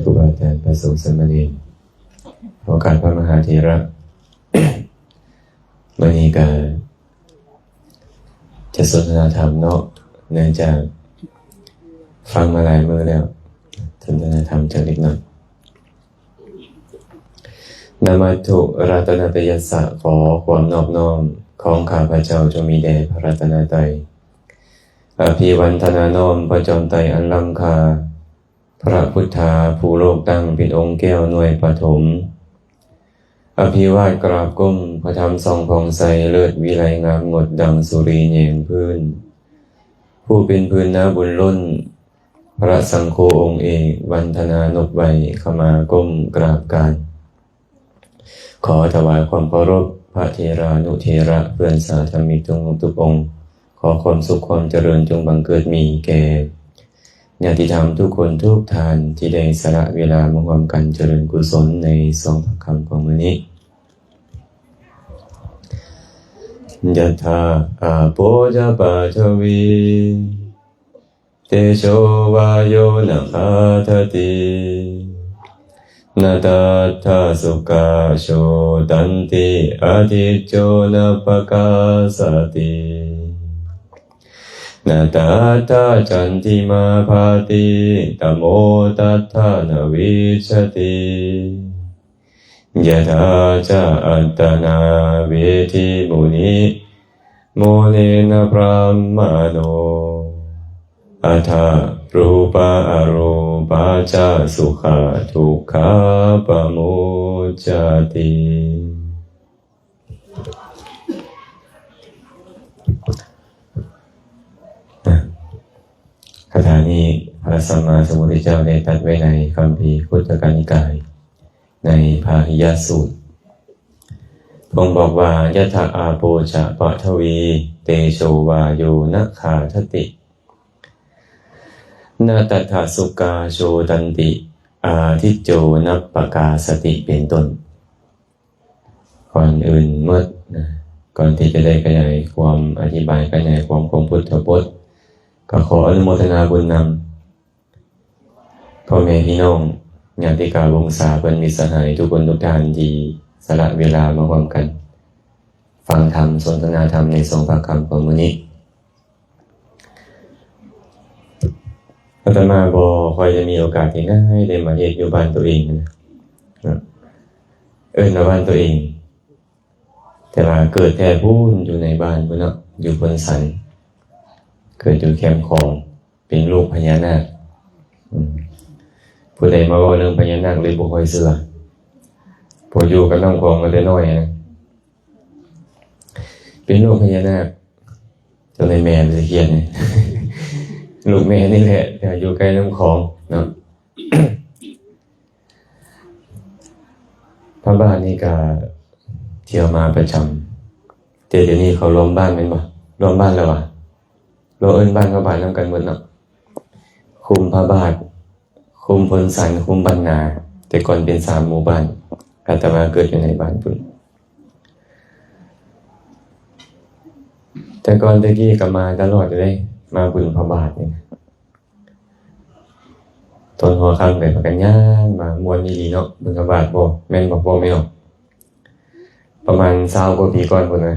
ครูบาอาจารย์พระสงฆ์สามเณรโอกาสพระมหาเถระ วันนี้ก็จะสนทนาธรรมเนาะเนื่องจากฟังมาหลายมื้อแล้วสนทนาธรรมจากเล็กน้อยนามัตถุรัตนตยัสสะขอความนอบน้อมของข้าพเจ้าจงมีแด่พระรัตนตรัยอภิวันทนาน้อมพระจอมไตรอันล้ำค่าพระพุทธาผู้โลกตั้งเป็นองค์แก้วหน่วยปฐมอภิวาทกราบก้มพระธรรมทรงผ่องใสเลิศวิไลงามงดดังสุรีแยงพื้นผู้เป็นพื้นนาบุญล้นพระสังโฆองค์เอกวันธนานพไว้ขมาก้มกราบการขอถวายความเคารพพระเถรานุเถระเพื่อนสาธมิกทุกองค์ขอความสุขความเจริญจงบังเกิดมีแก่ญาติธรรมทุกคนทุกท่านที่ได้สละเวลามาร่วมกันเจริญกุศลในสองพระคำของมื้อนี้ยะถาอาโปจปาทวีเตโชวาโยนะคาทตินาตถาสุกาโชตันติอาทิจโจนะปะกาสตินาตถาจันติมาภาติตโมตัฏฐานวิชติยะถาจะอัตตนาเวทิมุนิโมเลนะพรหมโนอัฏฐรูปะอรูปะจาสุขะทุกขาปะโมจจติคาถานี้พระสัมมาสัมพุทธเจ้าได้ตรัสไว้ในคัมภีร์พุทธกนิกายในพาหิยสูตรพระองค์บอกว่ายะถาอาโปจะปะทวีเตโชวาโยนะคาทตินาตถาสุกาโชตันติอาทิจโจนัปปกาสติเป็นต้นก่อนอื่นเมื่อก่อนที่จะได้ขยายความอธิบายขยายความของพุทธพจน์ก็ขออนุโมทนาบุญนำพ่อแม่พี่น้องญาติกาวงศาเพื่อนมิตรสหายทุกคนทุกท่านที่สละเวลามาร่วมกันฟังธรรมสนทนาธรรมในสองพระคำของมื้อนี้อาตมาบ่ค่อยจะมีโอกาสที่ง่ายได้มาเฮ็ดอยู่บ้านตัวเองนะมาบ้านตัวเองแต่ว่าเกิดแท้พูนอยู่ในบ้านพุ่นเนาะอยู่บนสันเกิดอยู่แคมป์คลองเป็นลูกพญานาคผู้ใดมาเว้าเรื่องพญานาคเลยบ่ค่อยเชื่อพออยู่กับน้องคลองก็ได้น้อยนะเป็นลูกพญานาคจนในแม่เลยเขียนเนี่ยลูกแม่นี่แหละอยู่ใกล้น้ำคลองเนาะ พระบ้านนี่ก็เที่ยวมาประจำเดี๋ยวนี้เขาล้อมบ้านเป็นบ่ล้อมบ้านแล้ววะเราเอิ้นบ้านก็บ้านนำกันหมดเนาะคุมพระบาทคุมพลสันคุมบรรณาแต่ก่อนเป็น3หมู่บ้านอาตมาเกิดอยู่ในบ้านพุ่นแต่ก่อนตะกี้ก็มาตลอดเลยมาบุญพระบาทนี่ตอนหัวค่ำไปพากันย่างมามวนดีๆเนาะบุญพระบาทบ่แม่นบ่ไม่ออกประมาณ20กว่าปีก่อนพุ่นนะ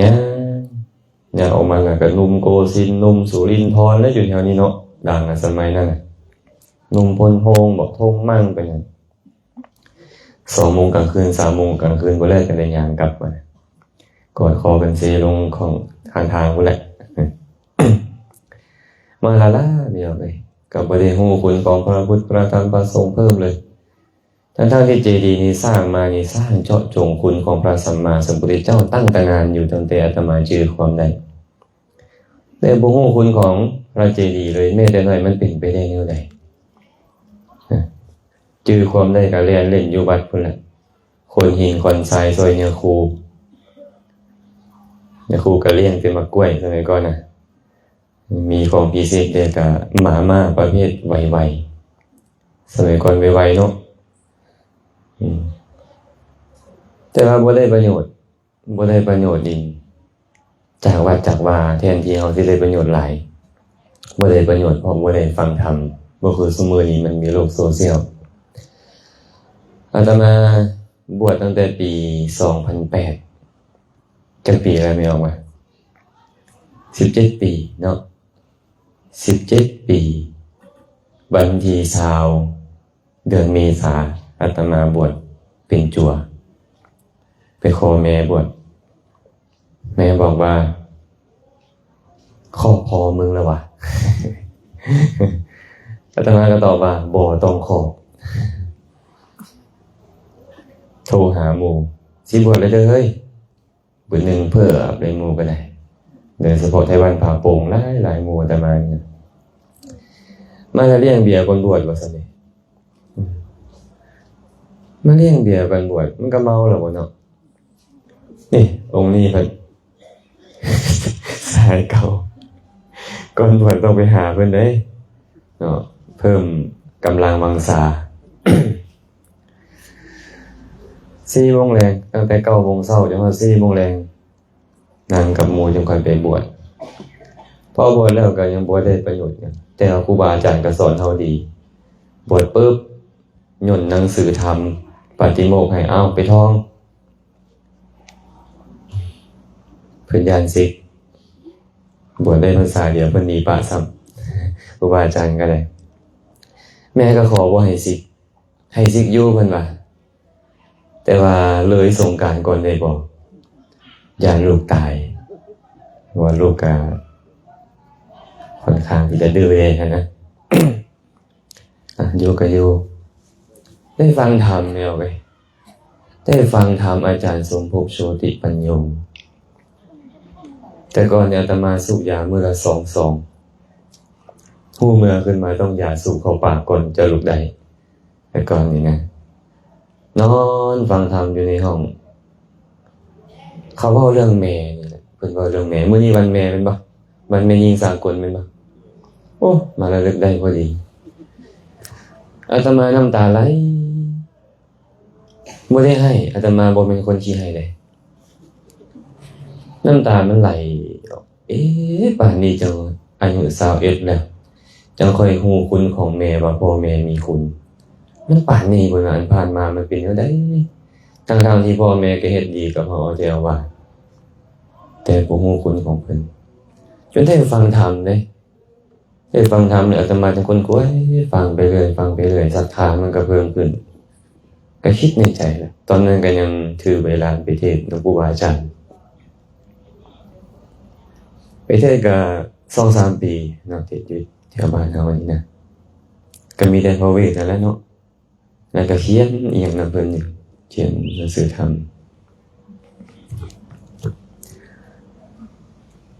ย่างออกมาแล้วก็นุ่มโกสินทร์นุ่มสุรินทร์แล้วอยู่แถวนี้เนาะดังสมัยนั้นน่ะนุ่มพลโพงบอกทงมั่งไปนั่น2 โมงกลางคืน3 โมงกลางคืนบ่แลกันได้ย่างกลับมากอดคอกันเซลงของข้างทางพุ่นแหละมาลาล่าเดียวเลยกับบ่ได้ฮู้คุณของพระพุทธพระธรรมพระสงฆ์เพิ่มเลยทั้งที่เจดีย์นี้สร้างมานี่สร้างเจาะจงคุณของพระสัมมาสัมพุทธเจ้าตั้งแต่นานอยู่ตั้งแต่อาตมาจื้อความได้แต่บ่ฮู้คุณของพระเจดีย์เลยแม้แต่น้อยมันเป็นไปได้แนวใดจื้อความได้ก็เล่นอยู่วัดพุ่นแหละคนหินคนทรายซอยเนี่ยครูก็เลี้ยงเป็นมะกล้วยสมัยก่อนนะมีของพิเศษเด็กกับหมาม่าประเภทไวๆสมัยก่อนไวๆเนาะแต่ว่าบ่ได้ประโยชน์ดีจากวัดจากวาแทนที่เขาสิได้ประโยชน์หลายบ่ได้ประโยชน์เพราะบ่ได้ฟังธรรม บ่คือซุมื้อนี้มันมีโลกโซเชียลอาตมาบวชตั้งแต่ปี2008จักปีแล้วไม่ออกมา17 ปีเนาะ17 ปีวันที่20เดือนเมษาอาตมาบวชเป็นจั่วไปขอแม่บวชแม่บอกว่าขอพอมึงแล้ววะ อาตมาก็ตอบว่าบ่ต้องขอโทรหาหมู่สิบวชเลยเด้อเฮ้ยบุญหนึ่งเพื่อไปหมู่ก็ได้โดยเฉพาะไต้หวันผาโป่งหลายหมู่อาตมาเนี่ยมาเลี้ยงเบียร์คนบวชว่าซั่นนี่มาเลี้ยงเบียร์กันบวชมันก็เมาแล้วบ่เนาะนี่องค์นี้เพิ่น สายเก่าก่อนบวชต้องไปหาเพิ่นเด้เนาะเพิ่มกำลังวังสา 4 โมงแรงตั้งแต่9 โมงเช้าจนถึง4 โมงแรงนั่งกับหมู่จนค่อยไปบวชพอบวชแล้วก็ยังบ่ได้ประโยชน์กันแต่ครูบาอาจารย์ก็สอนเฮาดีบวชปึ๊บย่นหนังสือธรรมปาฏิโมกข์ให้เอาไปท่องเพิ่นย่านสิกบวชได้พรรษาเดียวเพิ่นหนีปะซ้ำครูบาอาจารย์ก็ได้แม่ก็ขอบ่ให้สิกให้สิกอยู่เพิ่นว่าแต่ว่าเลยสงกรานต์ก่อนได้บอกย่านลูกตายว่าลูกก็ค่อนข้างที่จะดื้อเองนะ อยู่ก็อยู่ได้ฟังธรรมเนี่ยเอาไปได้ฟังธรรมอาจารย์สมภพโชติปัญโยแต่ก่อนเนี่ยอาตมาสูบยามื้อละ2 ซองผู้เมื่อขึ้นมาต้องยาสูบเข้าปากก่อนจะลุกได้แต่ก่อนนี่นะนอนฟังธรรมอยู่ในห้องเขาเว้าเรื่องแม่นี่แหละเพิ่นเว้าเรื่องแม่มื้อนี้วันแม่แม่นบ่วันแม่ยิงสากลแม่นบ่โอ้มาระลึกได้พอดีอาตมาน้ำตาไหลบ่ได้ให้อาตมาบ่เป็นคนขี้ให้เลยน้ำตามันไหลป่านนี้จังอายุ21แล้วจังค่อยฮู้คุณของแม่ว่าพ่อแม่มีคุณมันป่านนี้บ่นานผ่านมามันเป็นจังได๋ทั้งๆที่พ่อแม่ก็เฮ็ดดีกับเฮาแต่ว่าแต่บ่ฮู้คุณของเพิ่นจนได้ฟังธรรมเด้ได้ฟังธรรมเนี่ยอาตมาจังคนกล้วยฟังไปเรื่อยศรัทธามันก็เพิ่มขึ้นก็คิดในใจแหละตอนนั้นก็ยังถือเวลาไปเทศน์หลวงปู่อาจารย์ไปเทศน์ก็ 2-3 ปีเนาะเทศน์อยู่แถวบ้านเฮานี่นะก็มีแต่พระเวทนั่นแหละเนาะแล้วก็เขียนอีหยังนำเพิ่นเขียนหนังสือธรรม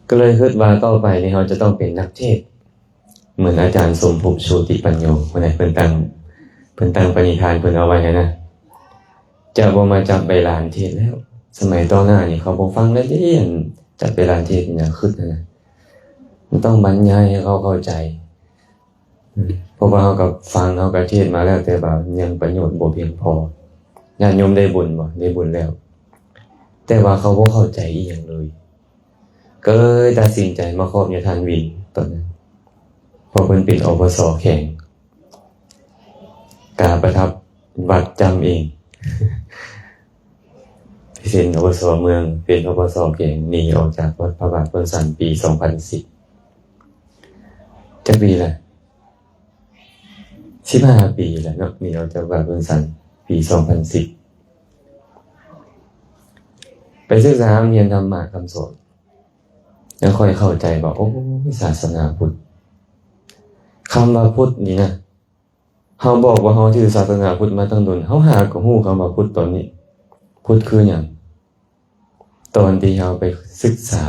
ก็เลยคิดว่าต่อไปนี่เฮาจะต้องเป็นนักเทศน์เหมือนอาจารย์สมภพโชติปัญโยเพิ่นตั้งปณิธานเพิ่นเอาไว้นะจะบ่มาจับใบลานเทศน์แล้วสมัยต่อหน้านี่เขาบ่ฟังแล้วเด้จับใบลานเทศน์นี่นะคิดนะมันต้องบรรยายให้เขาเข้าใจเพราะว่าเฮาก็ฟังเฮาก็เทศน์มาแล้วแต่ว่ายังประโยชน์บ่เพียงพอญาติโยมได้บุญบ่ได้บุญแล้วแต่ว่าเขาบ่เข้าใจอีหยังเลยก็เลยตัดสินใจมาครอบยทานวินตอนนั้นพอเพิ่นเป็นอบส.แข่งกาประทับวัดจำเองเป็นอบส.เมืองเป็นอบส.แข่งหนีออกจากวัดพระบาทต้นสันปี2010จักปีละ15 ปีแล้วเนาะหนีออกจากวัดต้นสันปี2010ไปศึกษาเรียนธรรมะคำสอนแล้วค่อยเข้าใจว่าโอ้ศาสนาพุทธคำว่าพุทธนี่นะเฮาบอกว่าเฮาถือศาสนาพุทธมาตั้งโดนเฮาหาก็ฮู้คำว่าพุทธตอนนี้พุทธคือหยังตอนที่เฮาไปศึกษา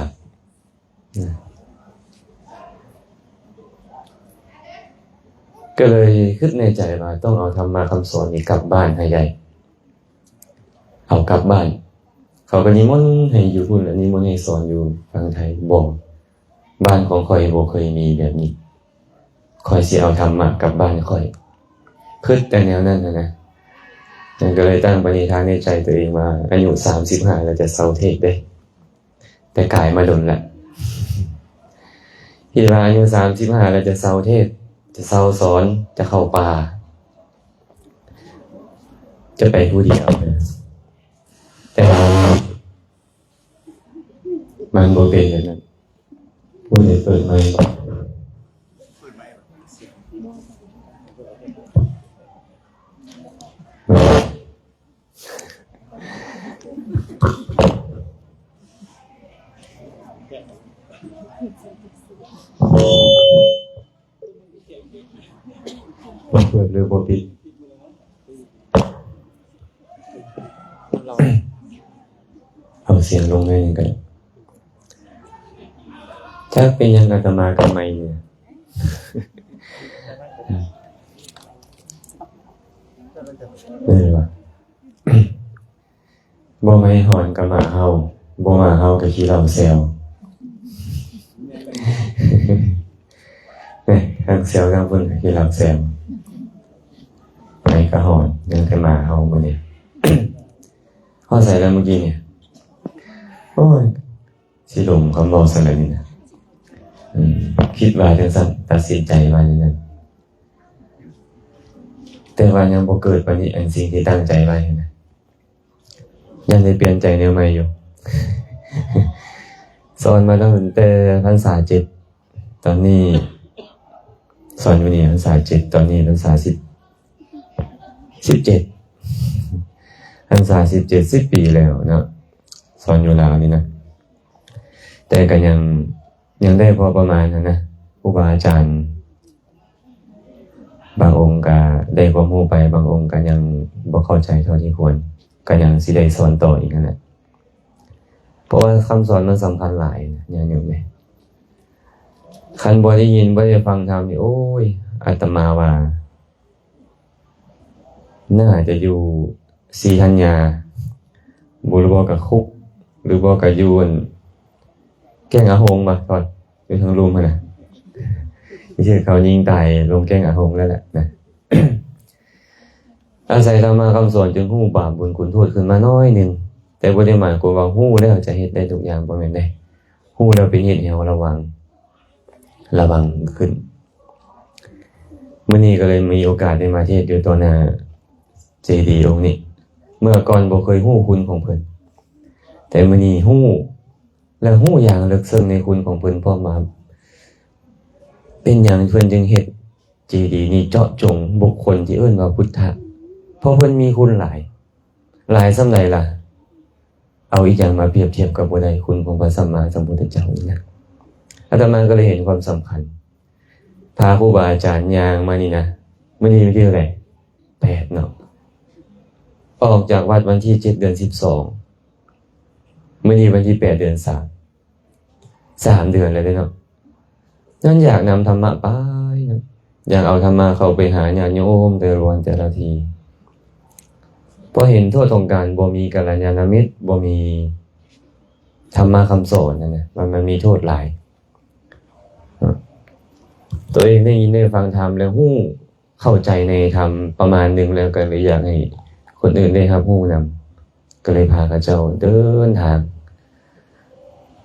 ก็เลยคิดในใจว่าต้องเอาธรรมะคำสอนนี้กลับบ้านให้ใหญ่เอากลับบ้านเขาก็นิมนต์ให้อยู่พุ่นแล้วนิมนต์ให้สอนอยู่ฝั่งไทยบ่บ้านของข่อยบ่เคยมีแบบนี้ข่อยสิเอาธรรมะกลับบ้านข่อยคิดแต่แนวนั้นนะนั่นก็เลยตั้งปณิธานในใจตัวเองมาอายุ35แล้วจะเซาเทศได้แต่กายมาดนละคิดว่าอายุ35แล้วจะเซาเทศ จะเศร้าสอนจะเข้าป่าจะไปผู้เดียวนะแต่มันบ่เป็นอย่างนั้นผู้ใดเปิดไมค์บ่เปิดหรือบ่ปิดเอาเสียงลงหน่อยหนึ่งกันถ้าเป็นยังอาตมากับไมค์เนี่ยว่ะบ่ไม้หอนกับหมาเห่าบ่หมาเห่ากับขี้เหล้าแซวเนี่ยทางแซวทางเพิ่นกับขี้เหล้าแซวไม้ก็หอนยังแต่หมาเห่าบ่เนี่ยเข้าใจแล้วเมื่อกี้เนี่ยโอ้ยสิลมคำบอกซะแล้วนี่นะคิดว่าจังซั่นตัดสินใจว่าอย่างนั้นแต่ว่ายังบ่เกิดปานนี้อันสิ่งที่ตั้งใจไว้นะยังได้เปลี่ยนใจแนวใหม่อยู่ สอนมาตั้งแต่พรรษา7ตอนนี้สอนอยู่นี่พรรษา7ตอนนี้พรรษา17พรรษา17 10 ปีแล้วนะสอนอยู่ลาวนี่นะแต่ก็ยังได้พอประมาณนะครูบาอาจารย์บางองค์ก็ได้ความรู้ไปบางองค์ก็ยังบ่เข้าใจเท่าที่ควรก็ยังสิได้สอนต่ออีกนั่นแหละเพราะว่าคำสอนมันสำคัญหลายนะอย่างอยู่ไหมคันบ่ได้ยินบ่ได้ฟังธรรมนี่โอ้ยอาตมาว่าน่าจะอยู่ศรีธัญญาบ่รู้บ่กับคุกหรือบ่กับอยู่แก้งอาหงบ่ก่อนอยู่ทางลุมหั่นน่ะที่ชื่อเขายิงตายลงแก้งอาหงแล้วแหละนะ อาศัยธรรมะคำสอนจึงฮู้บาปบุญคุณโทษขึ้นมาน้อยหนึ่งแต่บ่ได้หมายความว่าฮู้แล้วจะเฮ็ดได้ทุกอย่างบ่แม่นเด้ฮู้แล้วเป็นเหตุให้เราระวังขึ้นมื้อนี้ก็เลยมีโอกาสได้มาเทศน์อยู่ต่อหน้าเจดีย์องค์นี้เมื่อก่อนบ่เคยฮู้คุณของเพิ่นแต่มื้อนี้ฮู้และฮู้อย่างลึกซึ้งในคุณของเพิ่นพร้อมมาเป็นหยังเพิ่นจึงเฮ็ดเจดีย์นี้เจาะจงบุคคลที่เอิ้นว่าพุทธะเพราะเพิ่นมีคุณหลายส่ำใดล่ะเอาอีกอย่างมาเปรียบเทียบกับบ่ได้คุณของพระสัมมาสัมพุทธเจ้านี่นะอาตมาก็เลยเห็นความสำคัญพาครูบาอาจารย์ย่างมานี่นะมื้อนี้วันที่เท่าไหร่8เนาะออกจากวัดวันที่7เดือน12มื้อนี้วันที่8เดือน3เดือนแล้วเด้เนาะนั่นอยากนำธรรมะไปนะอยากเอาธรรมะเข้าไปหาญาติโยมแต่ละทีพอเห็นโทษของการบ่มีกัลยาณมิตรบ่มีธรรมะคำสอนนะมันมีโทษหลายตัวเองได้ยินได้ฟังธรรมแล้วฮู้เข้าใจในธรรมประมาณนึงแล้วก็เลยอยากให้คนอื่นได้รับรู้นำก็เลยพาข้าเจ้าเดินทาง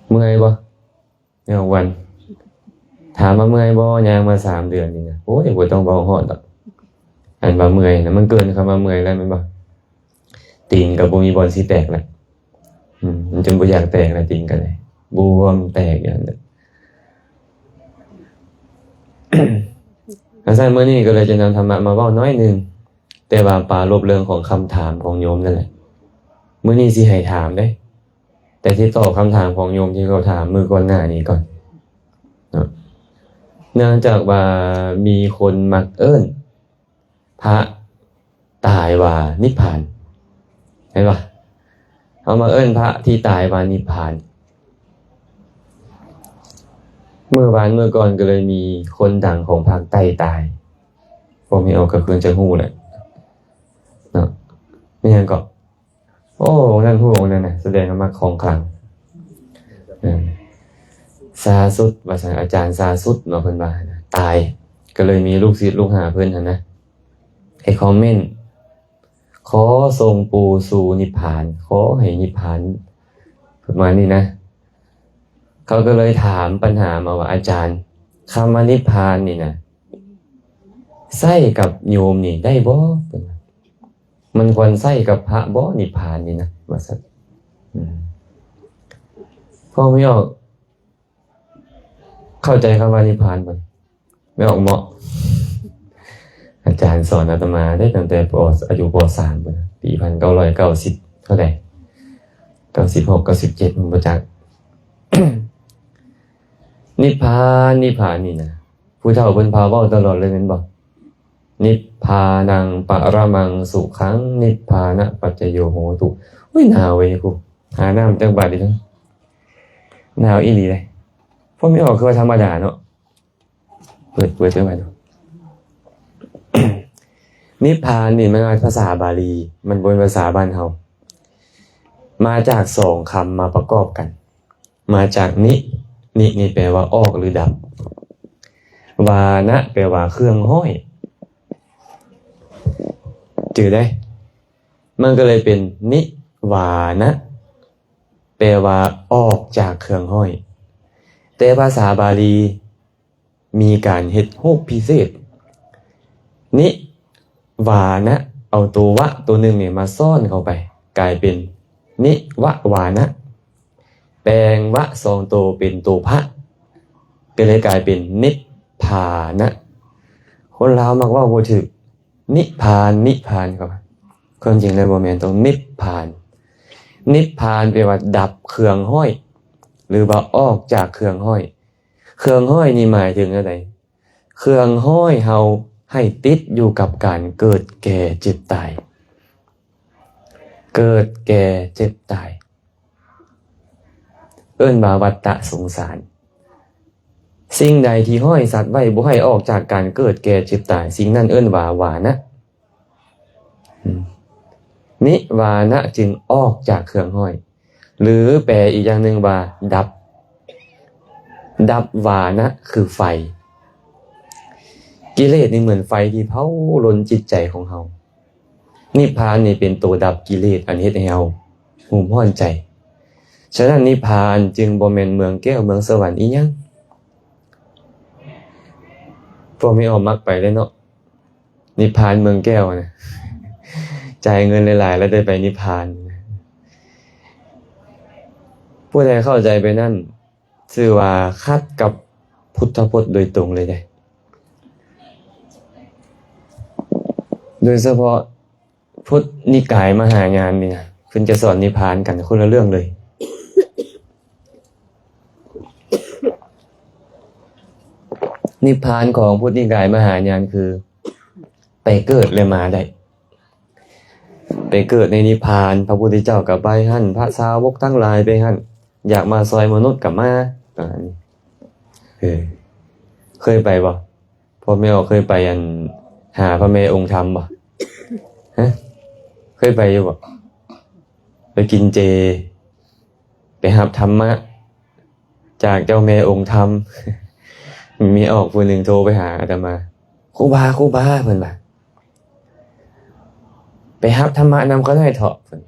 เมื่อยบ่เนี่ยวันถามว่าเมื่อยบ่ย่างมา3เดือนนี่นะโอ้ยบ่ต้องเว้าฮอดดอกอันว่าเมื่อยนะมันเกินคำว่าเมื่อยแล้วแม่นบ่ตีนก็บ่มีบอลสิแตกแล้วมันจนบ่อยากแตกแล้วตีนก็ได้บวมแตกอย่างนั้น อาจารย์มื้อนี้ก็เลยจะนำธรรมะมาเว้าน้อยนึงแต่ว่าปรารภเรื่องของคำถามของโยมนั่นแหละมื้อนี้สิให้ถามเด้แต่ที่ตอบคำถามของโยมที่เขาถามมื้อก่อนหน้านี้ก่อนเนาะเนื่องจากว่ามีคนมักเอิ้นพระตายว่านิพพานเห็นป่ะเอามาเอิ้นพระที่ตายว่านิพพานเมื่อก่อนก็เลยมีคนดังของภาคใต้ตายผมไม่เอากระเพื่อนจะฮู้แหละเนาะไม่งั้นก็โอ้นั่นฮู้นั่นน่ะแสดงว่ามาของขลังซาสุดว่าซั่นอาจารย์ซาสุดเนาะเพิ่นว่านะตายก็เลยมีลูกศิษย์ลูกหาเพิ่นหั่นนะให้คอมเมนต์ขอส่งปู่สู่นิพพานขอให้นิพพานประมาณนี้นะเขาก็เลยถามปัญหามาว่าอาจารย์คำว่านิพพานนี่นะ ใส่กับโยมนี่ได้บ่มันควรใส่กับพระบ่นิพพานนี่นะว่าซั่นพ่อไม่ออกเข้าใจคำว่านิพพานบ่ไม่ออกเหมาะอาจารย์สอนอาตมาได้ตั้งแต่อายุป.3 ปี1990เท่าไหร่96 97มันบ่จัก นิพพานนี่นะผู้เฒ่าเพิ่นพาเว้าตลอดเลยแม่นบ่นิพพานังปรมังสุขังนิพพานะปัจจโยโหตุอุ้ยหนาวเว้ยครูหาน้ำจังบาดดิเนาะหนาวอีหลีเลยพวกไม่ออกคือว่าธรรมดาเนาะเปิดจังไว้ดู นิพพานนี่มันเป็นภาษาบาลีมันเป็นภาษาบ้านเฮามาจาก2คำมาประกอบกันมาจากนิแปลว่าออกหรือดับวานะแปลว่าเครื่องห้อยจื่อได้มันก็เลยเป็นนิวานะแปลว่าออกจากเครื่องห้อยแต่ภาษาบาลีมีการเฮ็ดรูปพิเศษนิวานะเอาตัววะตัวหนึ่งเนี่ยมาซ่อนเข้าไปกลายเป็นนิวานะแปลงวะ2ตัวเป็นตัวพระก็เลยกลายเป็นนิพพานะคนลาวมักว่าบ่ถูกนิพพานครับความจริงแล้วบ่แม่นต้องนิพพานแปลว่าดับเครื่องห้อยหรือว่าออกจากเครื่องห้อยเครื่องห้อยนี่หมายถึงอะไรเครื่องห้อยเฮาให้ติดอยู่กับการเกิดแก่เจ็บตายเกิดแก่เจ็บตายเอิ้นว่าวัฏฏะสงสารสิ่งใดที่ห้อยสัตว์ไว้บ่ให้ออกจากการเกิดแก่เจ็บตายสิ่งนั้นเอิ้นว่าวานะนิวานะจึงออกจากเครื่องห้อยหรือแปลอีกอย่างหนึ่งว่าดับวานะคือไฟกิเลสนี่เหมือนไฟที่เผาลนจิตใจของเฮานิพพานนี่เป็นตัวดับกิเลสอันเฮ็ดให้เฮาหุ่มห้อนใจฉะนั้นนิพพานจึงบ่แม่นเมืองแก้วเมืองสวรรค์อีหยังพวกไม่ออกมักไปเลยเนาะนิพพานเมืองแก้วนะจ่ายเงินหลายๆแล้วได้ไปนิพพานผู้ใดเข้าใจไปนั่นชื่อว่าขัดกับพุทธพจน์โดยตรงเลยได้โดยเฉพาะพุทธนิกายมหายานนี่นะเพิ่นจะสอนนิพพานกันคนละเรื่องเลยนิพพานของพุทธนิกายมหายานคือไปเกิดเลยมาได้ไปเกิดในนิพพานพระพุทธเจ้ากับไปหั่นพระสาวกทั้งหลายไปหั่นอยากมาซอยมนุษย์กับมาประมาณนี้เคยไปบ่พ่อแม่เคยไปหาพระแม่องค์ธรรมบ่ฮะเคยไปอยู่บ่ไปกินเจไปรับธรรมะจากเจ้าแม่องค์ธรรมมีออกผู้หนึ่งโทรไปหาอาตมาครูบาเพิ่นว่าไปรับธรรมะนำเขาหน่อยเถาะเพิ่น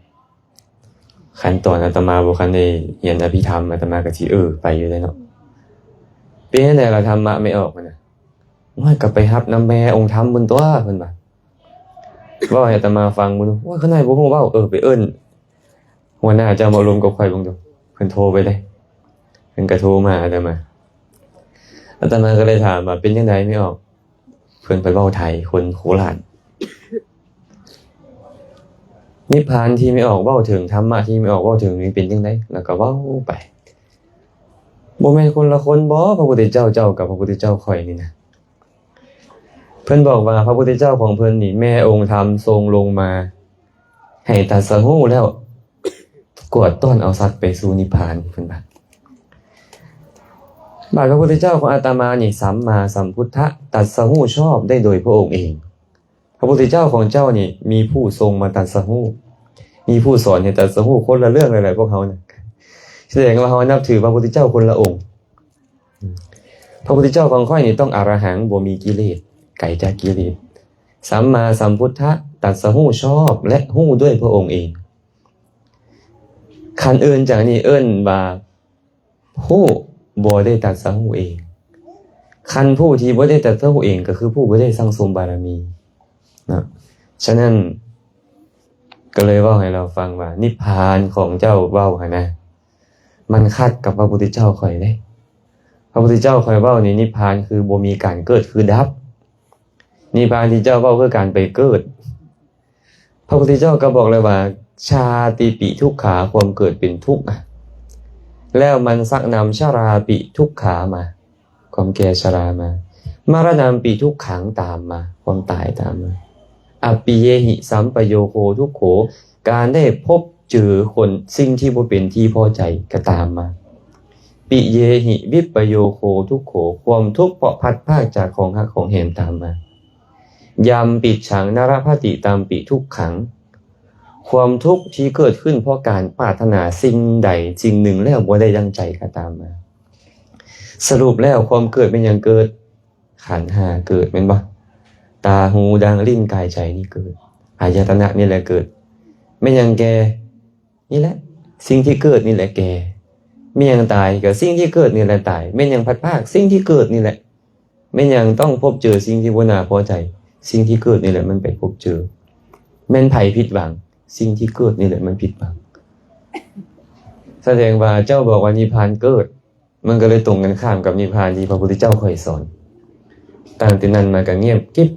ขั้นตอนอาตมาบ่คันได้เรียนอภิธรรมอาตมาก็สิไปอยู่ได้เนาะเป็นจังได๋ล่ะธรรมะไม่ออกน่ะว่าก็ไปรับนำแม่องค์ธรรมเพิ่นตัวเพิ่นว่าเว้าให้อาตมาฟังบ่รู้ว่าข้างในบ่ฮู้เว้าไปเอิ้นหัวหน้าเจ้ามารวมกับข่อยบ่ดูเพิ่นโทรไปได้เพิ่นก็โทรมาอาตมาก็เลยถามว่าเป็นจังได๋ไม่ออกเพิ่นไปเว้าไทยคนโคราชนิพพานที่ไม่ออกเว้าถึงธรรมะที่ไม่ออกเว้าถึงนี่เป็นจังได๋แล้วก็เว้าไปบ่แม่นคนละคนบ่พระพุทธเจ้ากับพระพุทธเจ้าข่อยนี่นะเพิ่นบอกว่าพระพุทธเจ้าของเพิ่นนี่แม่องค์ธรรมทรงลงมาให้ตรัสรู้แล้วกวดต้อนเอาสัตว์ไปสู่นิพพานเพิ่นว่าบาทพระพุทธเจ้าของอาตมานี่สัมมาสัมพุทธะตรัสรู้ชอบได้โดยพระองค์เองพระพุทธเจ้าของเจ้านี่มีผู้ทรงมาตรัสรู้มีผู้สอนให้ตรัสรู้คนละเรื่องหลายๆพวกเขาเนี่ยแสดงว่าเขานับถือพระพุทธเจ้าคนละองค์พระพุทธเจ้าของข้อยนี่ต้องอรหังบ่มีกิเลสไกลจากกิเลสสัมมาสัมพุทธะตรัสรู้ชอบและฮู้ด้วยพระองค์เองคันอื่นจากนี้เอิ้นว่าฮู้บ่ได้ตรัสรู้เอง คันผู้ที่บ่ได้ตรัสรู้เองก็คือผู้บ่ได้สั่งสมบารมีนะฉะนั้นก็เลยเว้าให้เราฟังว่านิพพานของเจ้าเว้าหั่นนะมันขัดกับพระพุทธเจ้าข่อยเด้พระพุทธเจ้าข่อยเว้านี่นิพพานคือบ่มีการเกิดคือดับนิพพานที่เจ้าเว้าคือการไปเกิดพระพุทธเจ้าก็บอกเลยว่าชาติปิทุกขาความเกิดเป็นทุกข์แล้วมันสักนำชราปิทุกขามาความแก่ชรามามรณะปิทุกขังตามมาความตายตามมาอปิเยหิสัมปโยโคทุกโขการได้พบเจอคนสิ่งที่บ่เป็นที่พอใจก็ตามมาปิเยหิวิปโยโคทุกโขความทุกข์เพราะพัดพรากจากของฮักของแหมตามมายามปิดฉังนรภติตามปิทุกขังความทุกข์ที่เกิดขึ้นเพราะการปรารถนาสิ่งใดสิ่งหนึ่งแล้วบ่ได้ดังใจก็ตามมาสรุปแล้วความเกิดเป็นอย่างเกิดขันธ์ห้าเกิดเป็นบ่ตาหูดังลิ้นกายใจนี่เกิดอายตนะนี่แหละเกิดไม่อย่างแก่นี่แหละสิ่งที่เกิดนี่แหละแก่ไม่อย่างตายก็สิ่งที่เกิดนี่แหละตายไม่อย่างพัดพรากสิ่งที่เกิดนี่แหละไม่อย่างต้องพบเจอสิ่งที่บ่น่าพอใจสิ่งที่เกิดนี่แหละมันไปพบเจอแม่นไผผิดหวังสิ่งที่เกิดนี่แหละมันผิดหวังแสดงว่าเจ้าบอกว่านิพพานเกิดมันก็เลยตรงกันข้ามกับนิพพานที่พระพุทธเจ้าเคยสอนตั้งแต่นั้นมาก็เงียบกิ๊บ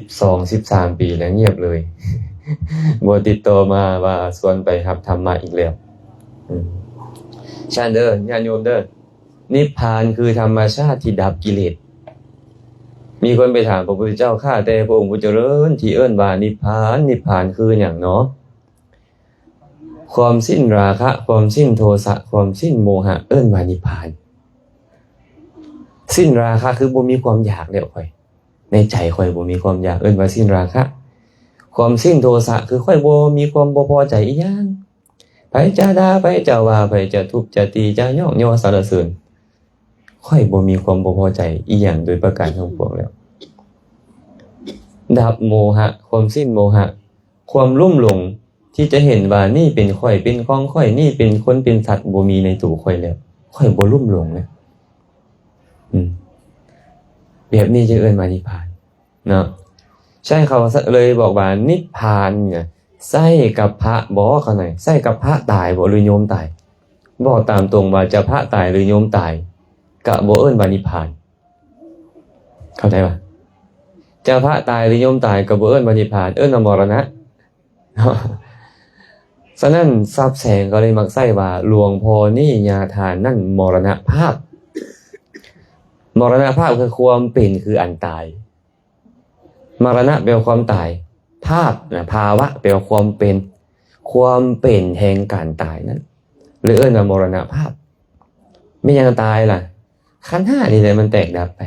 12-13 ปีแล้วเงียบเลยบ่ติดต่อมาว่าชวนไปรับธรรมะอีกแล้วชาเด้อญาติโยมเด้อนิพพานคือธรรมชาติที่ดับกิเลสมีคนไปถามพระพุทธเจ้าข้าแต่พระองค์ผู้เจริญที่เอิ้นว่านิพพานคือหยังเนาะความสิ้นราคะความสิ้นโทสะความสิ้นโมหะเอิ้นว่านิพพานสิ้นราคะคือบ่มีความอยากแล้วค่อยในใจค่อยบ่มีความอยากเอิ้นว่าสิ้นราคะความสิ้นโทสะคือค่อยบ่มีความบ่พอใจอีหยังไผจะด่าไผจะว่าไผจะทุบจะตีจะย่องย่อสรรเสริญค่อยบ่มีความบ่พอใจอีหยังโดยประการทั้งปวงแล้วดับโมหะความสิ้นโมหะความลุ่มหลงที่จะเห็นว่านี่เป็นค่อยเป็นของค่อยนี่เป็นคนเป็นสัตว์บ่มีในตัวค่อยแล้วค่อยบ่ลุ่มหลงแล้วแบบนี้จะเอิ้นว่านิพพานเนาะใช่เขาเลยบอกว่านิพพานเนี่ยใส่กับพระบ่เขาหน่อยใส่กับพระตายบ่หรือโยมตายบอกตามตรงว่าจะพระตายหรือโยมตายก็บ่เอิ้นว่านิพพานเข้าใจป่ะจะพระตายหรือโยมตายก็บ่เอิ้นว่านิพพานเอิ้นว่ามรณะฉะนั้นทรัพย์แสงก็เลยมักใส่ว่าหลวงพ่อนี่ญาทานนั่นมรณภาพมรณภาพคือความเป็นคืออันตายมรณะแปลว่าความตายภาพนะภาวะแปลว่าความเป็นแห่งการตายนั้นหรือเอิ้นว่ามรณภาพไม่ยังตายล่ะขันธ์ห้านี่แหละมันแตกดับไป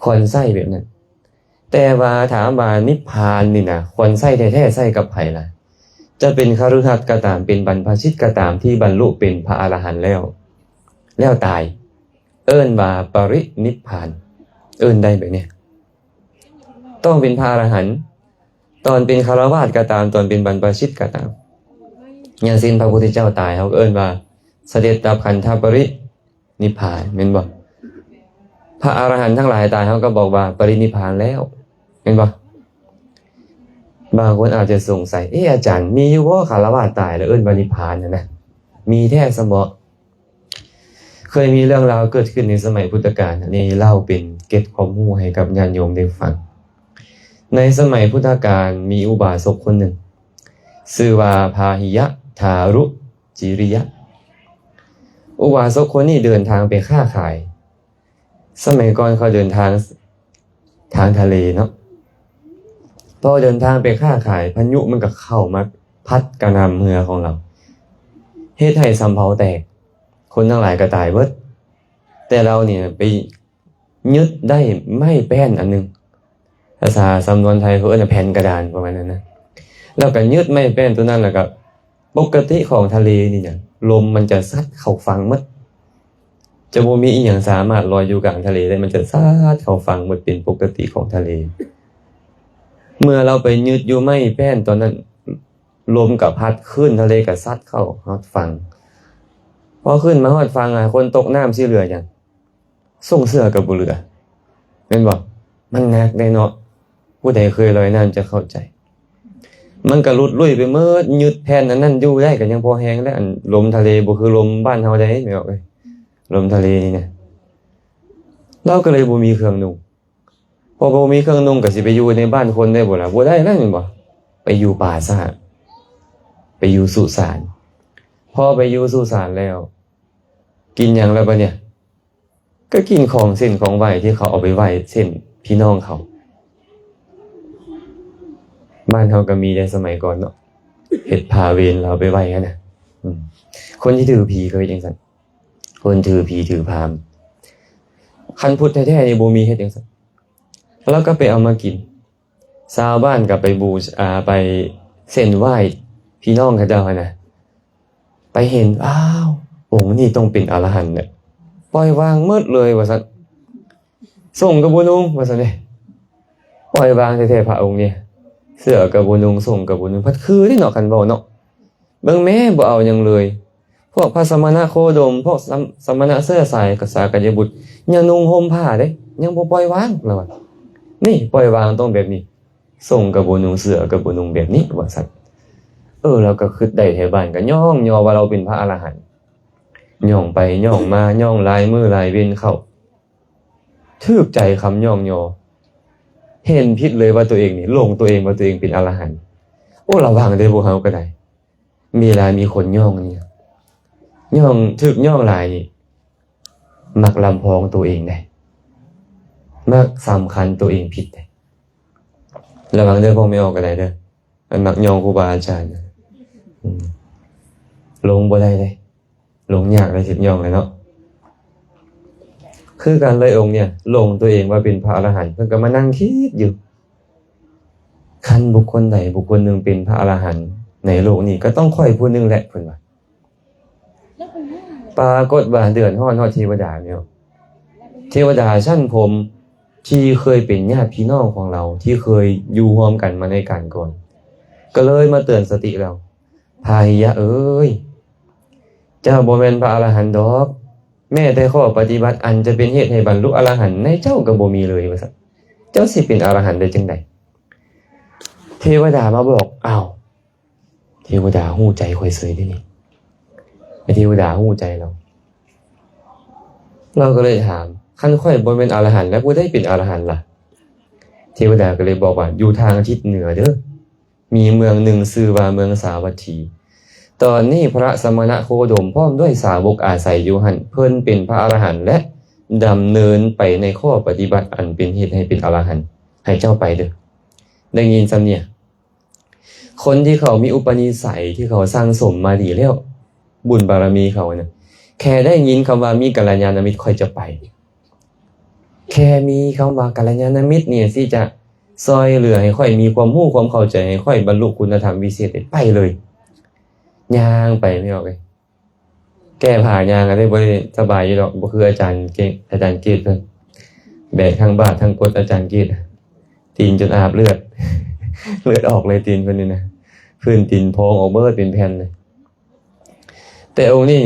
คนใส่แบบนั้นแต่ว่าถามว่านิพพานนี่นะคนใส่แท้ๆใส่กับไผล่ะจะเป็นคฤหัสถ์ก็ตามเป็นบรรพชิตก็ตามที่บรรลุเป็นพระอรหันต์แล้วตายเอิ้นว่าปรินิพพานเอิ้นได้แบบนี้ต้องเป็นพระอรหันต์ตอนเป็นฆราวาสก็ตามตอนเป็นบรรพชิตก็ตามอย่างสิ้นพระพุทธเจ้าตายเขาก็เอิ้นว่าเสด็จดับขันธปรินิพพานแม่นบ่พระอรหันต์ทั้งหลายตายเขาก็บอกว่าปรินิพพานแล้วแม่นบ่บางคนอาจจะสงสัยอาจารย์มีอยู่บ่ฆราวาสตายแล้วเอิ้นว่านิพพานนะมีแท้ซะบ่เคยมีเรื่องราวเกิดขึ้นในสมัยพุทธกาลอันนี้เล่าเป็นเกร็ดความรู้ให้กับญาติโยมได้ฟังในสมัยพุทธกาลมีอุบาสกคนหนึ่งชื่อว่าพาหิยะทารุจิริยะอุบาสกคนนี้เดินทางไปค้าขายสมัยก่อนเขาเดินทางทะเลเนาะพอเดินทางไปค้าขายพายุมันก็เข้ามาพัดกระหน่ำเรือของเราเฮ็ดให้สำเภาแตกคนทั้งหลายก็ตายเบิดแต่เราเนี่ยไปยึดได้ไม้แป้นอันนึงภาษาสำนวนไทยเขาเรียกว่าแผ่นกระดานประมาณนั้นนะแล้วก็ยึดไม้แป้นตัวนั้นแล้วก็ปกติของทะเลนี่เนี่ยลมมันจะซัดเข้าฝั่งหมดจะบ่มีอีหยังสามารถลอยอยู่กลางทะเลได้มันจะซัดเข้าฝั่งหมดเป็นปกติของทะเลเมื่อเราไปยึดอยู่ไม้แป้นตอนนั้นลมก็พัดขึ้นทะเลก็ซัดเข้าฝั่ง พอขึ้นมาฮอดฟังคนตกน้ำสิเหลือจังส่งเสื้อกับบ่เหลือแม่นบ่มันหนักได้เนาะผู้ใดเคยลอยน้ำจะเข้าใจมันก็หลุดลุ่ยไปเมิดยึดแผ่นอันนั้นอยู่ได้ก็ยังพอแฮงแล้วอันลมทะเลบ่คือลมบ้านเฮาได้แม่นบ่เอ้ยลมทะเลนี่นะเราก็เลยบ่มีเครื่องนุ่งพอบ่มีเครื่องนุ่งก็สิไปอยู่ในบ้านคนได้บ่ล่ะบ่ได้แล้วแม่นบ่ไปอยู่ป่าซะไปอยู่สุสานพอไปอยู่สุสานแล้วกินหยังแล้วบัดเนี่ยก็กินของเส้นของไหว้ที่เขาเอาไปไหว้เส้นพี่น้องเขาบ้านเฮาก็มีในสมัยก่อนเนาะเฮ็ดผ้าเวรเราไปไหว้กันน่ะคนที่ถือผีก็เฮ็ดจังซั่นคนถือผีถือพราหมณ์คันพุทธแท้ๆนี่บ่มีเฮ็ดจังซั่นแล้วก็ไปเอามากินชาวบ้านก็ไปบูชาไปเส้นไหว้พี่น้องเขาเจ้าน่ะไปเห็นอ้าวองค์นี้ต้องเป็นอรหันต์เนี่ยปล่อยวางหมดเลยว่าซั่นส่งกับบ่นุ่งว่าซั่นเด้ปล่อยวางแท้ๆพระองค์เนี่ยเสื้อกับบ่นุ่งส่งกับบ่นุ่งพัดคือได้เนาะคันเว้าเนาะเบิ่งแม่บ่เอาหยังเลยพวกพระสมณะโคดมพวกสมณะเสื้อสายกษากยบุตรยังนุ่งห่มผ้าเด้ยังบ่ปล่อยวางแล้วว่านี่ปล่อยวางต้องแบบนี้ส่งกับบ่นุ่งเสื้อกับบ่นุ่งแบบนี้ว่าซั่นเราก็คิดได้แถวบ้านก็ย่องยอว่าเราเป็นพระอรหันต์ย่องไปย่องมาย่องลายมือลายเว้นเข้าทึกใจคำย่องยอเห็นผิดเลยว่าตัวเองนี่หลงตัวเองว่าตัวเองเป็นอรหันต์ระวังได้พวกเฮาก็ได้มีคนย่องนี่ย่องทึกย่องลายนี่มักลำพองตัวเองได้มักสำคัญตัวเองผิดได้ระวังเด้อพวกไม่ออกก็ได้เด้อมันมักย่องครูบาอาจารย์ลงบ่ได้เลยลงยากเลยสิย่องเลยเนาะคือการเลยองค์เนี่ยลงตัวเองว่าเป็นพระอรหันต์เพิ่นก็มานั่งคิดอยู่คันบุคคลใดบุคคลหนึ่งเป็นพระอรหันต์ในโลกนี้ก็ต้องค่อยผู้หนึงแหละเพิ่นว่าปรากฏว่าเดือนฮ้อนฮอดเทวดาเนี่ยเทวดาชั้นพรหมที่เคยเป็นญาติพี่น้องของเราที่เคยอยู่ร่วมกันมาในการก่อนก็เลยมาเตือนสติเราพาหิยะเอ้ยเจ้าบ่แม่นพระอรหันต์ดอกแม้แต่ข้อปฏิบัติอันจะเป็นเหตุให้บรรลุอรหันต์ในเจ้าก็บ่มีเลยว่าซั่นเจ้าสิเป็นอรหันต์ได้จังได๋เทวดามาบอกอ้าวเทวดาฮู้ใจค่อยเสยได้นี่เทวดาฮู้ใจเราก็เลยถามคันค่อยบ่แม่นอรหันต์แล้วผู้ใดเป็นอรหันต์ล่ะเทวดาก็เลยบอกว่าอยู่ทางทิศเหนือเด้อมีเมืองหนึ่งชื่อว่าเมืองสาวัตถีตอนนี้พระสมณะโคดมพร้อมด้วยสาวกอาศัยอยู่หันเพิ่นเป็นพระอรหันต์และดำเนินไปในข้อปฏิบัติอันเป็นเหตุให้เป็นอรหันต์ให้เจ้าไปเด้อได้ยินซ้ำเนี่ยคนที่เขามีอุปนิสัยที่เขาสร้างสมมาดีแล้วบุญบารมีเขานะแค่ได้ยินคำว่ามีกัลยาณมิตรค่อยจะไปแค่มีคำว่ากัลยาณมิตรเนี่ยสิจะซอยเหลือให้ค่อยมีความรู้ความเข้าใจให้ค่อยบรรลุคุณธรรมวิเศษไปเลยย่างไปไม่ออกเลยแก้ผ่ายางกันได้บ่สบายอยู่ดอกบ่คืออาจารย์เก่งอาจารย์เกตเพิ่นแบกทั้งบาททั้งกดอาจารย์เกตตีนจนอาบเลือด เลือดออกเลยตีนเพิ่นนี่นะพื้นตีนพองออกเบิดเป็นแผ่นเลยแต่องค์นี้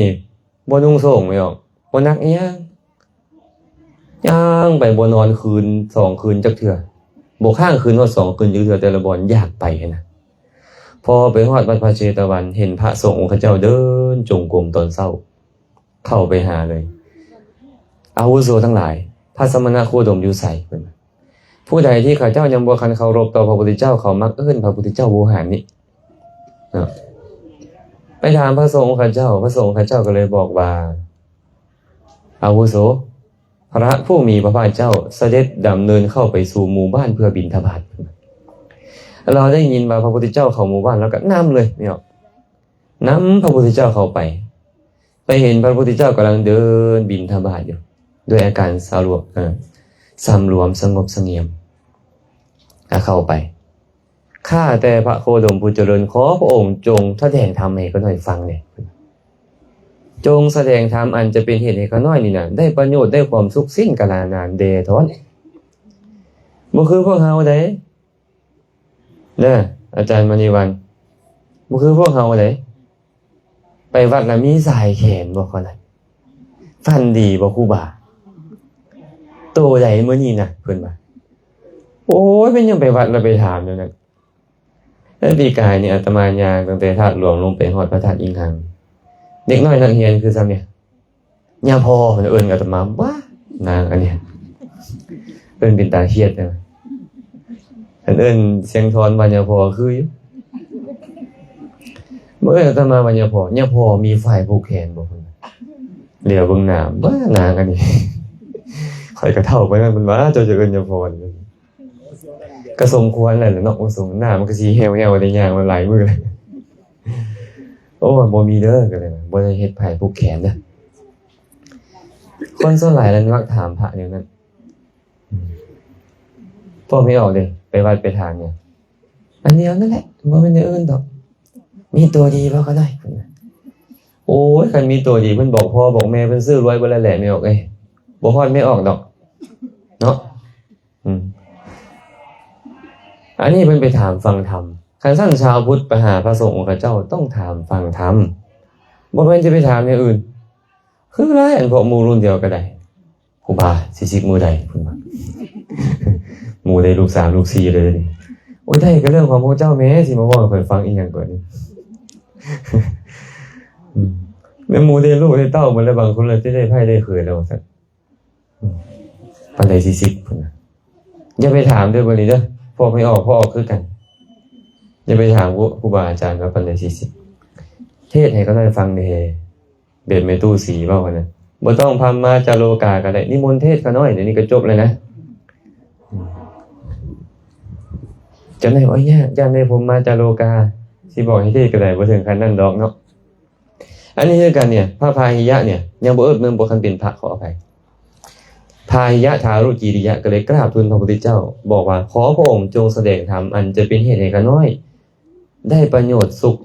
บ่นุ่งโส่งไม่ออกบ่นักอีหยังย่างไปบ่นอนคืน2คืนจักเทื่อบ่ข้างคืนฮอด2คืนจักเทื่อแต่ละบ่อยากไปนะพอไปฮอดวัดพระเชตวันเห็นพระสงฆ์องค์เจ้าเดินจงกรมตอนเช้าเข้าไปหาเลยอาวุโสทั้งหลายพระสมณะโคดมอยู่ไสเพิ่นผู้ใดที่ข้าเจ้ายังบ่คันเคารพต่อพระพุทธเจ้าเขามักเอิ้นพระพุทธเจ้าโวหารนี่ไปถามพระสงฆ์ข้าเจ้าพระสงฆ์ข้าเจ้าก็เลยบอกว่าอาวุโสพระผู้มีพระภาคเจ้าเสด็จดำเนินเข้าไปสู่หมู่บ้านเพื่อบิณฑบาตเราได้ยินมาพระพุทธเจ้าเข้าหมู่บ้านแล้วก็นำเลยไม่ออกนำพระพุทธเจ้าเข้าไปเห็นพระพุทธเจ้ากำลังเดินบิณฑบาตอยู่ด้วยอาการสำรวมสงบเสงี่ยมเข้าไปข้าแต่พระโคดมผู้เจริญขอพระองค์จงแสดงธรรมให้ข้าน้อยฟังเนี่ยจงแสดงธรรมอันจะเป็นเหตุให้ข้าน้อยนี่นะได้ประโยชน์ได้ความสุขสิ้นกาลนานเดทอนบ่คือพวกเฮาเด้อาจารย์มณีวันบ่คือพวกเฮาเด้ ไปวัดแล้วมีสายแขนบ่คนนั้นฟันดีบ่ครูบาโตใหญ่มื้อนี้น่ะเพิ่นว่าโอ้ยเป็นยังไปวัดแล้วไปถามอยู่นั่นแล้วปีกายนี่อาตมายางตั้งแต่ธาตุหลวงลงไปฮอดพระธาตุอิงหังเด็กน้อยนักเรียนคือซ้ำเนี่ยย่าพ่อเพิ่นเอิ้นอาตมาว่านางอันเนี้ยเพิ่นเป็นตาเครียดนะเพิ่นเอิ้นเสียงทอนว่าย่าพ่อคืออยู่เมื่ออาตมาว่าย่าพ่อมีฝ่ายผูกแขนบ่เพิ่นเหลียวเบิ่งหน้าว่านางอันนี้ข่อยก็เฒ่าไปนั่นเพิ่นว่าเจ้าจะเอิ้นย่าพ่อนี่ก็สมควรแหละเนาะสมหน้ามันก็สิแฮวๆได้ย่างมันหลายมื้อเลยโอ้บ่มีเด้อก็เลยบ่ได้เฮ็ดไผผูกแขนเด้อคนส่วนหลายแล้วมักถามพระเดี๋ยวนั้นพ่อไม่ออกเลยไปวัดไปทางเนี่ยอันเดียวนั่นแหละบ่แม่นอย่างอื่นดอกมีตัวดีบ่ก็ได้โอ้ยคันมีตัวดีเพิ่นบอกพ่อบอกแม่เพิ่นซื้อรวยบ่แล้วแหละไม่ออกเอ้ยบ่ฮอดไม่ออกดอกเนาะอันนี้เพิ่นไปถามฟังธรรมคันซั่นชาวพุทธไปหาพระสงฆ์ของเจ้าต้องถามฟังธรรมบ่แม่นจะไปถามอย่างอื่นคือหลายอันพวกหมู่รุ่นเดียวก็ได้ครูบาสิสิหมู่ใดเพิ่นว่าหมู่ได้ลูก3ลูก4เลยนี่โอ้ยได้ก็เรื่องของพระเจ้าแม่สิมาเว้าให้ข่อยฟังอีหยังก่อนนี่แม่หมู่ได้ลูกได้เต้าหมดแล้วบางคนเลยได้ไผได้เคยแล้วซั่นปานใดสิสิเพิ่นน่ะอย่าไปถามเด้อบัดนี้เด้อพ่อไม่ออกพ่อออกคือกันอย่าไปถามครูบาอาจารย์ว่าปันใด40เทศให้ก็ได้ฟังเด้เบ็ดเมตู้สีเว้ากันนะบ่ต้องพามาจาโลกาก็ได้นิมนต์เทศก็น้อยเดี๋ยวนี้ก็จบเลยนะจังได๋ว่ายากจังได๋ผมมาจาโลกาสิบอกให้เทศก็ได้บ่ถึงขั้นนั้นดอกเนาะอันนี้คือกันเนี่ยพระพาหิยะเนี่ยยังบ่เมืองบ่คันเป็นพระขออภัยพาหิยะทารุจีริยะก็เลยกราบทูลพระพุทธเจ้าบอกว่าขอพระองค์จงแสดงธรรมอันจะเป็นเหตุให้ข้าน้อยได้ประโยชน์สุข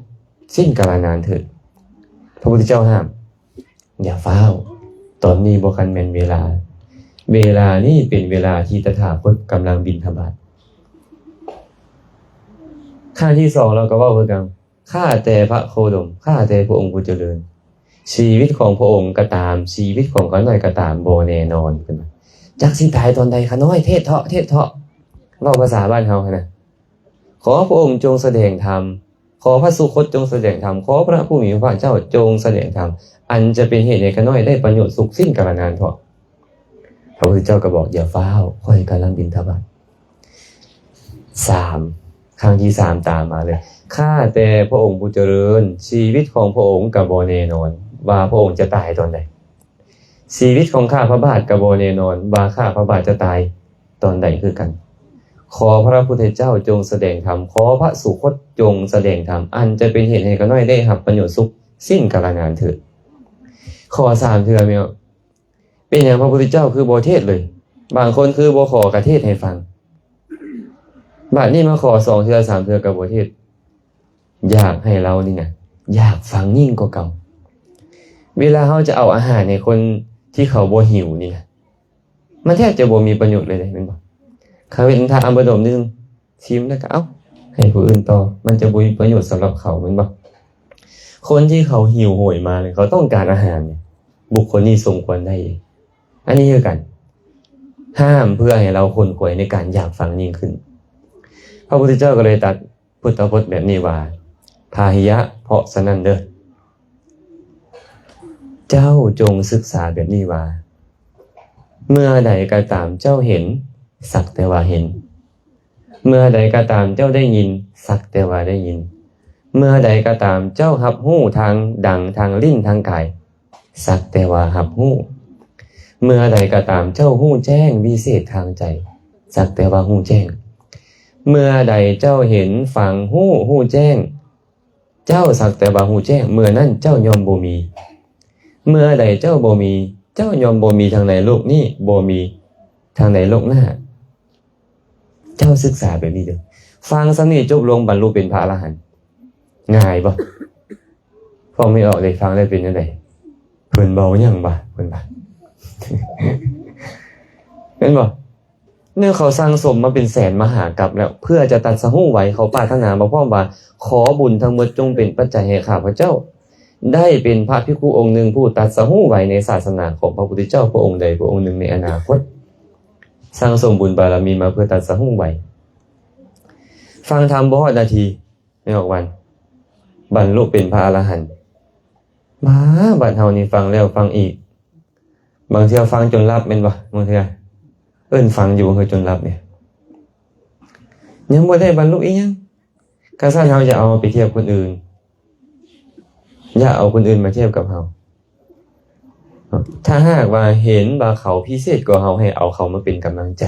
สิ้นกาลนานเถิดพระพุทธเจ้าห้ามอย่าฟ้าวตอนนี้บ่คันแม่นเวลานี้เป็นเวลาที่ตถาคตกำลังบิณฑบาตข้าที่2เราก็เว้าคือกันข้าแต่พระโคดมข้าแต่พระองค์ผู้เจริญชีวิตของพระองค์ก็ตามชีวิตของข้าน้อยก็ตามบ่แน่นอนเพิ่นว่าจักสิตายตอนใดข้าน้อยเทศเถาะเว้าภาษาบ้านเฮานะขอพระองค์จงแสดงธรรมขอพระสุคตจงแสดงธรรมขอพระผู้มีพระภาคเจ้าจงแสดงธรรมอันจะเป็นเหตุให้ข้าน้อยได้ประโยชน์สุขสิ้นกาลนานเถาะพระพุทธเจ้าก็บอกอย่าฟ้าวค่อยกำลังบิณฑบาต3ครั้งที่3ตามมาเลยข้าแต่พระองค์ผู้เจริญชีวิตของพระองค์ก็บ่แน่นอนว่าพระองค์จะตายตอนใดชีวิตของข้าพระบาทก็บ่แน่นอนว่าข้าพระบาทจะตายตอนใดคือกันขอพระพุทธเจ้าจงแสดงธรรมขอพระสุคตจงแสดงธรรมอันจะเป็นเหตุให้ข้าน้อยได้รับประโยชน์สุขสิ้นกาลนานเถิดขอ3เทื่อแม่เป็นหยังพระพุทธเจ้าคือบ่เทศเลยบางคนคือบ่ขอกระเทศให้ฟังบัดนี้มาขอ2เทื่อ3เทื่อก็บ่เทศอยากให้เรานี่นะอยากฟังยิ่งกว่าเก่าเวลาเฮาจะเอาอาหารให้คนที่เขาบ่หิวนี่นะมันแทบจะบ่มีประโยชน์เลยแม่นบ่เขาเห็นทางบ่ดมนึงชิมแล้วก็เอ้าให้ผู้อื่นต่อมันจะบ่มีประโยชน์สำหรับเขาแม่นบ่คนที่เขาหิวโหยมาเนี่ยเขาต้องการอาหารเนี่ยบุคคลนี้สมควรได้อันนี้คือกันห้ามเพื่อให้เราคนขวยในการอยากฟังยิ่งขึ้นพระพุทธเจ้าก็เลยตรัสพุทธพจน์แบบนี้ว่าพาหิยะเพราะฉะนั้นเด้อเจ้าจงศึกษาแบบนี้ว่าเมื่อใดก็ตามเจ้าเห็นสักแต่ว่าเห็นเมื่อใดก็ตามเจ้าได้ยินสักแต่ว่าได้ยินเมื่อใดก็ตามเจ้ารับรู้ทางดังทางลิ้นทางกายสักแต่ว่ารับรู้เมื่อใดก็ตามเจ้ารู้แจ้งวิเศษทางใจสักแต่ว่ารู้แจ้งเมื่อใดเจ้าเห็นฟังรู้แจ้งเจ้าสักแต่ว่ารู้แจ้งเมื่อนั้นเจ้ายอมบ่มีเมื่อใดเจ้าบ่มีเจ้ายอมบ่มีทางในโลกนี้บ่มีทางในโลกหน้าเจ้าศึกษาแบบนี้เด้อฟังซ้ำนี่จบลงบรรลุเป็นพระอรหันต์ง่ายบ่พอไม่ออกได้ฟังได้เป็นจังได๋เพิ่นเบาหยังบ่เพิ่นบ่เห็นบ่เนี่ยเขาสร้างสมมาเป็นแสนมหากาพย์แล้วเพื่อจะตัดสหู้ไว้เขาปรารถนาบ่พร้อมว่าขอบุญทั้งหมดจงเป็นปัจจัยให้ข้าพเจ้า ได้เป็นพระภิกขุองค์หนึ่งผู้ตรัสรู้ไว้ในศาสนาของพระพุทธเจ้าพระองค์ใดพระองค์หนึ่งในอนาคตสร้างสมบุญบารมีมาเพื่อตรัสรู้ไว้ฟังธรรมบ่ฮอดนาทีในออกวันบรรลุเป็นพระอรหันต์มาบัดเฮานี่ฟังแล้วฟังอีกบางเทื่อฟังจนหลับแม่นบ่บางเทื่อฟังอยู่คือจนหลับเนี่ยยังบ่ได้บรรลุอีหยังก็ซั่นเฮาจะเอาไปเทียบคนอื่นอย่าเอาคนอื่นมาเทียบกับเฮาถ้าหากว่าเห็นว่าเขาพิเศษกว่าเฮาให้เอาเขามาเป็นกำลังใจ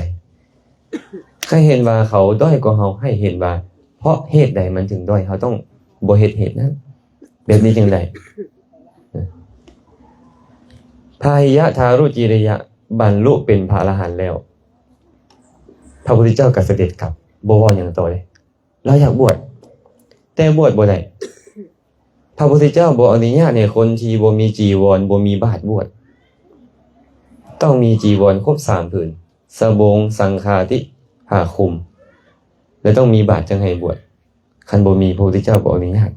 ถ้าเห็นว่าเขาด้อยกว่าเฮาให้เห็นว่าเพราะเหตุใดมันถึงด้อยเฮาต้องบ่เฮ็ดเหตุนั้นแบบนี้จังได๋พาหิยะทารุจิริยะบรรลุเป็นพระอรหันต์แล้วพระพุทธเจ้าก็เสด็จกลับบ่ว่าหยังต่อเลยเราอยากบวชแต่บวชบ่ได้พระพุทธเจ้าบ่อนุญาตให้คนที่บ่มีจีวรบ่มีบาตรบวชต้องมีจีวรครบ3ผืนสบงสังฆาติผ้าคลุมและต้องมีบาตรจังให้บวชคันบ่มีพระพุทธเจ้าบ่อนุญาต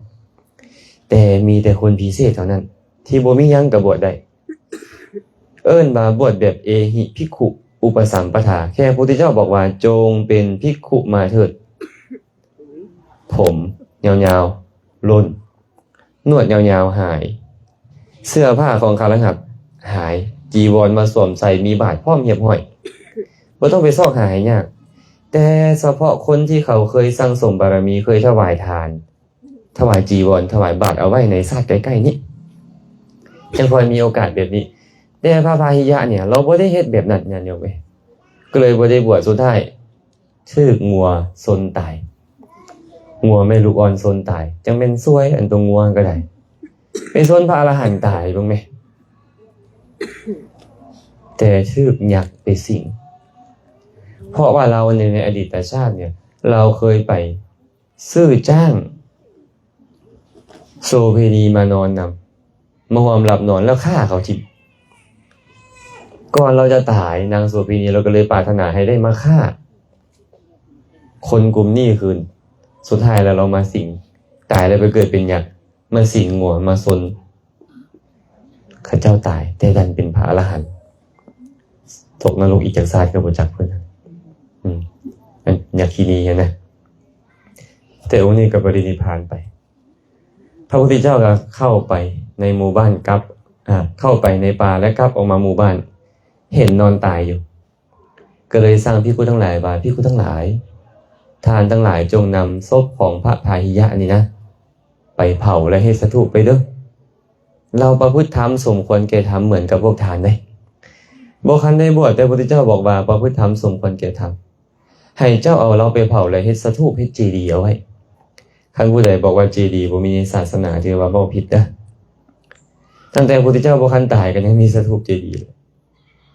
แต่มีแต่คนพิเศษเท่านั้นที่บ่มีหยังก็บวชได้ว่าบวชแบบเอหิภิกขุอุปสัมปทาแค่พระพุทธเจ้าบอกว่าจงเป็นภิกขุมาเถิดผมยาวๆล้นนวดยาวๆหายเสื้อผ้าของคฤหัสถ์หายจีวรมาสวมใส่มีบาตรพร้อมเหียบห้อยบ่ต้องไปซอกหายยากแต่เฉพาะคนที่เขาเคยสั่งสมบารมีเคยถวายทานถวายจีวรถวายบาตรเอาไว้ในชาติใกล้ๆนี้ยังพอมีโอกาสแบบนี้แต่พระพาหิยะเนี่ยเราบ่ได้เฮ็ดแบบนั้นเนี่ยโยมเอ้ยก็เลยบ่ได้บวชสุดท้ายถูกงัวซนตายงัวแม่ลูกอ่อนซนตายจังเป็นซวยอันตัวงัวก็ได้ไปซนพระอรหันต์ตายบ้างไหมแต่ถูกยักษ์ไปสิงเพราะว่าเราในอดีตชาติเนี่ยเราเคยไปซื้อจ้างโสเภณีมานอนนำมาหอมหลับนอนแล้วฆ่าเขาทิ่มก่อนเราจะตายนางโสเภณีเราก็เลยปรารถนาให้ได้มาฆ่าคนกลุ่มนี้คืนสุดท้ายแล้วเรามาสิงตายแล้วไปเกิดเป็นยักษ์มาสิงงัวมาซนข้าเจ้าตายแต่ดันเป็นพระอรหันต์ตกนรกอีกจากชาติก็บ่จักเพิ่นยักษ์ที่นี่นะแต่องค์นี้ก็ปรินิพพานไปพระพุทธเจ้าก็เข้าไปในหมู่บ้านกลับเข้าไปในป่าและกลับออกมาหมู่บ้านเห็นนอนตายอยู่ก็เลยสั่งภิกขุทั้งหลายว่าภิกขุทั้งหลายทานทั้งหลายจงนำศพของพระพาหิยะนี่นะไปเผาและให้สถูปไปเด้อเราประพฤติธรรมสมควรแก่ธรรมเหมือนกับพวกทานได้บ่คันได้บวชแต่พระพุทธเจ้าบอกว่าประพฤติธรรมสมควรแก่ธรรมให้เจ้าเอาเราไปเผาและเฮ็ดสถูปเฮ็ดเจดีย์เอาไว้คันผู้ใดบอกว่าเจดีย์บ่มีศาสนาถือว่าบ่ผิดเด้อตั้งแต่พระพุทธเจ้าบ่คันตายก็ยังมีสถูปเจดีย์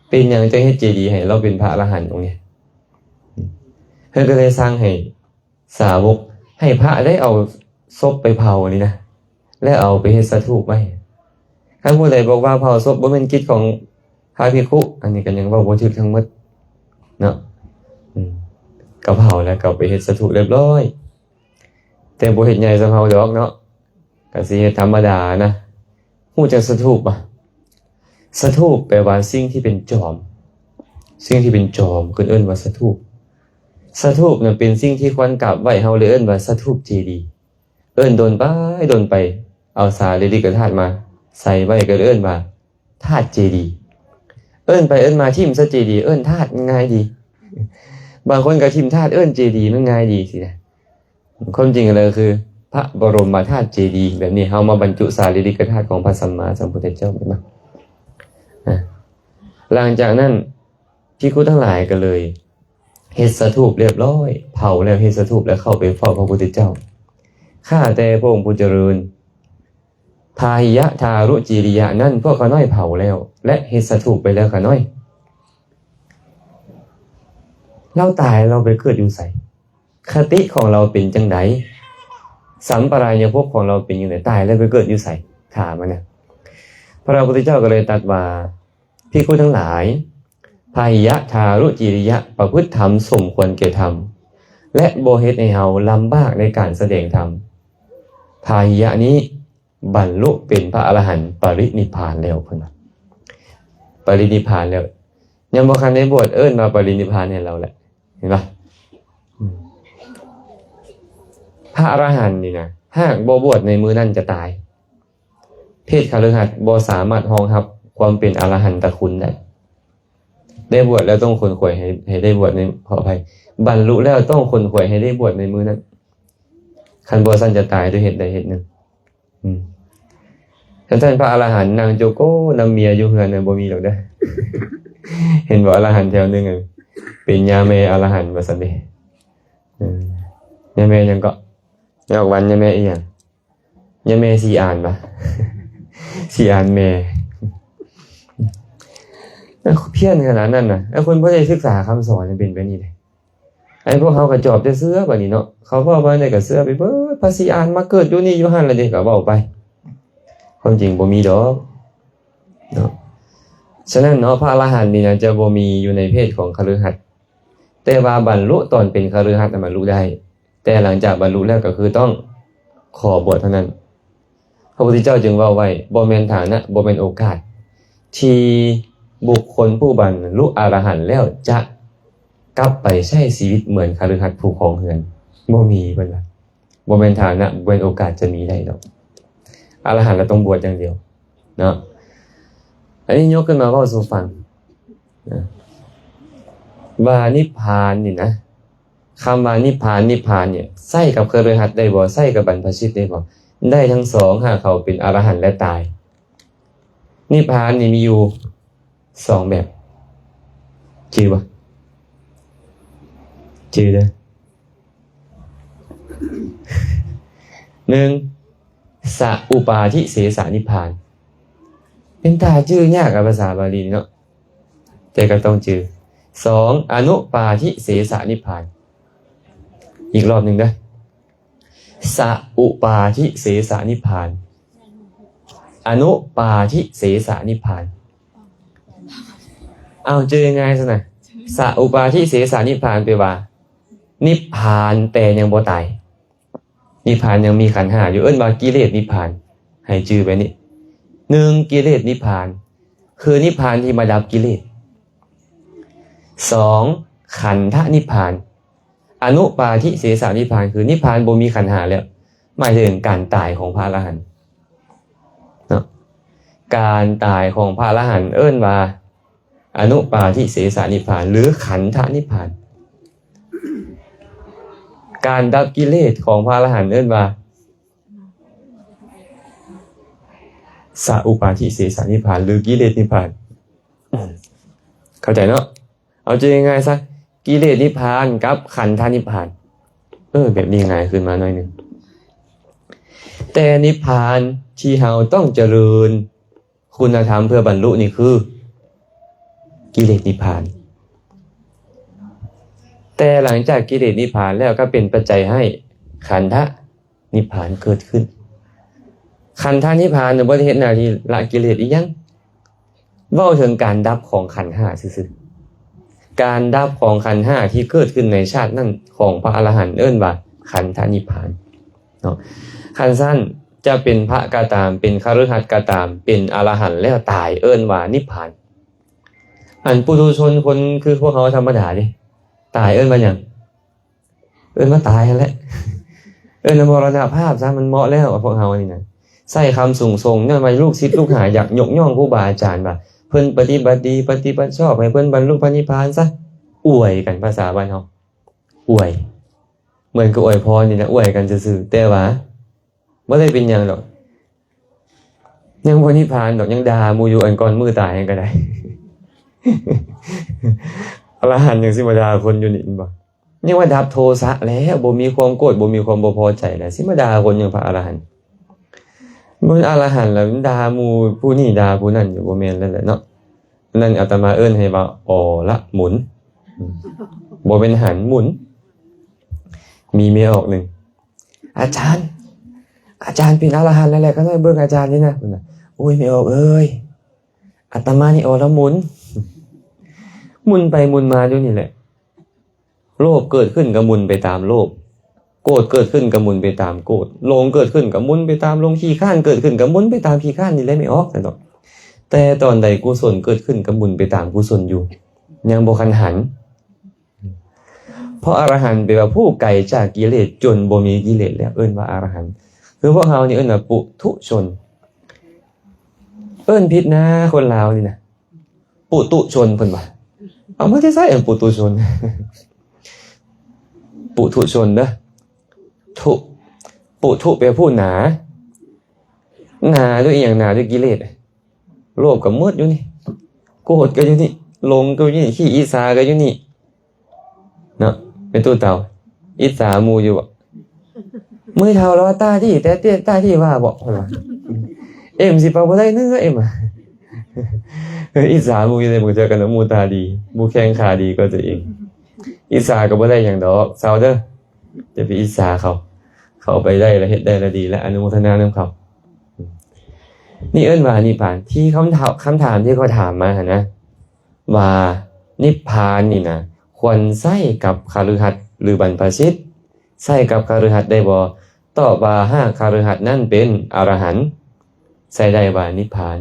เป็นหยังจะเฮ็ดเจดีย์ให้เราเป็นพระอรหันต์ตรงนี้เพิ่นก็เลยสร้างให้สาวกให้พระได้เอาศพไปเผานี่นะและเอาไปเฮ็ดสถูปไว้คันผู้ใดบอกว่าเผาศพบ่แม่นกิจของพระภิกขุอันนี้ก็ยังเว้าบ่ถูกทั้งหมดเนาะก็เผาแล้วก็ไปเฮ็ดสถูปเรียบร้อยแต่บ่เฮ็ดใหญ่ซะเฮาดอกเนาะก็สิเฮ็ดธรรมดานะฮู้จักสถูปบ่สถูปแปลว่าสิ่งที่เป็นจอมสิ่งที่เป็นจอมคือเอิ้นว่าสถูปสถูปเนี่ยเป็นสิ่งที่ควรกราบไหว้เฮาเลยเอิ้นว่าสถูปเจดีย์เอิ้นโดนไปเอาสารีริกธาตุมาใส่ไว้ก็เอิ้นว่าธาตุเจดีย์เอิ้นไปเอิ้นมาทิ่มซะเจดีย์เอิ้นธาตุง่ายดีบางคนก็ทิ่มธาตุเอิ้นเจดีย์มันง่ายดีสินะความจริงเลยคือพระบรมธาตุเจดีย์แบบนี้เฮามาบรรจุสารีริกธาตุของพระสัมมาสัมพุทธเจ้าไว้มาหลังจากนั้นภิกขุทั้งหลายก็เลยเฮ็ดสถูปเรียบร้อยเผาแล้วเฮ็ดสถูปแล้วเข้าไปเฝ้าพระพุทธเจ้าข้าแต่พระองค์ผู้เจริญพาหิยะทารุจิริยะนั่นพวกข้าน้อยเผาแล้วและเฮ็ดสถูปไปแล้วข้าน้อยเราตายเราไปเกิดอยู่ไสคติของเราเป็นจังไดสัมปรายภพของเราเป็นจังไดตายแล้วไปเกิดอยู่ไสถามมันนะพระพุทธเจ้าก็เลยตรัสว่าภิกขุทั้งหลายพาหิยะทารุจิริยะประพฤติธรรมสมควรแก่ธรรมและบ่เฮ็ดให้เฮาลำบากในการแสดงธรรมพาหิยะนี้ บรรลุเป็นพระอรหันต์ปรินิพพานแล้วเพิ่นว่าปรินิพพานแล้วยังบ่คันได้บวชเอิ้นมาปรินิพพานให้เราแหละเห็นป่ะพระอรหันต์นี่นะหากบ่บวชในมื้อนั้นจะตายเพศคฤหัสถ์บ่สามารถรองรับความเป็นอรหันตคุณได้บวชแล้วต้องคนขวยให้ได้บวชในขออภัยบรรลุแล้วต้องคนขวยให้ได้บวชในมื้อนั้นคันบ่ซั่นจะตายด้วยเหตุใดเหตุหนึ่งท่านพระอรหันต์นางโจโก้นำเมียอยู่เฮือนน่ะบ่มีหรอกเด้อ เห็นบ่อรหันต์แถวนึงเป็นยาเมอรหันต์ว่าซั่นเด้ยาเมยังก็ยอกวันยาเมอีหยังยาเมสีอ่านป่ะ สีอ่านเมเพี้ยนขนาดนั้นน่ะแล้วคนบ่ได้ศึกษาคำสอนเป็นไปนี่เด้ไอ้พวกเขาก็จอบแต่เสื้อบัดนี้เนาะเขาเว้าว่าได้ก็เสื้อไปเบิดภาษีอ่านมาเกิดอยู่นี่อยู่หั่นล่ะเด้ก็เว้าไปความจริงบ่มีดอกเนาะฉะนั้นเนาะพระอรหันต์นี่นะจะบ่มีอยู่ในเพศของคฤหัสถ์แต่ว่าบรรลุตอนเป็นคฤหัสถ์บรรลุได้แต่หลังจากบรรลุแล้วก็คือต้องขอบวชเท่านั้นพระพุทธเจ้าจึงว่าไว้บ่แม่นฐานะบ่แม่นโอกาสที่บุคคลผู้บรรลุอรหันต์แล้วจะกลับไปใช้ชีวิตเหมือนคฤหัสถ์ผู้ครองเรือนบ่มีเพิ่นว่าบ่แม่นฐานะบ่แม่นโอกาสจะมีได้ดอกอรหันต์เราต้องบวชอย่างเดียวเนาะอันนี้ยกขึ้นมาเว้าสู่ฟังนะว่านิพพานนี่นะคำว่านิพพานเนี่ยใส่กับคฤหัสถ์ได้บ่ใส่กับบรรพชิตได้บ่ได้ทั้งสองหากเขาเป็นอรหันต์และตายนิพพานนี่มีอยู่2แบบชื่อบ่ชื่อเด้อ1สัอุปาทิเสสนิพพานเป็นตาชื่อยากกับภาษาบาลีเนาะแต่ก็ต้องชื่อ2อนุปาทิเสสนิพพานอีกรอบหนึ่งนะสัอุปาทิเสสนิพพานอนุปาทิเสสนิพพานเอาเจอยังไงซะนะสัอุปาทิเสสนิพพานแปลว่านิพพานแต่ยังบ่ตายนิพพานยังมีขันธ์5อยู่เอิ้นว่ากิเลสนิพพานให้ชื่อไปนี่1กิเลสนิพพานคือนิพพานที่มาดับกิเลส2ขันธนิพพานอนุปาทิเสสนิพพานคือนิพพานบ่มีขันธ์5แล้วหมายถึงการตายของพระอรหันต์เนาะการตายของพระอรหันต์เอิ้นว่าอนุปาทิเสสนิพพานหรือขันธนิพพานการดับกิเลสของพระอรหันต์เอิ้นว่าสัอุปาทิเสสนิพพานหรือกิเลสนิพพานเข้าใจเนาะเอาใจง่ายๆซะกิเลสนิพพานกับขันธนิพพานแบบนี้ง่ายขึ้นมาหน่อยนึงแต่นิพพานที่เราต้องเจริญคุณธรรมเพื่อบรรลุนี่คือกิเลสนิพพานแต่หลังจากกิเลสนิพพานแล้วก็เป็นปัจจัยให้ขันธนิพพานเกิดขึ้นขันธนิพพานในบ่ได้เฮ็ดหน้าที่ละกิเลสอีหยังเว้าถึงการดับของขันธ์5ซื่อๆการดับของขันธ์5ที่เกิดขึ้นในชาตินั้นของพระอรหันต์เอิ้นว่าขันธนิพพานเนาะขันธ์สั้นจะเป็นพระก็ตามเป็นคฤหัสถ์ก็ตามเป็นอรหันต์แล้วตายเอิ้นว่านิพพานอันปุถุชนคนคือพวกเขาธรรมดาดิตายเอิ้นว่าหยังเอิ้นว่าตายนั่นแหละเอิ้นว่ามรณภาพซะมันเหมาะแล้วพวกเฮานี่นะใส่คำสูงส่งเนี่ยมาลูกศิษย์ลูกหาอยากยกย่องครูบาอาจารย์ว่าเพิ่นปฏิบัติดีปฏิบัติชอบให้เพิ่นบรรลุพระนิพพานซะอวยกันภาษาบ้านเฮาอวยเหมือนกับอวยพรนี่นะอวยกันซื่อๆแต่ว่าบ่ได้เป็นหยังดอกยังบ่นิพพานดอกยังด่าหมู่อยู่อันก่อนมือตายก็ได้ อรหันต์ยังสิมาด่าคนอยู่นี่บ่ยังว่าดับโทสะแล้วบ่มีความโกรธบ่มีความบ่พอใจแล้วสิมาด่าคนอย่างพระอรหันต์มันอรหันต์แล้วด่าหมู่ผู้นี้ด่าผู้นั้นอยู่บ่แม่นแล้วแหละเนาะนั่นอาตมาเอิ้นให้ว่าอ๋อละหมุนบ่เป็นหันหมุนมีเมียออกหนึ่งอาจารย์เป็นอรหันต์แล้วแหละก็ได้เบิ่งอาจารย์นี่นะโอ้ยไม่ออกเอ้ยอาตมานี่อ๋อละหมุนหมุนไปหมุนมาอยู่นี่แหละโลภเกิดขึ้นก็หมุนไปตามโลภ โกรธเกิดขึ้นก็หมุนไปตามโกรธโลงเกิดขึ้นก็หมุนไปตามโลงขี้ข้านเกิดขึ้นก็หมุนไปตามขี้ข้านนี่แหละไม่ออกซั่นดอกแต่ตอนใดกุศลเกิดขึ้นก็หมุนไปตามกุศลอยู่ยังบ่คันหันเพราะอรหันต์แปลว่าผู้ไกลจากกิเลสจนบ่มีกิเลสแล้วเอิ้นว่าอรหันต์คือพวกเฮานี่เอิ้นว่าปุถุชนเอิ้นผิดนะคนลาวนี่นะปุตุชนเพิ่นว่าเอามาที่ไสปุตุชนปุถุชนเด้อทุปุถุแปลผู้หนาด้วยอีหยังหนาด้วยกิเลสโลภก็มืดอยู่นี่โกรธก็อยู่นี่หลงก็อยู่นี่ขี้อิจฉาก็อยู่นี่เนาะเป็นตู้เต่าอิจฉาหมู่อยู่บ่มื้อเฒ่าแล้วตาที่แต่ตาที่ว่าบ่ว่าเอ็มสิไปบ่ได้เนื้อเอ็มอ่ะอิจฉาหมู่อยู่ในหมู่เจอกันหมู่ตาดีหมู่แข้งขาดีก็ตัวเองอิจฉาก็บ่ได้หยังดอกเซาเด้อจะไปอิจฉาเขาไปได้แล้วเฮ็ดได้แล้วดีแล้วอนุโมทนานำเขานี่เอิ้นว่านิพพานที่คำถามที่เขาถามมานะว่านิพพานนี่นะควรใช้กับคฤหัสถ์หรือบรรพชิตใช้กับคฤหัสถ์ได้บ่ตอบว่าหากคฤหัสถ์นั้นเป็นอรหันต์ใช้ได้ว่านิพพาน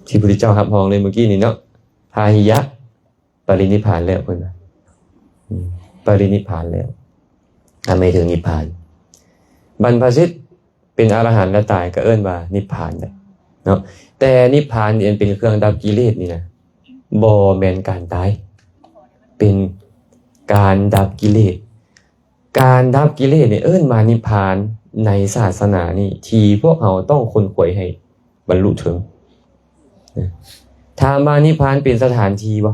ที่พระพุทธเจ้ารับรองเลยเมื่อกี้นี่เนาะพาหิยะปรินิพพานแล้วเพิ่นว่าปรินิพพานแล้วทำไมถึงนิพพานบรรพชิตเป็นอรหันต์แล้วตายก็เอิ้นว่านิพพานได้เนาะแต่นิพพานนี่เป็นเครื่องดับกิเลสนี่นะบ่แม่นการตายเป็นการดับกิเลสการดับกิเลสเนี่ยเอิ้นมานิพพานในศาสนานี่ที่พวกเราต้องค้นคว้าให้บรรลุถึงถามว่านิพพานเป็นสถานที่บ่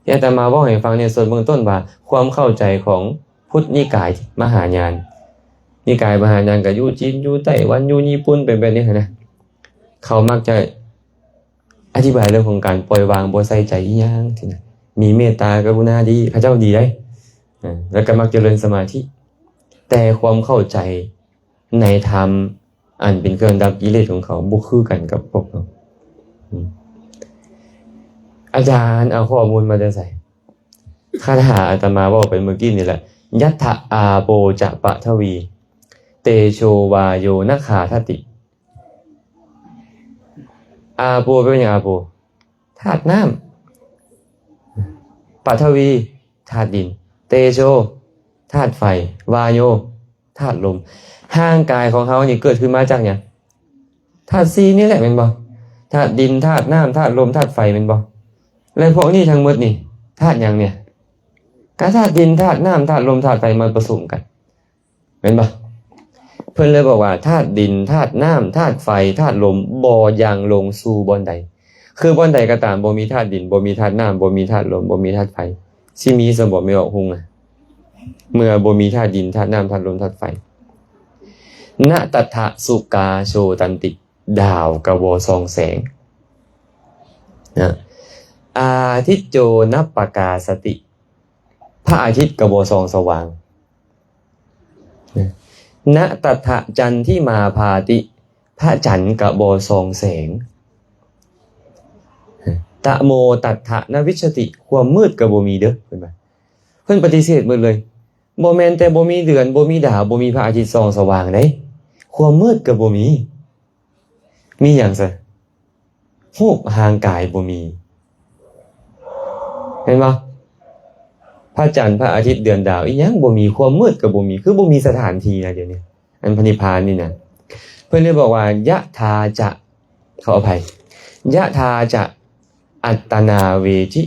ที่อาตมาบอกให้ฟังในส่วนเบื้องต้นว่าความเข้าใจของพุทธนิกายมหายานนิกายมหายานก็อยู่จีนอยู่ไต้หวันอยู่ญี่ปุ่นเป็นแบบนี้นะเขามักจะอธิบายเรื่องของการปล่อยวางบ่ใส่ใจอีหยังที่นะมีเมตตากรุณาดีพระเจ้าดีได้แล้วก็มักเจริญสมาธิแต่ความเข้าใจในธรรมอันเป็นเครื่องดับกิเลสของเขาบ่คือกันกับพวกเราอาจารย์เอาข้อมูลมาได้ใส่คาถาอาตมาบอกไปเมื่อกี้นี่แหละยัตถะอาโปจะปะทวีเตโชวาโยนะขาทติอาโปเป็นอย่างอาโปธาตุน้ำปะทวีธาตุดินเตโชธาตุไฟวาโยธาตุลมร่างกายของเขานี่เกิดขึ้นมาจากเนี่ยธาตุ4นี่แหละแม่นบ่ธาตุดินธาตุน้ำธาตุลมธาตุไฟแม่นบ่แล้วพวกนี้ทั้งหมดนี่ธาตุหยังเนี่ยก็ธาตุดินธาตุน้ำธาตุลมธาตุไฟมาผสมกันแม่นบ่เพิ่นเลยบอกว่าธาตุดินธาตุน้ำธาตุไฟธาตุลมบ่อย่างลงสู่บ่อนใดคือบ่อนใดก็ตามบ่มีธาตุดินบ่มีธาตุน้ำบ่มีธาตุลมบ่มีธาตุไฟสิมีสมบ่ไม่ออกหุงเมื่อบ่มีธาตุดินธาตุน้ำธาตุลมธาตุไฟณตัทธะสุกาโชตันติดาวกะบ่ส่องแสงนะอาทิตโจนัปปกาสติพระอาทิตย์กะบ่ส่องสว่างณตัทธะจันทิมาพาติพระจันทร์กะบ่ส่องแสงตะโมตัทธะนวิชติความมืดกะบ่มีเด้อเพิ่นว่าเพิ่นปฏิเสธหมดเลยบ่แม่นแต่บ่มีเดือนบ่มีดาวบ่มีพระอาทิตย์ส่องสว่างเด้ความมืดกะบ่มีหยังซะรูปร่างกายบ่มีเห็นบ่พระจันทร์พระอาทิตย์เดือนดาวอีหยังบ่มีความมืดก็บ่มีคือบ่มีสถานที่นะเดี๋ยวนี้อันพระนิพพานนี่นะเพิ่นเลยบอกว่ายะทาจะขออภัยยะทาจะอัตตนาเวทิ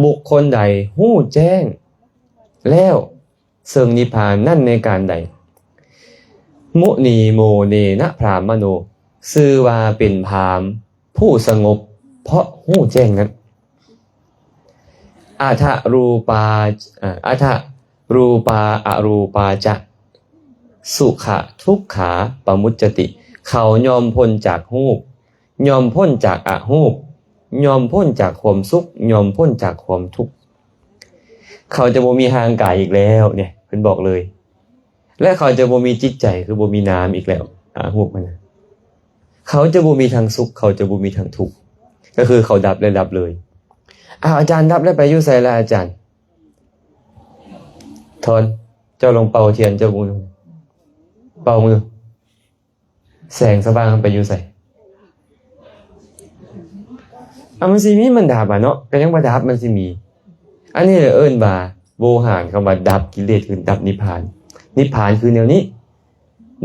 บุคคลใดฮู้แจ้งแล้วซึ่งนิพพานนั่นในการใดมุนีโมเนนะพรามโนชื่อว่าเป็นพราหมณ์ผู้สงบเพราะฮู้แจ้งนั้นอัฏฐรูปาอรูปาจะสุขะทุกขาปมุจจติเขายอมพ้นจากรูปยอมพ้นจากอรูปยอมพ้นจากความสุขยอมพ้นจากความทุกข์เขาจะบ่มีร่างกายอีกแล้วเนี่ยเพิ่นบอกเลยและเขาจะบ่มีจิตใจคือบ่มีนามอีกแล้วรูปมันเขาจะบ่มีทางสุขเขาจะบ่มีทางทุกข์ก็คือเขาดับและดับเลยอาจารย์ดับแล้วไปอยู่ไสล่ะอาจารย์ ทอนเจ้าลงเป่าเทียนเจ้ามือเป่ามือแสงสว่างมันไปอยู่ใส่มันสิมีมันดับเนาะก็ยังบ่ดับมันสิมีอันนี้เอิ้นว่าโวหารคำว่าดับกิเลสคือดับนิพพานนิพพานคือแนวนี้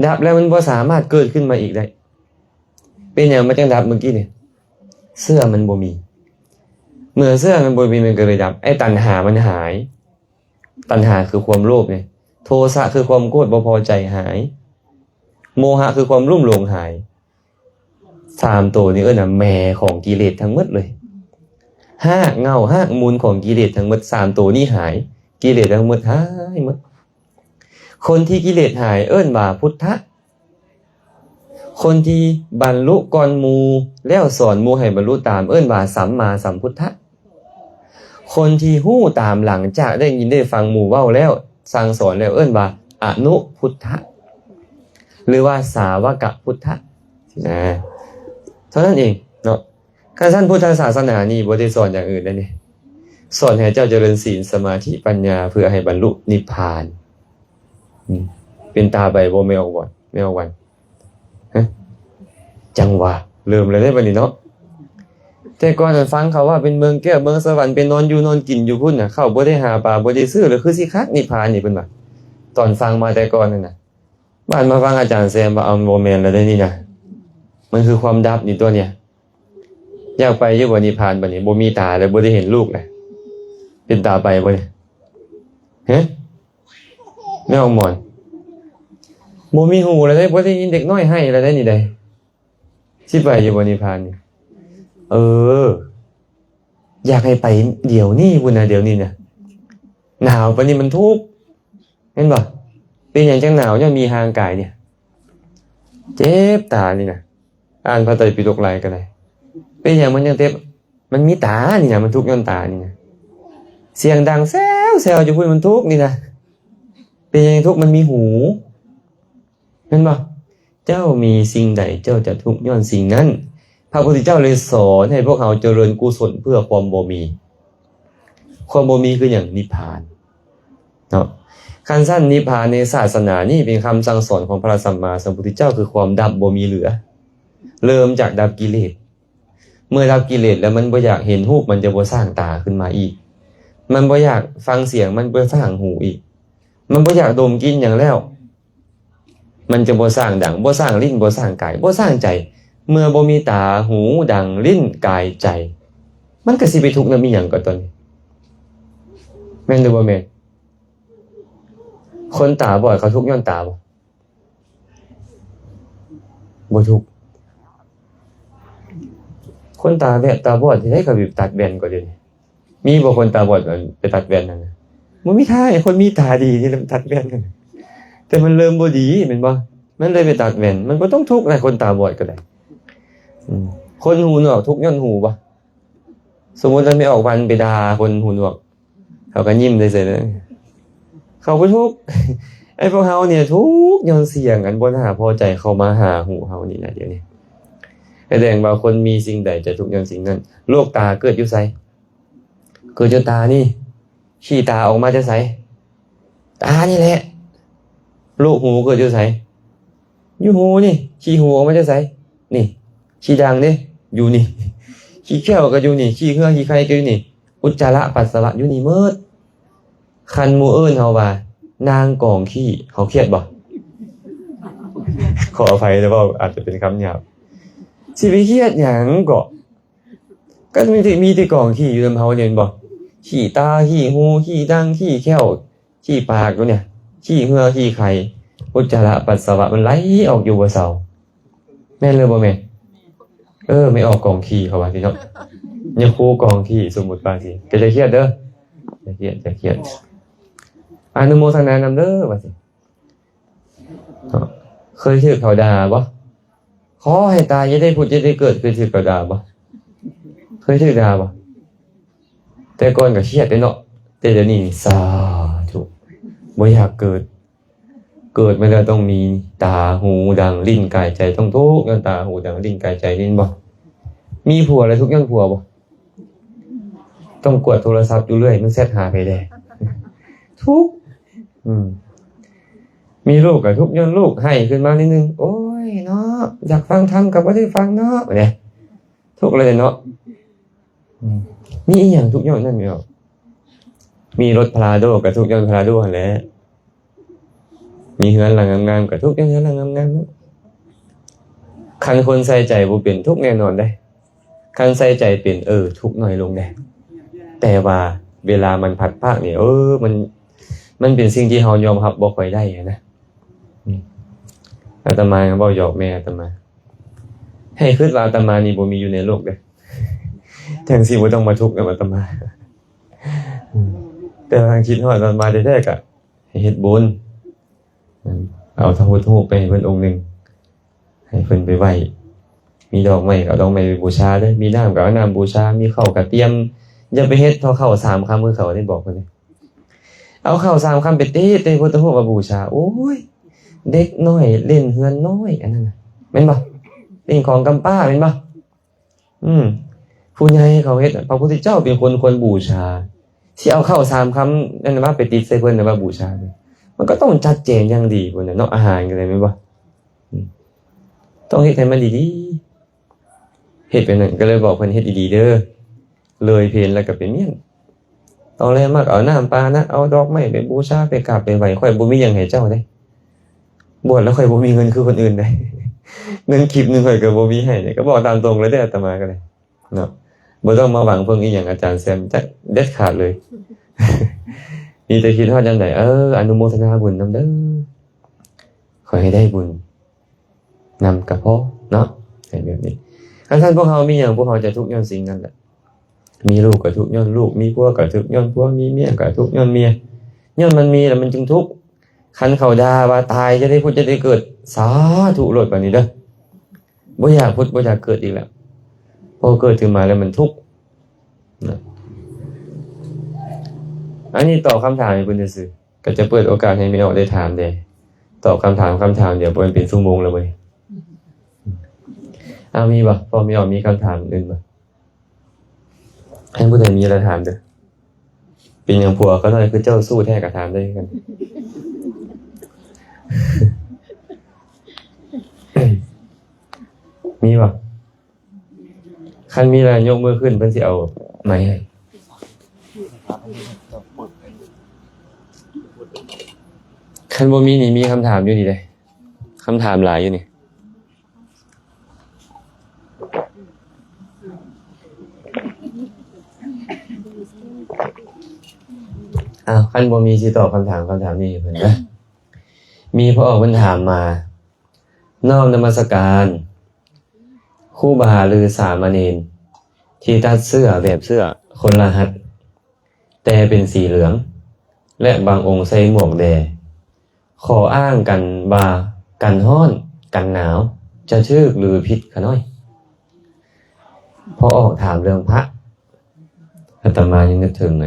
ดับแล้วมันบ่สามารถเกิดขึ้นมาอีกได้เป็นอย่างมันจังดับเมื่อกี้เนี่ยเสื้อมันบ่มีเมื่อเสื้อมันบ่มีมันก็เลยดับไอ้ตัณหามันหายตัณหาคือความโลภเนี่ยโทสะคือความโกรธบ่พอใจหายโมหะคือความรุ่มหลงหาย3ตัวนี้เอิ้นแม่ของกิเลสทั้งหมดเลยหากเงาหากมูลของกิเลสทั้งหมด3ตัวนี้หายกิเลสทั้งหมดหายหมดคนที่กิเลสหายเอิ้นว่าพุทธะคนที่บรรลุก่อนหมู่แล้วสอนหมู่ให้บรรลุตามเอิ้นว่าสัมมาสัมพุทธะคนที่ฮู้ตามหลังจากได้ยินได้ฟังหมู่เว้าแล้วสั่งสอนแล้วเอิ้นว่าอนุพุทธะหรือว่าสาวกพุทธะนะเท่านั้นเองเนาะการท่านพุทธศาสนานี่บ่ได้สอนอย่างอื่นนะนี่สอนให้เจ้าเจริญศีลสมาธิปัญญาเพื่อให้บรรลุนิพพานเป็นตาใบบ่ไม่ออกวันไม่ออกวันฮะจังหวะเริ่มเลยได้บัดนี้เนาะแต่ก่อนนั้นฟังเขาว่าเป็นเมืองแก้วเมืองสวรรค์เป็นนอนอยู่นอนกินอยู่พุ่นน่ะเข้าบ่ได้หาปลาบ่ได้ซื้อเลยคือสิคักนิพพานนี่เพิ่นว่าตอนฟังมาแต่ก่อนนั่นน่ะบ้านมาฟังอาจารย์แซมว่าเอาบ่แม่นแล้วได้นี่นะมันคือความดับนี่ตัวเนี่ยอยากไปอยู่บ่นิพพานบัดนี้บ่มีตาแล้วบ่ได้เห็นลูกเลยเป็นตาไปบ่เนี่ยฮะไม่ออกหมอนบ่มีหูแล้วได้บ่ได้ยินเด็กน้อยให้แล้วได้นี่ได้สิไปอยู่บ่นิพพานนี่อยากให้ไปเดี๋ยวนี้พุ่นน่ะเดี๋ยวนี้น่ะหนาวปานนี้มันทุกข์เห็นบ่เป็นหยังจังหนาวยังมีห่างกายเนี่ยเจ็บตานี่น่ะอ่านพระไตรปิฎกหลายก็ได้เป็นหยังมันยังเจ็บมันมีตานี่น่ะมันทุกข์ย้อนตานี่น่ะเสียงดังแซวๆอยู่พุ่นมันทุกข์นี่น่ะเป็นหยังทุกข์มันมีหูเห็นบ่เจ้ามีสิ่งใดเจ้าจะทุกข์ย้อนสิ่งนั้นพระพุทธเจ้าเลยสอนให้พวกเราเจริญกุศลเพื่อความบ่มีความบ่มีคืออย่างนิพพานเนาะคันสั้นนิพพานในศาสนานี่เป็นคำสั่งสอนของพระสัมมาสัมพุทธเจ้าคือความดับบ่มีเหลือเริ่มจากดับกิเลสเมื่อดับกิเลสแล้วมันบ่อยากเห็นรูปมันจะบ่สร้างตาขึ้นมาอีกมันบ่อยากฟังเสียงมันบ่สร้างหูอีกมันบ่อยากดมกลิ่นอย่างแล้วมันจะบ่สร้างดังบ่สร้างลิ้นบ่สร้างกายบ่สร้างใจเมื่อบ่มีตาหูดังลิ้นกายใจมันก็สิไปทุกข์นำมีหยังก็ตนแม่นหรือบ่แม่นคนตาบอดเขาทุกข์ย้อนตาบ่ทุกข์คนตาบอดที่ได้ก็แบบตัดแว่นก็เดี๋ยวนี้มีบ่คนตาบอดไปตัดแว่นนั่นน่ะบ่มีทางคนมีตาดีนี่มันตัดแว่นกันแต่มันเริ่มบ่ดีแม่นบ่มันเลยไปตัดแว่นมันบ่ต้องทุกข์นะคนตาบอดก็ได้คนหูหนวกทุกข์ย้อนหูบ่สมมุติเราไม่ออกวันไปด่าคนหูหนวกเขาก็ยิ้มได้เฉยเลยเขาบ่ทุกข์ไอ้พวกเฮาเนี่ยทุกข์ย้อนเสียงกันบ่น่าพอใจเข้ามาหาหูเฮานี่นะเดี๋ยวนี้แสดงว่าคนมีสิ่งใดจะทุกข์ย้อนสิ่งนั้นโรคตาเกิดอยู่ไสเกิดจากตานี่ขี้ตาออกมาจากไสตานี่แหละโรคหูเกิดอยู่ไสอยู่หูนี่ขี้หูออกมาจากไสนี่ขี้ดังเด้อยู่นี่ขี้แก้วก็อยู่นี่ขี้เหือขี้ไข้ก็อยู่นี่อุจจาระปัสสาวะอยู่นี่หมดคันหมู่เอิ้นเฮาว่านางกองขี้เขาเครียดบ่ขออภัยนะว่าอาจจะเป็นคำหยาบสิไปเครียดหยังก็มีแต่กองขี้อยู่นำเฮาเนี่ยบ่ขี้ตาขี้หูขี้ดังขี้แก้วขี้ปากอยู่เนี่ยขี้เหือขี้ไข้อุจจาระปัสสาวะมันไหลออกอยู่บ่เซาแม่นเลยบ่แม่ไม่ออกกองขี้เขาว่าสิเนาะอย่าคู่กองขี้สมมุติว่าสิก็จะเครียดเด้อจะเครียดอนุโมทนานำเด้อว่าสิเคยถูกเขาด่าบ่ขอให้ตายอย่าได้ผุดอย่าได้เกิดเคยถูกเขาด่าบ่เคยถูกด่าบ่แต่ก่อนก็เครียดเนาะแต่เดี๋ยวนี้สาธุบ่อยากเกิดมาแล้วต้องมีตาหูดังลิ้นกายใจต้องทุกข์ย้อนตาหูดังลิ้นกายใจนี่บ่มีผัวแล้วทุกข์ย้อนผัวบ่ต้องกดโทรศัพท์อยู่เรื่อยมึงแซดหาไปได้ทุกข์ มีลูกกับทุกย้อนลูกให้ขึ้นมานิดนึงโอ้ยเนาะอยากฟังธรรมกับบ่ได้ฟังเนาะเนี่ยทุกเลยเนาะมีอีหยังทุกย้อนนั่นมีหรอมีรถพลาโดกับทุกย้อนพลาโดหั่นแหละมีเฮือนหลังงามๆกับทุกย้อนเฮือนหลังงามๆคันคนใส่ใจบ่เป็นทุกแน่นอนได้คันใส่ใจเป็นทุกน้อยลงได้แต่ว่าเวลามันผัดภาคนี่มันเป็นสิ่งที่เฮายอมรับบ่ค่อยได้นะอาตมาก็บ่หยอกแม่อาตมาให้คิดว่าอาตมานี่บ่มีอยู่ในโลกเด้จังสิบ่ต้องมาทุกข์กับอาตมาแต่ทางคิดฮอดอาตมาแท้ๆก็ให้เฮ็ดบุญเอาพระพุทธรูปไปให้เพิ่นองค์นึงให้เพิ่นไปไหว้มีดอกไม้ก็เอาดอกไม้ไปบูชาเด้อมีน้ำก็เอาน้ำบูชามีข้าวก็เตรียมอย่าไปเฮ็ดเท่าข้าว3คำคือเขาได้บอกเพิ่นเลยเอาข้าว3คำไปตีในพุทธรูปมาบูชาโอ้ยเด็กน้อยเล่นเฮือนน้อยอันนั้นน่ะแม่นบ่เล่นของกำป้าแม่นบ่ผู้ใหญ่เขาเฮ็ดพระพุทธเจ้าเป็นคนควรบูชาที่เอาข้าว3คำนั่นมาไปติดใส่เพิ่นน่ะว่าบูชามันก็ต้องชัดเจนอย่างดีพุ่นน่ะเนาะอาหารก็ได้แม่นบ่ต้องเฮ็ดให้มันดีๆเฮ็ดเป็นนั่นก็เลยบอกเพิ่นเฮ็ดดีๆเด้อเลยเพลแล้วก็เป็นเมียนตอนแรกมากเอาน้ำปลานะเอาดอกไม้ไปบูชาไปกราบไปไหว้ค่อยบ่มีหยังให้เจ้าได้บวชแล้วค่อยบ่มีเงินคือคนอื่นได้เงินคลิปนึงค่อยก็บ่มีให้เนี่ยก็บอกตามตรงเลยได้อาตมาก็เลยเนาะบ่ต้องมาหวังเพิ่งอีหยังอาจารย์แซมจักเด็ดขาดเลยมีแต่คิดฮอดจังได๋อนุโมทนาบุญนำเด้อขอให้ได้บุญนำก็พอเนาะให้แบบนี้ท่านพวกเฮามีหยังพวกเฮาจะทุกข์ย้อนสิ่งนั้นแหละมีลูกก็ทุกข์ย้อนลูกมีผัวก็ทุกข์ย้อนผัวมีเมียก็ทุกข์ย้อนเมียย้อนมันมีแล้วมันจึงทุกข์คันเขาด่าว่าตายจะได้พุทธจะได้เกิดสาธุโลดบัดนี้เด้อบ่อยากพุทธบ่อยากเกิดอีกแล้วพอเกิดขึ้นมาแล้วมันทุกข์นะอันนี้ตอบคำถามให้เพิ่นซื่อๆก็จะเปิดโอกาสให้แม่ออกได้ถามเด้ตอบคำถามเดี๋ยวบ่มันเป็นชั่วโมงแล้วเว้ยมีบ่พอมีมีคำถามอื่นบ่ให้ผู้ใดมีอะไรถามเด้อเป็นอย่างผัวเขาหน่อยคือเจ้าสู้แท้ก็ถามได้กัน มีบ่คันมีอะไรยกมือขึ้นเพิ่นสิเอาไม้ให้คันบ่มีนี่มีคำถามอยู่นี่เด้คำถามหลายอยู่นี่คันบ่มีสิตอบคำถามนี้เพิ่นนะมีพระออกเพิ่นถามมาน้อมนมัสการครูบาหรือสามเณรที่ตัดเสื้อแบบเสื้อคนละหัดแต่เป็นสีเหลืองและบางองค์ใส่หมวกแดงขออ้างกันว่ากันร้อนกันหนาวจะชื่อหรือผิดคะน้อยพอออกถามเรื่องพระอาตมายังนึกถึงใน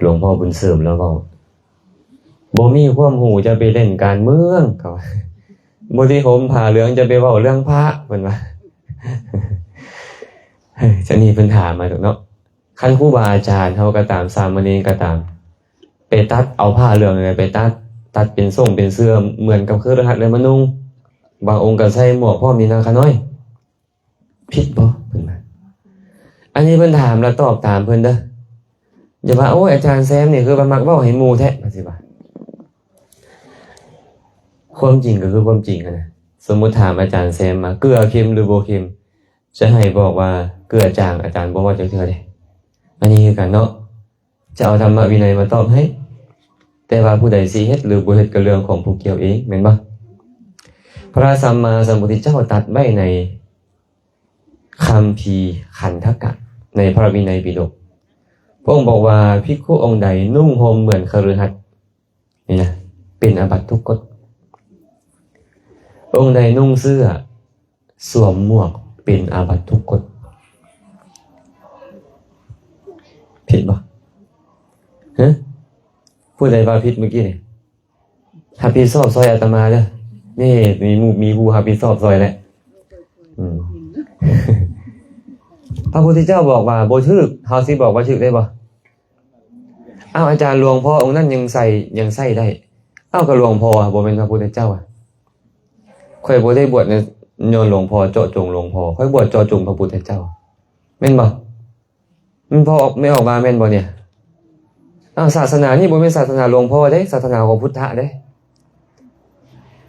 หลวงพ่อบุญเสริมแล้วก็บ่มีความหูจะไปเล่นการเมืองเขาบ่ที่ผมผ่าเรื่องจะไปเว้าเรื่องพระเพิ่นว่าจะนี่เพิ่นถามมาเนาะคันครูบาอาจารย์เฮาก็ตามสามเณรก็ตามไปตัดเอาผ้าเหลืองอะไรไปตัดเป็นส่งเป็นเสื้อเหมือนกับเครือรหัสเลยมานุ่งบางองค์ก็ใส่หมวกพร้อมนี่นะคะน้อยผิดบ่เพิ่นว่าอันนี้เพิ่นถามแล้วตอบตามเพิ่นเด้ออย่าว่าโอ้ยอาจารย์แซมนี่คือว่ามักเว้าให้หมู่แท้ว่าสิว่าความจริงก็คือความจริงนะสมมุติถามอาจารย์แซมมาเกลือเค็มหรือบ่เค็มจะให้บอกว่าเกลือจางอาจารย์บ่ว่าจักเทื่อเด้อันนี้คือกันเนาะจะเอาธรรมวินัยมาตอบให้แต่ว่าผู้ใดสิเฮ็ดหรือบ่เฮ็ดก็เรื่องของผู้เกี่ยวเองแม่นบ่พระสัมมาสัมพุทธเจ้าตรัสไว้ในคัมภีร์ขันธกะในพระวินัยปิฎกพระองค์บอกว่าภิกขุองค์ใดนุ่งห่มเหมือนคฤหัสถ์นี่นะเป็นอาบัติทุกกฎองค์ใดนุ่งเสื้อสวมหมวกเป็นอาบัติทุกกฎผิดบ่ฮะผู้ใดว่าผิดเมื่อกี้นี่รับผิดชอบซอยอาตมาเด้อนี่มีผู้รับผิดชอบซอยแหละพระพุทธเจ้าบอกว่าบ่ถูกเฮาสิบอกว่าถูกได้บ่ อ้าวอาจารย์หลวงพ่อองค์นั้นยังใส่ได้อ้าวก็หลวงพ่อบ่เป็นพระพุทธเจ้าค่อยบ่ได้บวชในโยนหลวงพ่อเจาะจงหลวงพ่อค่อยบวชเจาะจงพระพุทธเจ้าแม่นบ่มันพอไม่ออกมาแม่นบ่เนี่ยอ้าวศาสนานี่บ่แม่นศาสนาหลวงพ่อเด้ศาสนาของพุทธะเด้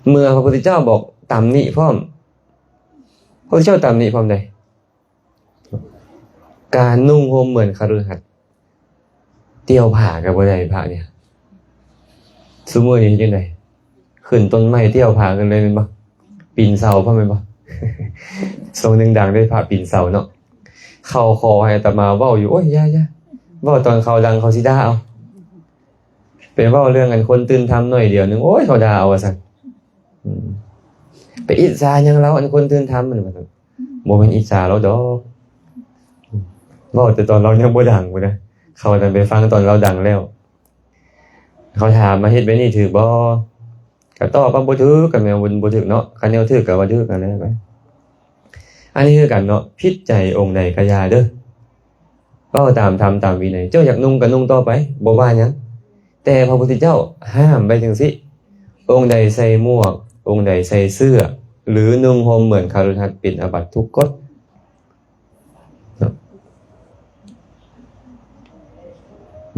เมื่อพระพุทธเจ้าบอกตำหนิพร้อมพระพุทธเจ้าตำหนิพร้อมใดการนุ่งห่มเหมือนคฤหัสถ์เตี้ยวผ้าก็บ่ได้พระเนี่ยซุมื้อนี้จังได๋ขึ้นต้นไม้เตี้ยวผ้ากันเลยแม่นบ่ปีนเสาพร้อมแม่นบ่ทรงหนึงดังได้พระปีนเสาเนาะเข้าคอให้อาตมาเว้าอยู่โอ้ยอย่าเว้าตอนเขาดังเขาสิด่าเอาไปเว้าเรื่องกันคนตื่นทำหน่อยเดียวนึงโอ้ยเขาด่าเอาว่าซั่นไปอิจฉาหยังเราอันคนตื่นทำมันว่าซั่นบ่แม่นอิจฉาเราดอกเว้าแต่ตอนเรายังบ่ดังพุ่นนะเขาดันไปฟังตอนเราดังแล้วเขาถามมาเฮ็ดไว้นี่ถูกบ่ก็ตอบว่าบ่ถูกก็แม่นบ่ถูกเนาะคันแนวถูกก็ว่าถูกกันแล้วไปอันนี้คือกันเนาะผิดใจองค์ใดก็อย่าเด้อเว้าตามธรรมตามวินัยเจ้าอยากนุ่งก็นุ่งต่อไปบ่ว่าหยังแต่พระพุทธเจ้าห้ามไว้จังซี่องค์ใดใส่หมวกองค์ใดใส่เสื้อหรือนุ่งห่มเหมือนคฤหัสถ์เป็นอาบัติทุกกฎ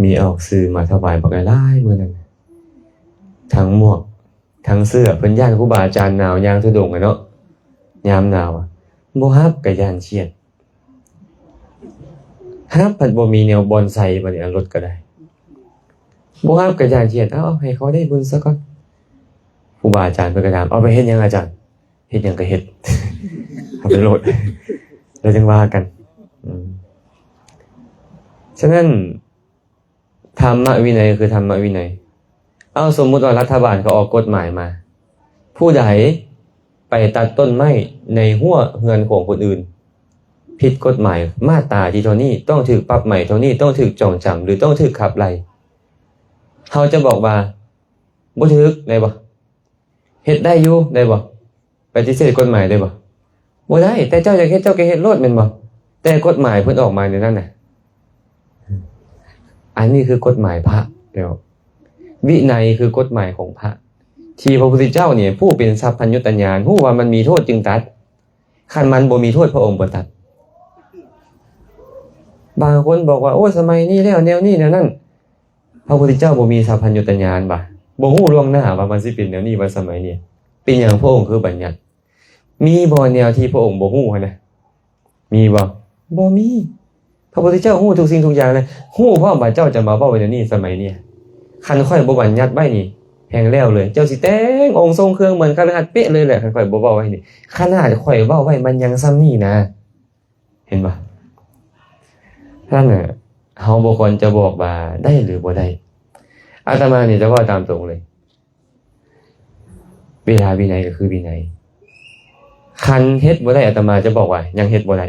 มีออกสื่อมาถวายบักหลายมื้อนั้นทั้งหมวกทั้งเสื้อเพิ่นย่านครูบาอาจารย์หนาวยางทุดงเนาะยามหนาวบ่ฮับก็ย่านเชียดฮับเพิ่นบ่มีแนวบอนไซบัดนี้รถก็ได้บ่ฮับก็ย่านเชียดเอาให้เขาได้บุญซะก่อนครูบาอาจารย์เพิ่นก็ถามเอาไปเฮ็ดหยังอาจารย์เฮ็ดหยังก็เฮ็ดเอาไปโลดแล้วจึงว่ากันฉะนั้นธรรมวินัยคือธรรมวินัยเอาสมมุติว่ารัฐบาลเขาออกกฎหมายมาผู้ใดไปตัดต้นไม้ในหัวเฮือนของคนอื่นผิดกฎหมายมาตราที่เท่านี้ต้องถูกปรับใหม่เท่านี้ต้องถูกจองจำหรือต้องถูกขับไล่เขาจะบอกว่าบ่ถูกได้บ่เฮ็ดได้อยู่ได้บ่ปฏิเสธกฎหมายได้บ่บ่ได้แต่เจ้าอยากเฮ็ดเจ้าก็เฮ็ดโลดแม่นบ่แต่กฎหมายเพิ่นออกมาในนั้นน่ะอันนี้คือกฎหมายพระเดี๋ยววินัยคือกฎหมายของพระที่พระพุทธเจ้าเนี่ยผู้เป็นสัพพัญญุตญาณรู้ว่ามันมีโทษจึงตัดคันมันบ่มีโทษพระองค์บ่ตัดบางคนบอกว่าโอ้สมัยนี้แล้วแนวนี้แนวนั้นพระพุทธเจ้าบ่มีสัพพัญญุตญาณบ่บ่ฮู้ล่วงหน้าว่ามันสิเป็นแนวนี้ว่าสมัยนี้เป็นหยังพระองค์คือบัญญัติมีบ่แนวที่พระองค์บ่ฮู้นะมีบ่มีพระพุทธเจ้าฮู้ทุกสิ่งทุกอย่างเลยฮู้พร้อมว่าเจ้าจะมาเว้าไว้ในนี้สมัยนี้คันค่อยบ่บัญญัติไว้นี่แพงแล้วเลยเจ้าสิแต่งองค์ทรงเครื่องเหมือนคฤหัสถ์เป๊ะเลยแหละคันค่อยบ่เว้าไว้นี่ขนาดค่อยเว้าไว้มันยังซ้ำนี่นะเห็นบ่ท่านน่ะเฮาบ่ควรจะบอกว่าได้หรือบ่ได้อาตมานี่จะว่าตามตรงเลยเวลาวินัยก็คือวินัยคันเฮ็ดบ่ได้อาตมาจะบอกว่ายังเฮ็ดบ่ได้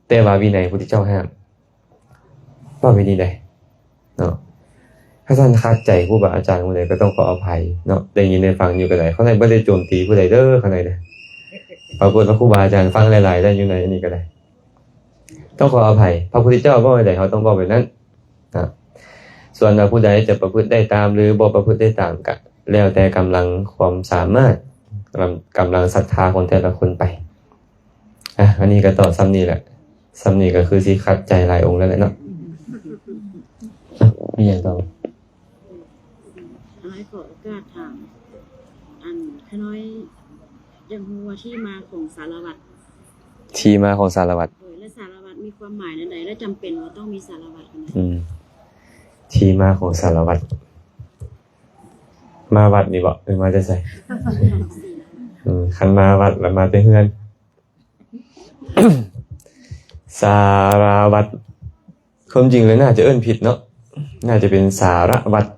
แต่ว่าวินัยพระพุทธเจ้าห้ามว่าวินัยใดเนาะถ้าท่านขัดใจครูบาอาจารย์ผู้ใดก็ต้องขออภัยเนาะได้ยินได้ฟังอยู่ก็ได้เขาบ่ได้โจมตีผู้ใดเด้อข้างในเด้อปรากฏว่าครูบาอาจารย์ฟังหลายๆได้อยู่ในอันนี้ก็ได้ต้องขออภัยพระพุทธเจ้าบ่ได้เขาต้องบอกแบบนั้นนะส่วนว่าผู้ใดจะประพฤติได้ตามหรือบ่ประพฤติได้ตามก็แล้วแต่กำลังความสามารถกำลังศรัทธาของแต่ละคนไปอันนี้ก็ต่อซ้ำนี่แหละซ้ำนี่ก็คือสิขัดใจหลายองค์แล้วแหละเนาะมีอย่างต่อน้อยขอโอกาสถามขน้อยยังรู้ว่าที่มาของสารวัตรที่มาของสารวัตรและสารวัตรมีความหมายใดและจำเป็นว่าต้องมีสารวัตรที่มาของสารวัตรมาวัดนี่บ่หรือมาจะใส่คันมาวัดแล้วมาแต่เฮือน สารวัตรความจริงเลยน่าจะเอิ้นผิดเนาะน่าจะเป็นสารวัตร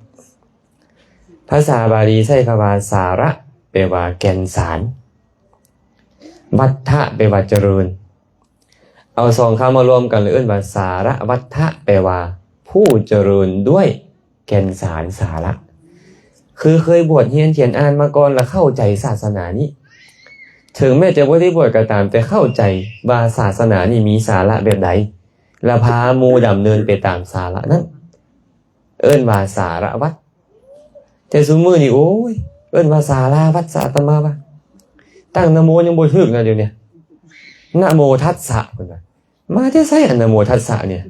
ภาษาบาลีใช้คำว่าสาระแปลว่าแก่นสารวัฏฐะแปลว่าเจริญเอาสองคำมารวมกันเลยเอิ้นว่าสารวัฏฐะแปลว่าผู้เจริญด้วยแก่นสารสาระคือเคยบวชเรียนเขียนอ่านมาก่อนแล้วเข้าใจศาสนานี้ถึงแม้จะบ่ได้บวชก็ตามแต่เข้าใจว่าศาสนานี้มีสาระแบบใดและพาหมู่ดำเนินไปตามสาระนั้น เอิ้นว่าสารวัตรแต่ซุมื้อนี่โอ้ยเอิ้นว่าสาราวัดสะอาตมาบ่ตั้งนะโมยังบ่ถูกนะเดี๋ยวนี้นะโมทัสสะเพิ่นว่ามาแต่ไสอันนะโมทัสสะเนี่ย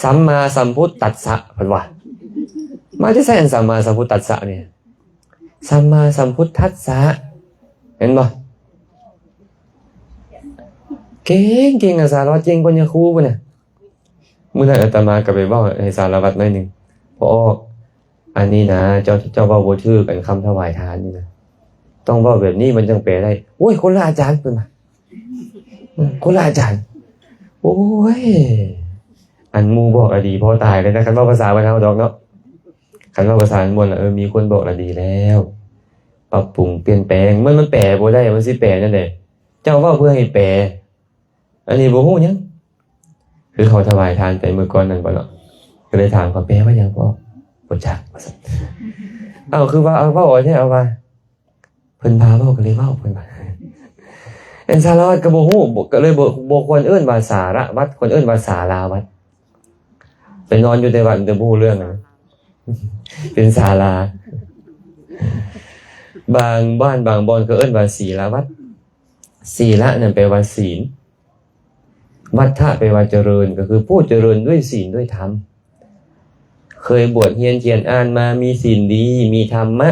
สัมมาสัมพุทธัสสะเพิ่นว่ามาแต่ไสอันสัมมาสัมพุทธัสสะเนี่ยสัมมาสัมพุทธัสสะเห็นบ่เก่งๆอะสารวัตรเก่งกว่ายาคูพุ่นน่ะมื้อนั้นอาตมาก็ไปเว้าให้สารวัตรหน่อยนึงพออันนี้นะเจ้าเว้าบ่ถูกกันคำถวายทานนี่นะต้องเว้าแบบนี้มันจังแปลได้โอ้ยคนละอาจารย์เพิ่นว่าคนละอาจารย์โอ้ยอันหมู่บอกอะดีพอตายเลยนะคันเว้าภาษาบ้านเฮาดอกเนาะคันเว้าภาษามวลล่ะมีคนบอกละดีแล้วปรับปรุงเปลี่ยนแปลงมันแปลบ่ได้มันสิแปลนั่นแหละเจ้าเว้าเพื่อให้แปลอันนี้บ่ฮู้หยังคือเขาถวายทานไปมื้อก่อนนั่นบ่เนาะก็เลยถามเขาแปลว่าหยังบ่จักว่าซั่นคือว่าเอาเว้าเอาแท้เอาว่าเพิ่นพาเว้าก็เลยเว้าเพิ่นว่าอันสารวัตรก็บ่ฮู้ก็เลยบ่ควรเอิ้นว่าสารวัตรควรเอิ้นว่าศาลาวัดไปนอนอยู่ในวัดจะบ่รู้เรื่องนะเป็นศาลาบางบ้านบางบ่อนก็เอิ้นว่าศีลวัดศีละนั่นแปลว่าศีลวัฏฏะแปลว่าเจริญก็คือผู้เจริญด้วยศีลด้วยธรรมเคยบวชเรียนเขียนอ่านมามีศีลดีมีธรรมะ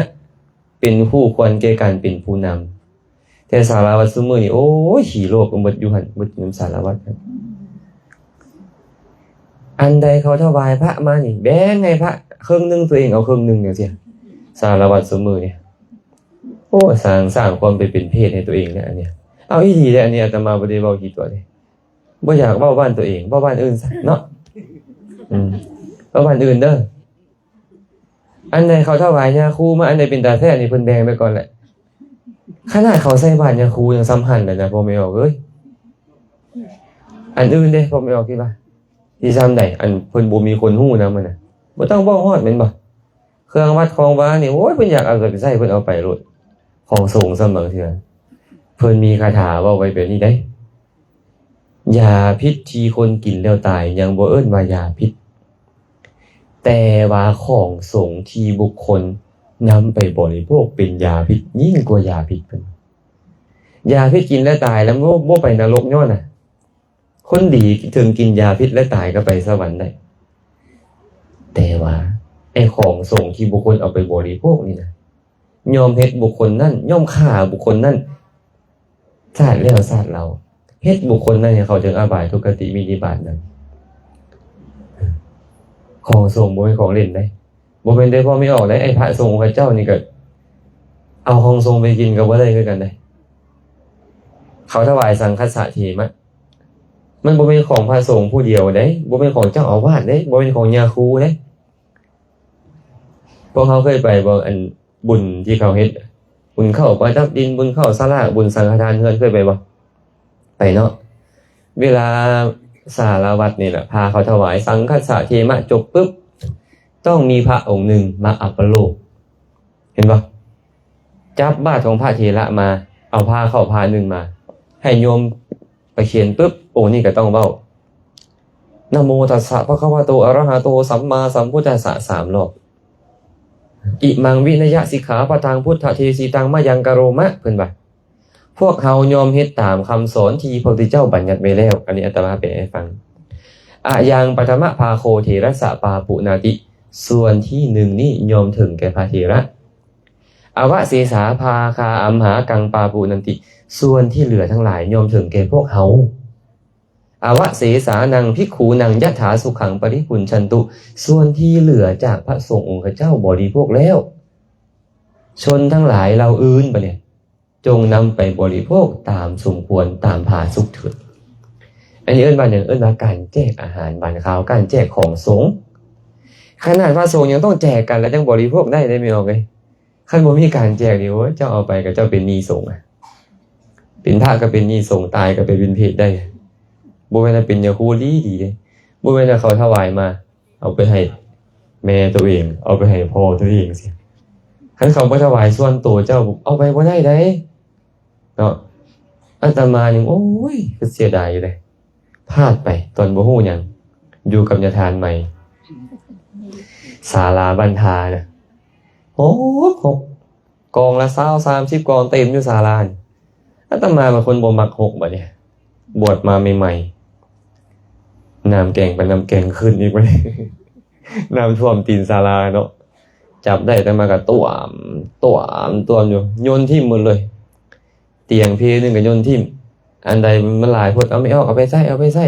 เป็นผู้ควรแก่การเป็นผู้นำแต่สารวัตรซุมื้อนี่โอ้ยขี้โลกหมดอยู่หั่นหมดน้ำสารวัตรอันใดเขาถวายพระมานี่แบ่งให้พระครึ่งนึงตัวเองเอาครึ่งนึงจังซี่สารวัตรซุมื้อนี่โอ้สร้างความเป็นเพศให้ตัวเองเนี่ยอันเนี้ยเอาอีหลีเด้อันนี้อาตมาบ่ได้เว้ากี่ตัวเด้บ่อยากเว้าบ้านตัวเองเว้าบ้านอื่นซะเนาะเว้าบ้านอื่นเด้ออันใดเขาถวายยาคูมาอันใดเป็นตาแท้นี่เพิ่นแบ่งไปก่อนแหละขนาดเขาใส่บาตรยาคูยังสำคัญเลยนะพ่อไม่ออกเอ้ยอันอื่นเด้พ่อไม่ออกคิดว่าที่ซ้ำใดอันเพิ่นบ่มีคนฮู้นำมันน่ะบ่ต้องเว้าฮอดแม่นบ่เครื่องวัดของว่านี่โอ้ยเพิ่นอยากเอาไปใช้เพิ่นเอาไปโลดของสงฆ์เสมอเทื่อเพิ่นมีคาถาเว้าไว้แบบนี้ได้ยาพิษที่คนกินแล้วตายยังบ่เอิ้นว่ายาพิษแต่ว่าของสงฆ์ที่บุคคลนำไปบริโภคเป็นยาพิษยิ่งกว่ายาพิษเพิ่นยาพิษกินแล้วตายแล้วบ่ไปนรกย้อนน่ะคนดีถึงกินยาพิษแล้วตายก็ไปสวรรค์ได้แต่ว่าไอ้ของสงฆ์ที่บุคคลเอาไปบริโภคนี่นะยอมเฮ็ดบุคคลนั้นยอมฆ่าบุคคลนั้นชาติแล้วชาติเราเฮ็ดบุคคลนั้นให้เขาถึงอบายทุกขติมีนิบาตนั้นของสงฆ์บ่เป็นของเล่นได้บ่เป็นได้พอไม่ออกได้ไอ้พระสงฆ์พระเจ้านี่ก็เอาของสงฆ์ไปกินก็บ่ได้คือกันได้เขาถวายสังฆสะเทมะมันบ่เป็นของพระสงฆ์ผู้เดียวเด้บ่เป็นของเจ้าอาวาสเด้บ่เป็นของยาคูเด้พวกเขาเคยไปบ่อันบุญที่เขาเฮ็ดบุญเข้าประทับดินบุญเข้าศาลาบุญสังฆทานเฮือนเคยไปบ่ไปเนาะเวลาสารวัตรนี่แหละพาเขาถวายสังฆสะเทมะจบปุ๊บต้องมีพระองค์หนึ่งมาอัปโลกเห็นปะจับบาตรของพระเถระมาเอาผ้าเข้าผ้าหนึ่งมาให้โยมไปเขียนปุ๊บโอ้นี่ก็ต้องเว้านะโมตัสสะภะคะวะโตอะระหะโตสัมมาสัมพุทธัสสะ3 รอบอิมังวินยสิกขาปะทังพุทธเทสีตังมะยังกะโรมะเพิ่นว่าพวกเฮายอมเฮ็ดตามคำสอนที่พระพุทธเจ้าบัญญัติไว้แล้วอันนี้อาตมาแปลให้ฟังอะยังปฐมภาโคเถระสะปาปุนาติส่วนที่1นี่ยอมถึงแก่พระเถระอวเสสาภาคาอัมหากังปาปุนันติส่วนที่เหลือทั้งหลายยอมถึงแก่พวกเฮาอวเสสานังภิกขุนังยะถาสุขังปริปุญชันตุส่วนที่เหลือจากพระสงฆ์องค์เจ้าบริโภคแล้วชนทั้งหลายเราอื่นปะเนี่ยจงนำไปบริโภคตามสมควรตามผาสุขเถิดอันนี้เอิ้นว่าอย่างเอิ้นว่าการแจกอาหารบานข้าวการแจกของสงฆ์ขนาดพระสงฆ์ยังต้องแจกกันแล้วจังบริโภคได้ไม่ออกเลยคันบ่มีการแจกนี่โอ้เจ้าเอาไปก็เจ้าเป็นหนี้สงฆ์เป็นพระก็เป็นหนี้สงฆ์ตายก็ไปเป็นเพศได้บ่แม่นเป็นยาคูดีเด้บ่แม่นเขาถวายมาเอาไปให้แม่ตัวเองเอาไปให้พ่อตัวเองสิคันเขาบ่ถวายส่วนตัวเจ้าเอาไปบ่ได้เด้เนาะอาตมานี่โอ้ยคือเสียดายอยู่เลยพลาดไปตอนบ่ฮู้หยังอยู่กับญาทานใหม่ ศาลาบรรทาเนี่ยโอ้โหกองละ30กองเต็มอยู่ศาลาอาตมาเป็นคนบ่มักหกบัดเนี่ยบวชมาใหม่ๆน้ำแกงเป็นน้ำแกงขึ้นอีกไปน้ำท่วมตีนศาลาเนาะจับได้แต่มากับตัวอยู่โยนทิ่มหมดเลยเตียงเพนึงกับโยนทิ่มอันใดมันหลายพดเอาไม่ออกเอาไปใส่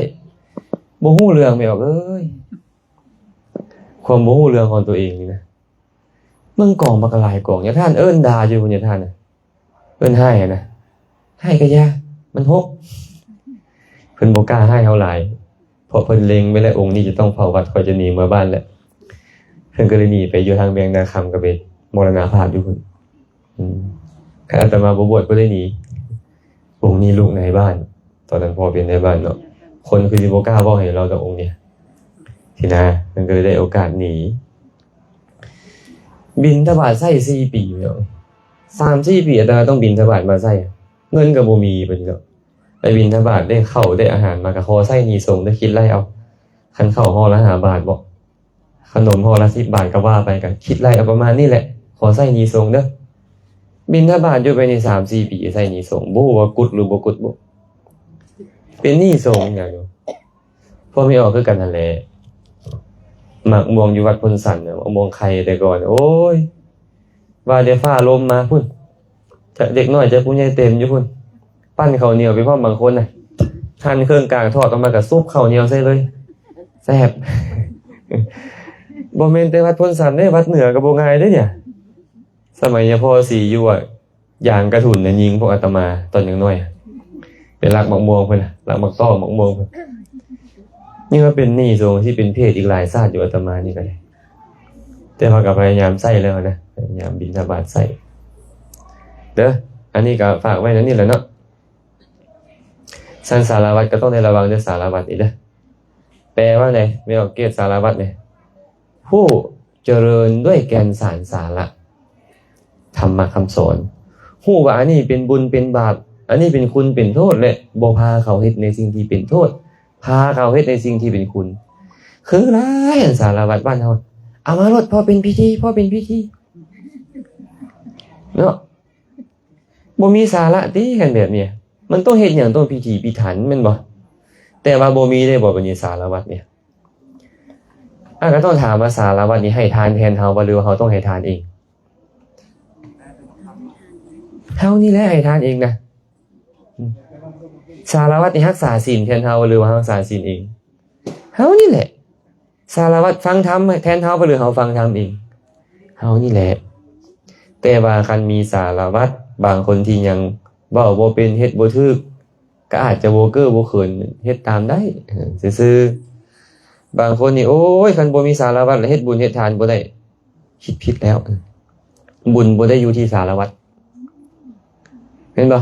บ่ฮู้เรื่องไม่ออกเอ้ยความบ่ฮู้เรื่องของตัวเองนี่นะมึงกองบักหลายกองอย่าท่านเอิ้นด่าอยู่อย่าท่านน่ะเอิ้นให้นะให้ก็ยามันหกเพิ่นบ่กล้าให้เฮาหลายเพราะเพิ่นเล็งไว้แล้วองค์นี้จะต้องเผาวัดค่อยจะหนีมาบ้านแหละเพิ่นก็เลยหนีไปอยู่ทางเวียงนาคำก็เป็นมรณภาพอยู่พุ่นข้าอาตมาบ่บวชก็ได้หนีองค์นี้ลูกในบ้านตอนนั้นพ่อเป็นในบ้านเนาะคนคือสิบ่กล้าเว้าให้เราต่อองค์เนี่ยทีนะมันก็เลยได้โอกาสหนีบิณฑบาตใช้4ปีแล้ว3-4ปีอาตมาต้องบิณฑบาตมาใช้เงินก็บ่มีบัดนี้เนาะไปบิณฑบาตได้ข้าวได้อาหารมาก็ขอใช้หนี้สงฆ์ได้คิดไล่เอาคันข้าวห่อละ5 บาทบ่ขนมห่อละ10 บาทก็ว่าไปกันคิดไล่เอาประมาณนี้แหละขอใช้หนี้สงฆ์เด้อบิณฑบาตอยู่ไปนี่ 3-4 ปีใช้หนี้สงฆ์บ่ฮู้ว่ากุดหรือบ่กุดบ่เป็นหนี้สงฆ์อย่างอยู่พอไม่ออกคือกันนั่นแหละหมักม่วงอยู่วัดพลสันน่ะมะม่วงไข่แต่ก่อนโอ้ยว่าเดี๋ยวฟ้าลมมาพุ่นจะเด็กน้อยจะผู้ใหญ่เต็มอยู่พุ่นปั้นข้าวเหนียวไปพร้อมบางคนน่ะหั่นเครื่องกลางทอดออกมาก็ซุปข้าวเหนียวใส่เลยแซ่บ บ่แม่นแต่วัดพลสันเด้วัดเหนือก็บ่ง่ายเด้เนี่ยสมัยยพ่อสีอยู่อ่ะยางกระถุนน่ะยิงพวกอาตมาตอนยังน้อยไปลักมะม่วงเพิ่นน่ะลักมะต้อมะม่วงเพิ่นนี่ก็เป็นหนี้สงฆ์ที่เป็นเพศอีกหลายชาติอยู่อาตมานี่ก็ได้แต่ว่าก็พยายามใส่แล้วนะพยายามบิณฑบาตใส่เด้ออันนี้ก็ฝากไว้นั่นนี่แหละเนาะสันสารวัตรก็ต้องได้ระวังเรื่องสารวัตรอีกเด้อแปลว่าไงไม่ออกเกตสารวัตรเนี่ยผู้เจริญด้วยแกนสารสาระธรรมะคำสอนฮู้ว่าอันนี้เป็นบุญเป็นบาปอันนี้เป็นคุณเป็นโทษและบ่พาเขาเฮ็ดในสิ่งที่เป็นโทษพาเขาเฮ็ดในสิ่งที่เป็นคุณคือหลายอันสารวัตรบ้านเฮาเอามาลดพอเป็นพิธีเนาะบ่มีสาระติกันแบบเนี้ยมันต้องเฮ็ดหยังต้องพิธีพิถันแม่นบ่แต่ว่าบ่มีได้บ่บัดนี้สารวัตรเนี่ยก็ต้องถามว่าสารวัตรนี่ให้ทานแทนเฮาบ่หรือว่าเฮาต้องให้ทานเองเฮานี่แหละให้ทานเองนะสารวัตรนี่รักษาศีลแทนเฮาหรือว่ารักษาศีลเองเฮานี่แหละสารวัตรฟังธรรมแทนเฮาบ่หรือเฮาฟังธรรมเองเฮานี่แหละแต่ว่าคันมีสารวัตรบางคนที่ยังเว้าบ่เป็นเฮ็ดบ่ถูกก็อาจจะบ่เก้อบ่เขินเฮ็ดตามได้ซื่อๆบางคนนี่โอ้ยคันบ่มีสารวัตรแล้วเฮ็ดบุญเฮ็ดทานบ่ได้คิดผิดแล้วบุญบ่ได้อยู่ที่สารวัตรเห็นบ่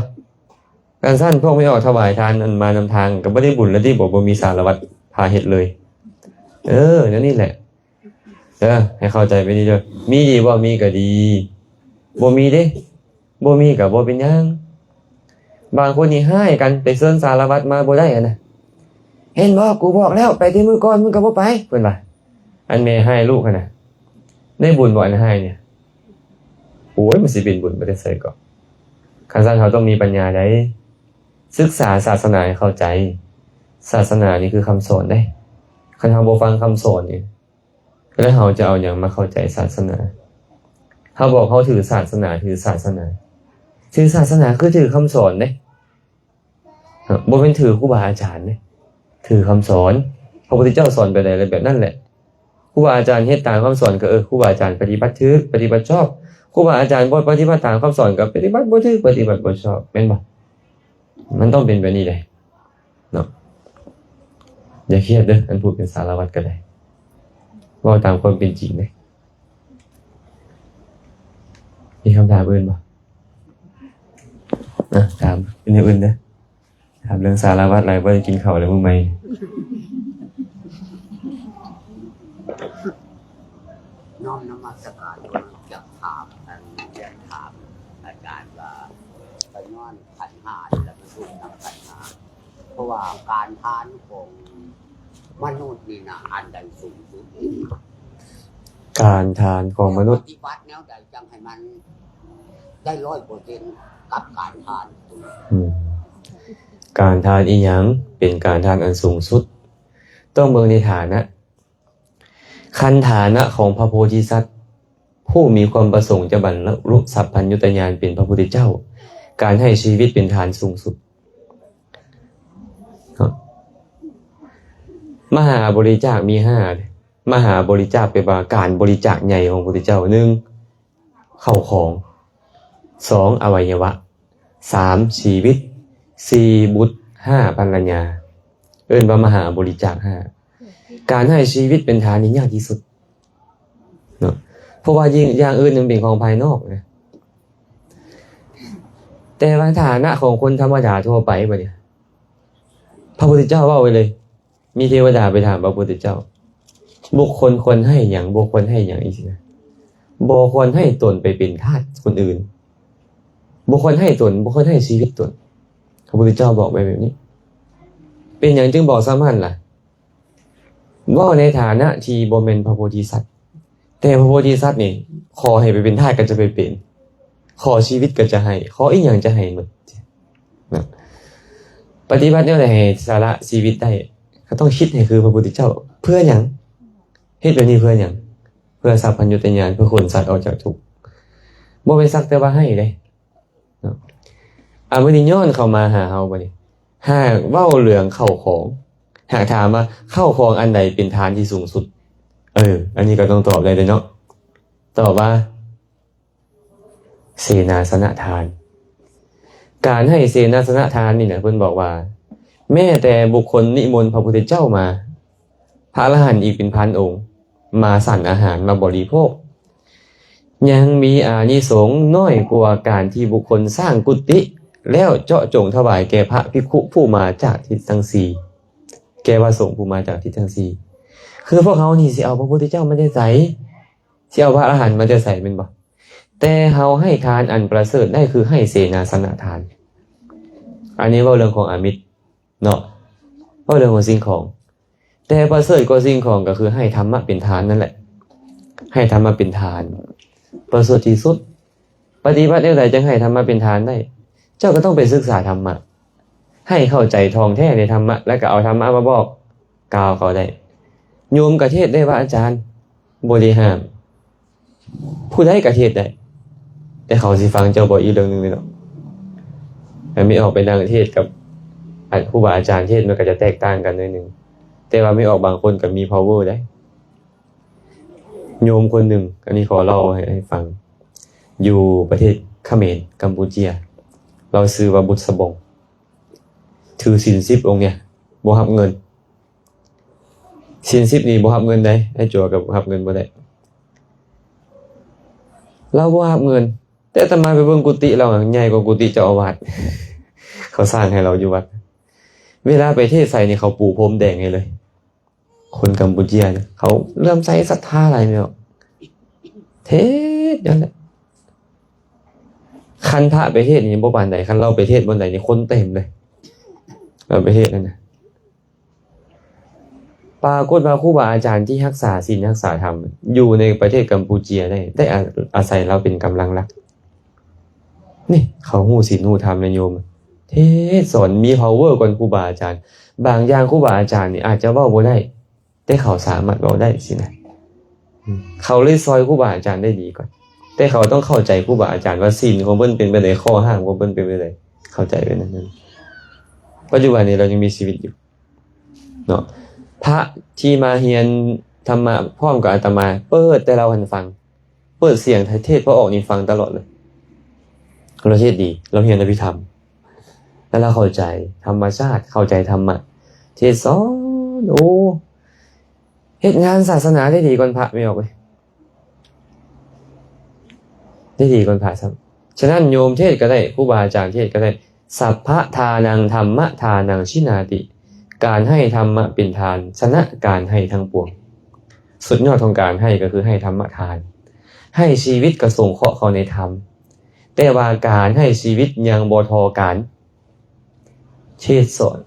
การสั้นพวกไม่ออกถวายทานอันมานำทางก็บ่ได้บุญแล้วที่บ่มีสารวัตรพาเฮ็ดเลยนั่นนี่แหละให้เข้าใจไปนี่เด้อมีดีบ่มีก็ดีบ่มีเด้บ่มีก็บ่เป็นหยังบางคนนี่ให้กันไปเชิญสารวัตรมาบ่ได้นะเห็นบ่กูบอกแล้วไปที่มื้อก่อนมึงก็บ่ไปเพิ่นว่าอันแม่ให้ลูกน่ะได้บุญบ่อันให้เนี่ยโอ้ยมันสิเป็นบุญบ่ได้ใส่ก็คันซั่นเฮาต้องมีปัญญาได้ศึกษาศาสนาให้เข้าใจศาสนานี่คือคำสอนได้คันเฮาบ่ฟังคำสอนนี่แล้วเฮาจะเอาหยังมาเข้าใจศาสนาเฮาบอกเฮาถือศาสนาถือศาสนาถือศาสนาคือถือคำสอนเด้บ่แม่นถือครูบาอาจารย์เด้ถือคำสอนพระพุทธเจ้าสอนไปได้อะไรแบบนั้นแหละครูบาอาจารย์เฮ็ดตามคำสอนก็ครูบาอาจารย์ปฏิบัติถูกปฏิบัติชอบครูบาอาจารย์บ่ปฏิบัติตามคำสอนก็ปฏิบัติบ่ถูกปฏิบัติบ่ชอบแม่นบ่มันต้องเป็นแบบนี้เลยเนาะอย่าเครียดเด้ออันพูดเป็นสารวัตรก็ได้เว้าตามความเป็นจริงเด้มีคำถามอื่นบ่ถามเป็นอย่างอื่นเด้อถามเรื่องสารวัตรอะไรว่าจะกินข้าวอะไรมื้อใหม่น้อมนมัสการอยากถามอยากถามอาจารย์ว่าไปนอนขันหาแล้วมันถูกนำขันหาเพราะว่าการทานของมนุษย์นี่นะอันใดสูงสุด การทานของมนุษย์ ปฏิบัติแนวใดจังให้มันได้100%กับการทาน การทานอีหยังเป็นการทานอันสูงสุดต้องเบิ่งในฐานะคันฐานะของพระโพธิสัตว์ผู้มีความประสงค์จะบรรลุสัพพัญญุตญาณเป็นพระพุทธเจ้าการให้ชีวิตเป็นฐานสูงสุดมหาบริจาคมี5มหาบริจาคเป็นการบริจาคใหญ่ของพระพุทธเจ้า1เข้าของ2อวัยวะ3ชีวิต4บุตร5ภรรยาเอิ้นว่ามหาบริจาค5การให้ชีวิตเป็นฐานนี่ยากที่สุดเนาะเพราะว่ายิ่งอย่างอื่นมันเป็นของภายนอกนะแต่ว่าฐานะของคนธรรมดาทั่วไปบัดนี้พระพุทธเจ้าว่าไว้เลยมีเทวดาไปถามพระพุทธเจ้าบุคคลควรให้หยังบุคคลให้หยังอีกนะบ่ควรให้ตนไปเป็นทาสคนอื่นบุคคลให้ตนบุคคลให้ชีวิตตนพระพุทธเจ้าบอกไว้แบบนี้เป็นอย่างจึงบอกสามัญล่ะว่าในฐานะที่บ่แม่นพระโพธิสัตว์แต่พระโพธิสัตว์นี่ขอให้ไปเป็นทาสก็จะไปเป็นขอชีวิตก็จะให้ขออีกอย่างจะให้หมดนะปฏิบัติแนวใดให้สาระชีวิตได้ก็ต้องคิดให้คือพระพุทธเจ้าเพื่อหยังเฮ็ดแบบนี้เพื่อหยังเพื่อสัพพัญญุตญาณเพื่อคนสัตว์ออกจากทุกข์บ่เป็นสักแต่ว่าให้เด้มื้อนี้ย้อนเข้ามาหาเฮาบัดนี้หากเว้าเรื่องเข้าของหากถามว่าเข้าของอันใดเป็นทานที่สูงสุดอันนี้ก็ต้องตอบได้เลยเนาะตอบว่าเสนาสนะทานการให้เสนาสนะทานนี่นะเพิ่นบอกว่าแม้แต่บุคคลนิมนต์พระพุทธเจ้ามาพระอรหันต์อีกเป็นพันองค์มาสั่นอาหารมาบริโภคยังมีอานิสงส์น้อยกว่าการที่บุคคลสร้างกุฏิแล้วเจาะจงถวายแก่พระภิกขุผู้มาจากทิศทั้งสี่แก่พระสงฆ์ผู้มาจากทิศทั้งสี่คือพวกเขานี่สิเอาพระพุทธเจ้ามาได้ใส่สิเอาพระอรหันต์มาได้ใส่เป็นบ่แต่เฮาให้ทานอันประเสริฐได้คือให้เสนาสนะทานอันนี้ว่าเรื่องของอามิตรเนาะว่าเรื่องของสิ่งของแต่ประเสริฐกว่าสิ่งของก็คือให้ธรรมะเป็นทานนั่นแหละให้ธรรมะเป็นทานประเสริฐที่สุดปฏิบัติได้จังให้ธรรมะเป็นทานได้เจ้าก็ต้องไปศึกษาธรรมะให้เข้าใจทองแท้ในธรรมะแล้วก็เอาธรรมะมาบอกกล่าวเขาได้โยมกะเทศได้ว่าอาจารย์บ่ได้ห้ามผู้ใดกะเทศได้แต่เขาสิฟังเจ้าบ่อีกเรื่องนึงเลยเนาะแต่ไม่ออกไปนั่งเทศกับครูบาอาจารย์เทศมันก็จะแตกต่างกันหน่อยนึงแต่ว่าไม่ออกบางคนก็มี power ได้โยมคนหนึ่งอันนี้ขอเล่าให้ฟังอยู่ประเทศเขมรกัมพูเชียเราซื้อว่าบุตรสบงถือศีล10องค์เนี่ยบ่รับเงินศีล10นี่บ่รับเงินได้ให้จั่วกับรับเงินบ่ได้เราบ่รับเงินแต่อาตมาไปเบิ่งกุฏิเราใหญ่กว่ากุฏิเจ้าอาวาสเขาสร้างให้เราอยู่วัดเวลาไปเทศน์ใส่นี่เขาปูพรมแดงให้เลยคนกัมพูเชียเนี่ยเขาเริ่มใส่ศรัทธาอะไรไม่ออกเทศน์นั่นแหละคันพระไปเทศน์นี่บ่ปานใดคันเราไปเทศน์บนใดนี่คนเต็มเลยเราไปเทศน์นั่นน่ะปรากฏว่าครูบาอาจารย์ที่รักษาศีลรักษาธรรมอยู่ในประเทศกัมพูเชียได้อาศัยเราเป็นกำลังหลักนี่เขาฮู้ศีลฮู้ธรรมนะโยมเทศสอนมี power กว่าครูบาอาจารย์บางอย่างครูบาอาจารย์นี่อาจจะเว้าบ่ได้แต่เขาสามารถเว้าได้สินะเขาเลยซอยครูบาอาจารย์ได้ดีกว่าแต่เขาต้องเข้าใจครูบาอาจารย์ว่าศีลของเพิ่นเป็นไปได้ข้อห้ามของเพิ่นเป็นไปได้เข้าใจไว้นั่นปัจจุบันนี้เรายังมีชีวิตอยู่เนาะพระที่มาเรียนธรรมะพร้อมกับอาตมาเปิดแต่เราหันฟังเปิดเสียงเทศน์พระออกนี่ฟังตลอดเลยเราเทศดีเราเรียนอภิธรรมแล้วเราเข้าใจธรรมชาติเข้าใจธรรมะเทศสอนโอ้เฮ็ดงานศาสนาได้ดีกว่าพระไม่ออกเลยได้ดีกว่าพระซ้ำฉะนั้นโยมเทศก็ได้ครูบาอาจารย์เทศก็ได้สัพพะทานังธรรมะทานังชินาติการให้ธรรมะเป็นทานชนะการให้ทั้งปวงสุดยอดของการให้ก็คือให้ธรรมะทานให้ชีวิตกระส่งเคราะห์เข้าในธรรมแต่ว่าการให้ชีวิตยังบ่ทอการเทศสอน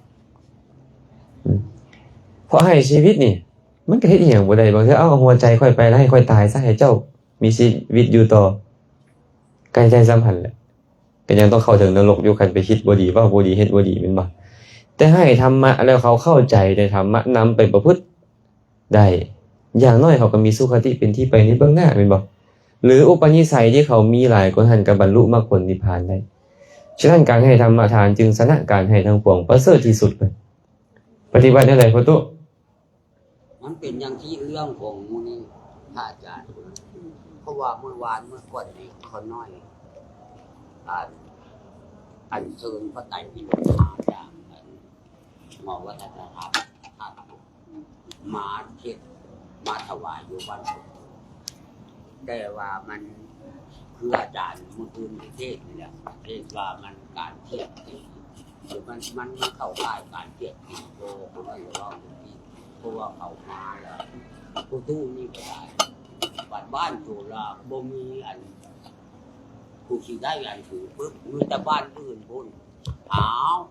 เพราะให้ชีวิตนี่ มันก็เฮ็ดอีหยังบ่ได้บางเทื่อเอาหัวใจค่อยไปแล้วให้ค่อยตายซะให้เจ้ามีชีวิตอยู่ต่อการใจสัมพันธ์แหละก็ยังต้องเข้าถึงนรกอยู่คันไปคิดบ่ดีว่าบ่ดีเฮ็ดบ่ดีแม่นบ่แต่ให้ธรรมะแล้วเขาเข้าใจได้ธรรมะนำไปประพฤติได้อย่างน้อยเขาก็มีสุขติเป็นที่ไปในเบื้องหน้าแม่นบ่หรืออุปนิสัยที่เขามีหลายคนหันก็บรรลุมรรคผลนิพพานได้ฉะนั้นการให้ธรรมทานจึงชนะการให้ทั้งปวงประเสริฐที่สุดเลยปฏิบัติได้เลยพ่อตุ๊มันเป็นอย่างที่เรื่องของนี่พระอาจารย์เพราะว่าเมื่อก่อนนี่คนน้อยอันเชิญพระไตรปิฎกมาจากหมอวัฒนธรรมมาเทศมาถวายอยู่บ้านผมแต่ว่ามันคืออาจารย์เมื่อคืนเทศนี่แหละเทศว่ามันการเทียบตีหรือมันเข้าข่ายการเทียบตีโตเขาไม่ร้องที่เพราะว่าเขามาแล้วผู้ตู้นี่ก็ได้บ้านโจราบ่มีอันผู้ที่ได้อันถือปึ๊บมีแต่บ้านอื่นพุ่น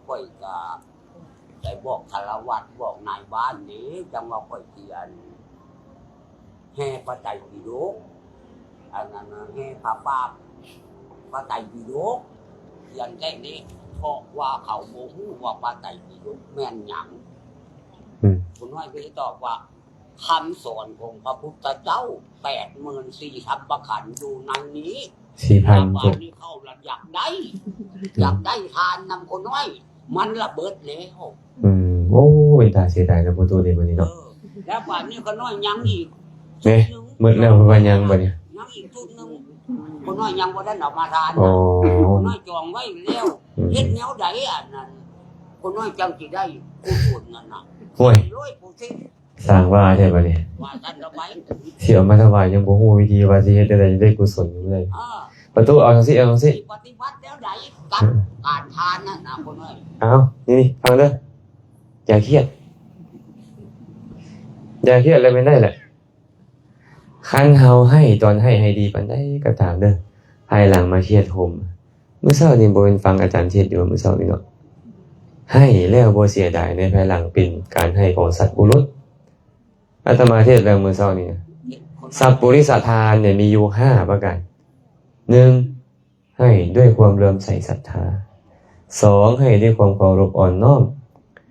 ค่อยก็ได้บอกคารวะบอกนายบ้านนี้จังว่าค่อยเขียนแห่พระไตรปิฎกอันนั้นแห่พระป่าพระไตรปิฎกเขียนแค่นี้เพราะว่าเขาโมโหว่าพระไตรปิฎกแม่นหยังคุณน้อยก็เลยตอบว่าคำสอนของพระพุทธเจ้า 84,000 ทัพประขันธ์อยู่ในนี้ 4,000 บาทนี้เข้าละอยากได้ทานนำคนน้อยมันระเบิดแล้วโอ้ยตาเสียดายนะพ่อตุ๊นี่บัดนี้เนาะแล้วบาทนี้คนน้อยยังอีกนี่หมดแล้วว่ายังบัดนี้ยังอีกชุดนึงคนน้อยยังบ่ได้เอามาทานคนน้อยจองไว้แล้วเฮ็ดแนวใดอันนั้นคนน้อยจังสิได้กุศลนั่นน่ะโอ้ยสร้างว่าใช่บัดนี้ว่าท่านเอาไว้เสียมาถวายยังบ่ฮู้วิธีว่าสิเฮ็ดจังได๋ได้กุศลอยู่เลยประตูเอาจังซี่ปฏิบัติแล้วใดการทานนั่นน่ะคนน้อยเอานี่ฟังเด้ออย่าเครียดเลยไม่ได้แหละคันเฮาให้ตอนให้ดีปานใดก็ตามเด้อภายหลังมาเครียดโฮมมื้อเช้านี่บ่เป็นฟังอาจารย์เทศน์อยู่มื้อเช้านี่เนาะให้แล้วบ่เสียดายในภายหลังเป็นการให้ของสัตว์บุรุษอาตมาเทศน์แล้วมื้อเช้านี่สัพปุริสทานเนี่ยมีอยู่5ประการ1ให้ด้วยความเลื่อมใสศรัทธา2ให้ด้วยความเคารพอ่อนน้อม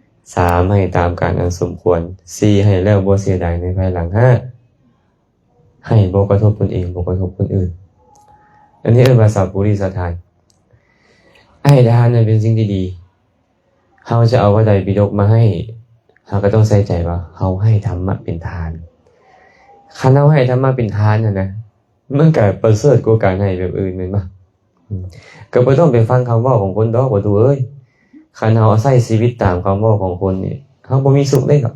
3ให้ตามการอันสมควร4ให้แล้วบ่เสียดายในภายหลัง5ให้บ่กระทบตนเองบ่กระทบคนอื่นอันนี้เรียกว่าสัพปุริสทานให้ทานนั้นเป็นสิ่งที่ดีเฮาจะเอาพระไตรปิฎกมาให้เฮาก็ต้องใส่ใจว่าเฮาให้ธรรมะเป็นทานคันเฮาให้ธรรมะเป็นทานน่ะนะมันก็ประเสริฐกว่าการให้แบบอื่นแม่นบ่ก็บ่ต้องไปฟังคำเว้าของคนดอกว่าตัวเอ้ยคันเฮาใช้ชีวิตตามคำเว้าของคนนี่เฮาบ่มีสุขได้ดอก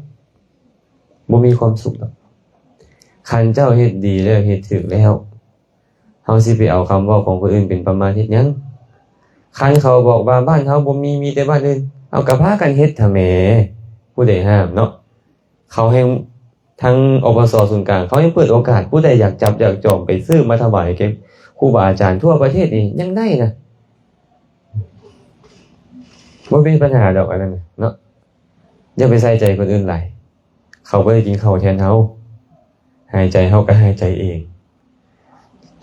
บ่มีความสุขดอกคันเจ้าเฮ็ดดีแล้วเฮ็ดถูกแล้วเฮาสิไปเอาคำเว้าของคนอื่นเป็นประมาณเฮ็ดหยังคันเขาบอกว่าบ้านเฮาบ่มีแต่บ้านอื่นเอาก็พากันเฮ็ดถ้าแหมผู้ใดห้ามเนาะเขาให้ทั้งอบส.ศูนย์กลางเขายังเปิดโอกาสผู้ใดอยากจับอยากจองไปซื้อมาถวายแก่ครูบาอาจารย์ทั่วประเทศนี่ยังได้นะบ่มีปัญหาดอกอันนั้นเนาะอย่าไปใส่ใจคนอื่นหลายเขาบ่ได้กินข้าวแทนเฮาหายใจเฮาก็หายใจเอง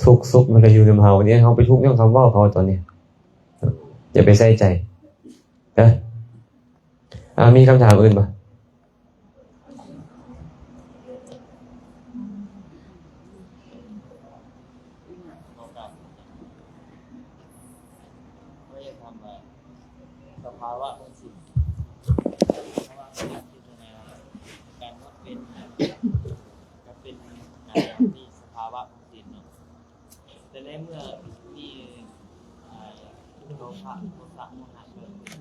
ทุกข์สุขมันก็อยู่ในเฮาเนี่ยเฮาไปทุกข์เรื่องคำเว้าเขาตอนนี้อย่าไปใส่ใจนะมีคำถามอื่นป่ะสภาวะของสิ่งเพราะว่าการพิจารณาการว่าเป็นก็เป็นที่สภาวะของสิ่งเนาะแต่ในเมื่อมีโลภะโทสะโมหะเกิดขึ้น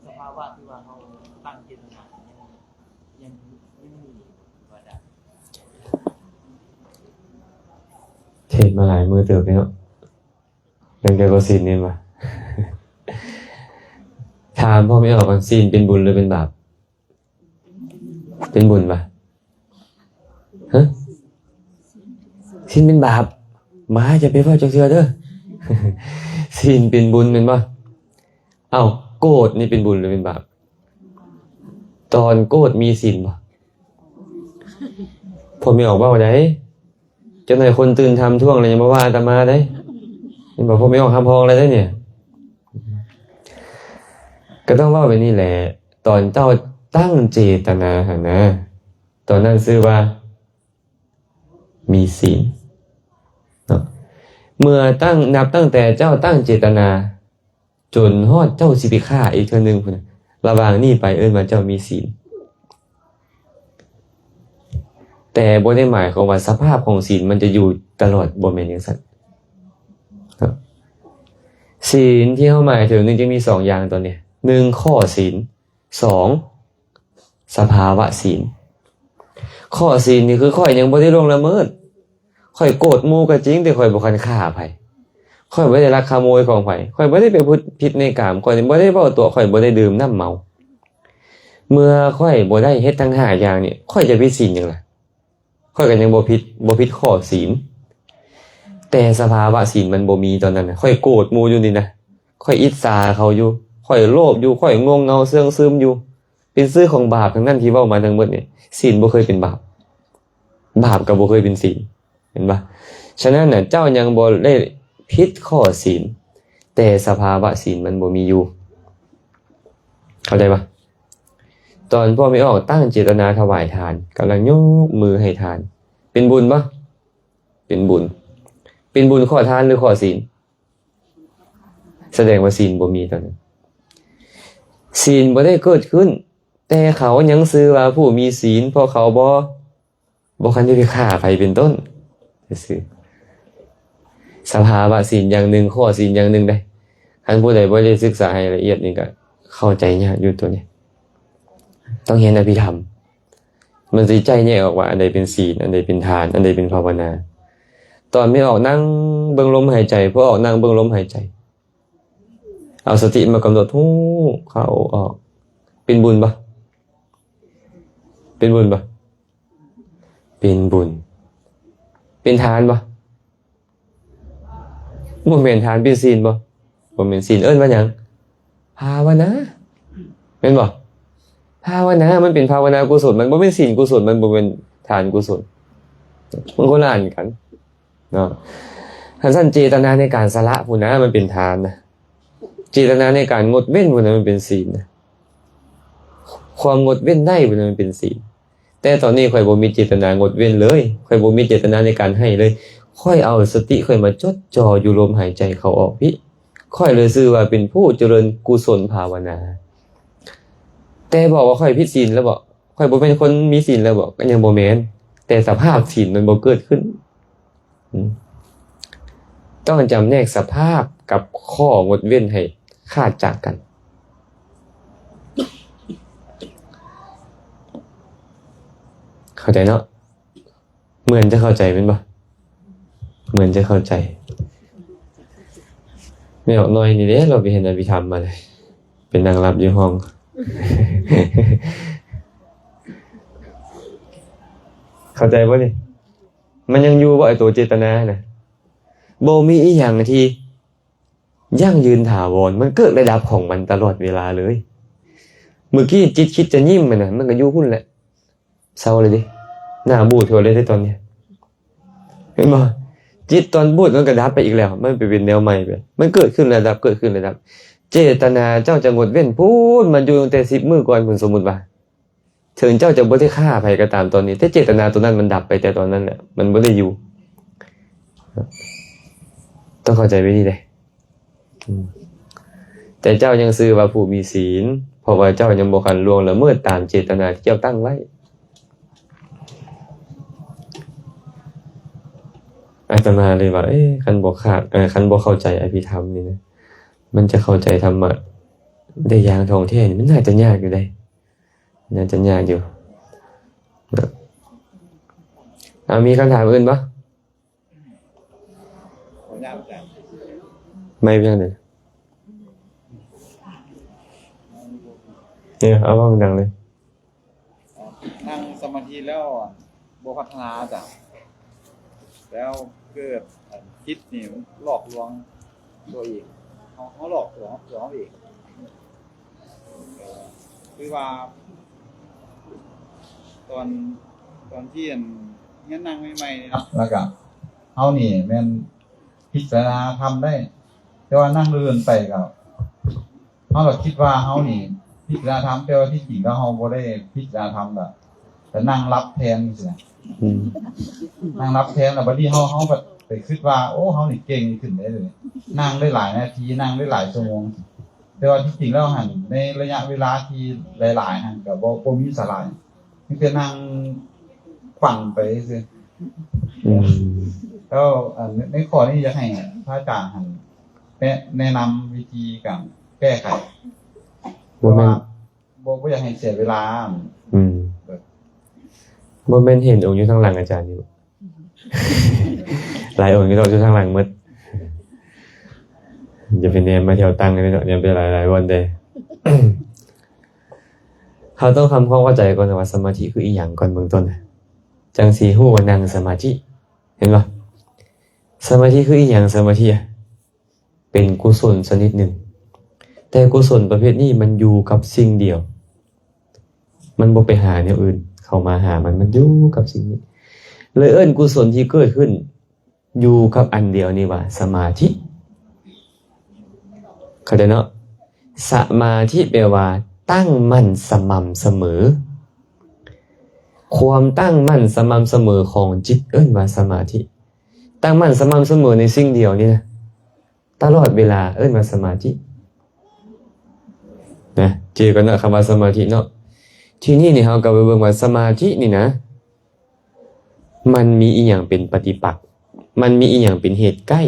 สภาวะที่ว่าเราตั้งจิตนายังไม่มีว่าได้เทศมาหลายมือเติบแล้วเรื่องเกี่ยวกับศีลนี่มาถามพ่อไม่ออกว่าศีลเป็นบุญหรือเป็นบาปเป็นบุญป่ะฮะศีลเป็นบาปมาจะไปเฝ้าจักเทื่อเด้อศีลเป็นบุญเป็นป่ะเอ้าโกรธนี่เป็นบุญหรือเป็นบาปตอนโกรธมีศีลป่ะ ผมไม่ออกเว้าได้จนให้คนตื่นทำท่วงเลยยังบ่ว่าอาตมาได้นี่บอกผมไม่ออกคำพองอะไรได้เนี่ยก็ต้องว่าไปนี่แหละตอนเจ้าตั้งเจตนาหั่นนะตอนนั้นชื่อว่ามีศีลเนาะเมื่อนับตั้งแต่เจ้าตั้งเจตนาจนฮอดเจ้าสิไปฆ่าอีกเทื่อนึงพุ่นน่ะระหว่างนี้ไปเอิ้นว่าเจ้ามีศีลแต่บ่ได้หมายความว่าสภาพของศีลมันจะอยู่ตลอดบ่แม่นจังซั่นครับศีลที่เฮาหมายถึงนี่จะมี2อย่างตัวนี้1ข้อศีล2สภาวะศีลข้อศีลนี่คือข้อยยังบ่ได้ล่วงละเมิดข้อยโกรธหมู่ก็จริงแต่ข้อยบ่คันฆ่าไผข้อยบ่ได้ลักขโมยของไผข้อยบ่ได้ไปพูดผิดในกามข้อยบ่ได้เว้าตัวข้อยบ่ได้ดื่มน้ำเมาเมื่อข้อยบ่ได้เฮ็ดทั้ง5อย่างนี่ข้อยจะผิดศีลหยังล่ะข้อยก็ยังบ่ผิดข้อศีลแต่สภาวะศีลมันบ่มีตอนนั้นน่ะข้อยโกรธหมู่อยู่นี่นะข้อยอิจฉาเขาอยู่ข้อยโลภอยู่ข้อยงงเงาเสื่องซึมอยู่เป็นชื่อของบาปทั้งนั้นที่เว้ามาทั้งหมดนี่ศีลบ่เคยเป็นบาปก็บ่เคยเป็นศีลเห็นป่ะฉะนั้นน่ะเจ้ายังบ่ได้ผิดข้อศีลแต่สภาวะศีลมันบ่มีอยู่เข้าใจป่ะตอนพ่อไม่ออกตั้งเจตนาถวายทานกำลังยกมือให้ทานเป็นบุญป่ะเป็นบุญข้อทานหรือข้อศีลแสดงว่าศีลบ่มีตอนนั้นศีลบ่ได้เกิดขึ้นแต่เขายังชื่อว่าผู้มีศีลเพราะเขาบ่คันได้ไปฆ่าไผเป็นต้นซื่อสภาวะศีลอย่างหนึ่งข้อศีลอย่างหนึ่งได้ท่านผู้ใดบ่ได้ศึกษาให้ละเอียดนี่ก็เข้าใจยากอยู่ตัวนี้ต้องเรียนอภิธรรมมันสิใจแยกออกว่าอันใดเป็นศีลอันใดเป็นทานอันใดเป็นภาวนาตอนไม่ออกนั่งเบิ่งลมหายใจพอออกนั่งเบิ่งลมหายใจเอาสติมากำหนดฮู้เข้าออกเป็นบุญป่ะเป็นบุญเป็นทานป่ะบ่แม่นทานเป็นศีลบ่แม่นศีลเอิ้นว่าหยังภาวนาแม่นบ่ภาวนามันเป็นภาวนากุศลมันบ่เป็นศีลกุศลมันบ่เป็นทานกุศลมันคนละอันกันเนาะถ้าซั่นเจตนาในการสละพุ่นนะมันเป็นทานนะเจตนาในการงดเว้นพุ่นน่ะมันเป็นศีลนะความงดเว้นได้พุ่นน่ะมันเป็นศีลแต่ตอนนี้ข่อยบ่มีเจตนางดเว้นเลยข่อยบ่มีเจตนาในการให้เลยค่อยเอาสติค่อยมาจดจ่ออยู่ลมหายใจเข้าออกพี่ค่อยเลยชื่อว่าเป็นผู้เจริญกุศลภาวนาแต่บอกว่าค่อยผิดศีลแล้วบอกค่อยบ่เป็นคนมีศีลแล้วบอกก็ยังบ่แม่นแต่สภาพศีลมันบ่เกิดขึ้นต้องจำแนกสภาพกับข้องดเว้นให้ขาดจากกันเข้าใจเนาะเหมือนจะเข้าใจเป็นป่ะเหมือนจะเข้าใจไม่ออกน้อยนี่เด้เราไปเห็นอภิธรรมมาเลยเป็นนางรับอยู่ห้อง เข้าใจป่ะนี่มันยังอยู่ว่าไอ้ตัวเจตนาน่ะบ่มีอีหยังที่ยั่งยืนถาวรมันเกิดระดับของมันตลอดเวลาเลยเมื่อกี้จิตคิดจะยิ้มมันน่ะมันก็อยู่พุ่นแหละเศร้าเลยดิหน้าบูดทั่วเลยได้ตอนนี้เห็นบ่จิตตอนบูดมันก็ดับไปอีกแล้วมันไปเป็นแนวใหม่ไปมันเกิดขึ้นระดับเจตนาเจ้าจะงดเว้นพูดมันอยู่ตั้งแต่10มื้อก่อนพุ่นสมมุติว่าถึงเจ้าจะบ่ได้ฆ่าไผก็ตามตอนนี้แต่เจตนาตัวนั้นมันดับไปแต่ตอนนั้นแหละมันบ่ได้อยู่ต้องเข้าใจไว้ดีเด้แต่เจ้ายังชื่อว่าผู้มีศีลเพราะว่าเจ้ายังบ่คันล่วงละเมิดตามเจตนาที่เจ้าตั้งไว้อาตมาเลยว่าคันบ่ขาดคันบ่เข้าใจอภิธรรมนี่นะมันจะเข้าใจธรรมะได้อย่างท่องแท้นี่มันน่าจะยากอยู่ได้น่าจะยากอยู่มีคำถามอื่นปะไม่เป็นไรเนี่ยเอาว่ามันดังเลยนั่งสมาธิแล้วบ่พัฒนาจ้ะแล้วเกิดคิดนี่หลอกลวงตัวเองเขาหลอกตัวเขาเองคือว่าตอนที่ เงี้ยนั่งใหม่ๆนี่เนาะแล้วก็เฮานี่แม่นพิจารณาทำได้ แต่ว่านั่งเลื่อนไปก็เฮาก็คิดว่าเฮานี่พิจารณาทำแต่ว่าที่จริงแล้วเฮาบ่ได้พิจารณาทำแบบแต่นั่งรับแทนจังซี่นะนั่งรับแทนแล้วบัดนี้เฮาแบบไปคิดว่าโอ้เฮานี่เก่งขึ้นได้เลยนั่งได้หลายนาทีนั่งได้หลายชั่วโมงแต่ว่าที่จริงแล้วหั่นในระยะเวลาที่หลายๆหั่นก็บ่มีสาระมีแต่นั่งฟังไปซื่อแล้วในข้อนี้อยากให้พระอาจารย์หั่นแนะนำวิธีการแก้ไขบ่แม่นบ่อยากให้เสียเวลาบ่แม่นเห็นองค์อยู่ข้างหลังอาจารย์อยู่ หลายองค์อยู่ข้างหลังหมดอย่าไปแนมมาแถวตั้งกันเนาะอย่าไปหลายๆวันเด้ เขาต้องทำความเข้าใจก่อนว่าสมาธิคืออีหยังก่อนเบื้องต้นจังสิฮู้ว่านั่งสมาธิเห็นบ่สมาธิคืออีหยังสมาธิเป็นกุศลชนิดหนึ่งแต่กุศลประเภทนี้มันอยู่กับสิ่งเดียวมันบ่ไปหาแนวอื่นเข้ามาหามันอยู่กับสิ่งนี้เลยเอิ้นกุศลที่เกิดขึ้นอยู่กับอันเดียวนี่ว่าสมาธิเข้าใจเนาะสมาธิแปลว่าตั้งมั่นสม่ำเสมอความตั้งมั่นสม่ำเสมอของจิตเอิ้นว่าสมาธิตั้งมั่นสม่ำเสมอในสิ่งเดียวนี่นะตลอดเวลาเอิ้นว่าสมาธินะเจอกันเนาะคำว่าสมาธิเนาะที่นี่เฮาก็ไปเบิ่งว่าสมาธินี่นะมันมีอีหยังเป็นปฏิปักษ์มันมีอีหยังเป็นเหตุใกล้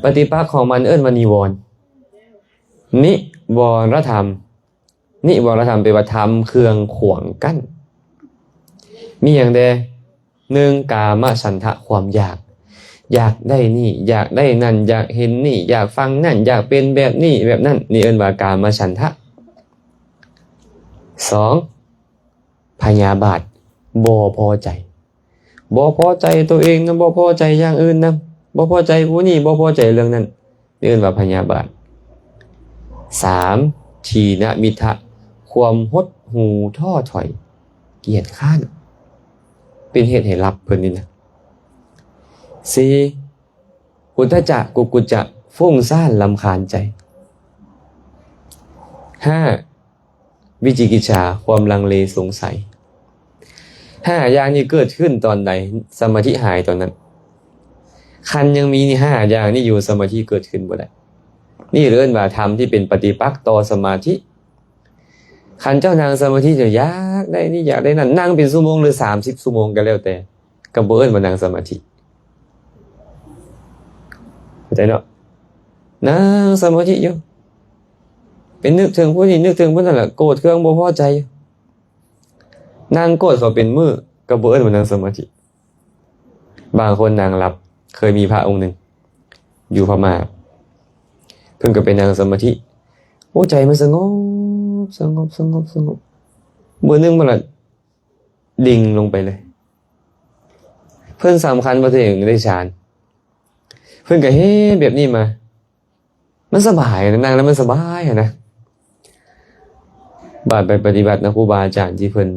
ปฏิปักษ์ของมันเอิ้นว่านิวรณ์นิวรธรรมนิวรธรรมแปลว่าธรรมเครื่องขวางกั้นมีอย่างใด1กามฉันทะความอยากได้นี่อยากได้นั่นอยากเห็นนี่อยากฟังนั่นอยากเป็นแบบนี้แบบนั้นนี่เอิ้นว่ากามฉันทะ2พยาบาทบ่พอใจตัวเองนะบ่พอใจอย่างอื่นนะบ่พอใจผู้นี้บ่พอใจเรื่องนั้นนี่เอิ้นว่าพยาบาท3ทีนมิทะความหดหู่ท้อถอยเกียจคร้านเป็นเหตุให้รับเพิ่นนี่นะ4อุทธัจจะกุกุจจะฟุ้งซ่านรำคาญใจ5วิจิกิจฉาความลังเลสงสัย5อย่างนี้เกิดขึ้นตอนใดสมาธิหายตอนนั้นคันยังมีนี่5อย่างนี้อยู่สมาธิเกิดขึ้นบ่ได้นี่เรียกว่าธรรมที่เป็นปฏิปักษ์ต่อสมาธิคันเจ้านางสมาธิจะอยากได้นี่อยากได้นั่นนั่งเป็นชั่วโมงหรือ30ชั่วโมงก็แล้วแต่ก็บ่เอิ้นว่านั่งสมาธิเข้าใจเนาะนั่งสมาธิอยู่เป็นนึกถึงผู้นี้นึกถึงผู้นั้นแหละโกรธเครื่องบ่พอใจนั่งโกรธเขาเป็นมื้อก็บ่เอิ้นว่านั่งสมาธิบางคนนั่งหลับเคยมีพระองค์หนึ่งอยู่พม่าเพิ่งก็ไปนั่งสมาธิโอ้ใจมันสงบมื้อนึงมันละดิ่งลงไปเลยเพิ่นสำคัญว่าตัวเองได้ฌานเพิ่นก็เฮ้แบบนี้มามันสบายนะนั่งแล้วมันสบายนะบาดไปปฏิบัตินะครูบาอาจารย์ที่เพิ่น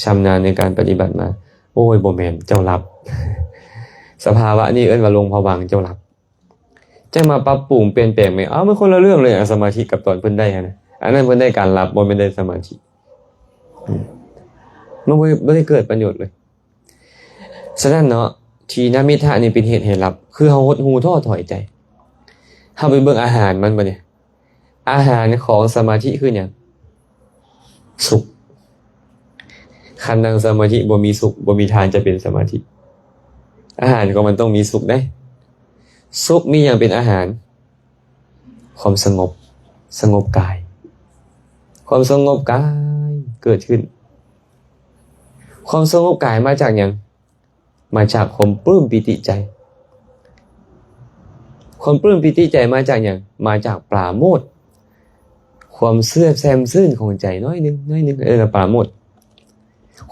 ชำนาญในการปฏิบัติมาโอ้ยบ่แม่นเจ้ารับสภาวะนี่เอิ้นว่าลงภวังค์เจ้ารับจะมาปรับปรุงเปลี่ยนแปลงมั้ยมันคนละเรื่องเลยสมาธิกับตอนเพิ่นได้นะอันนั้นเพิ่นได้การรับบ่แม่นได้สมาธิมันบ่ได้เกิดประโยชน์เลยฉะนั้นเนาะทีนมิทะนี่เป็นเหตุให้รับคือเฮาหดหู่ท้อถอยใจเฮาไปเบิ่งอาหารมันบ่เนี่ยอาหารของสมาธิคือหยังสุขคันนั่งสมาธิบ่มีสุขบ่มีทางจะเป็นสมาธิอาหารของมันต้องมีสุขได้สุขมีอย่างเป็นอาหารความสงบกายความสงบกายเกิดขึ้นความสงบกายมาจากหยังมาจากความปลื้มปิติใจความปลื้มปิติใจมาจากหยังมาจากปราโมทย์ความเสื่อมแซมซื่นของใจน้อยนึงปราโมทย์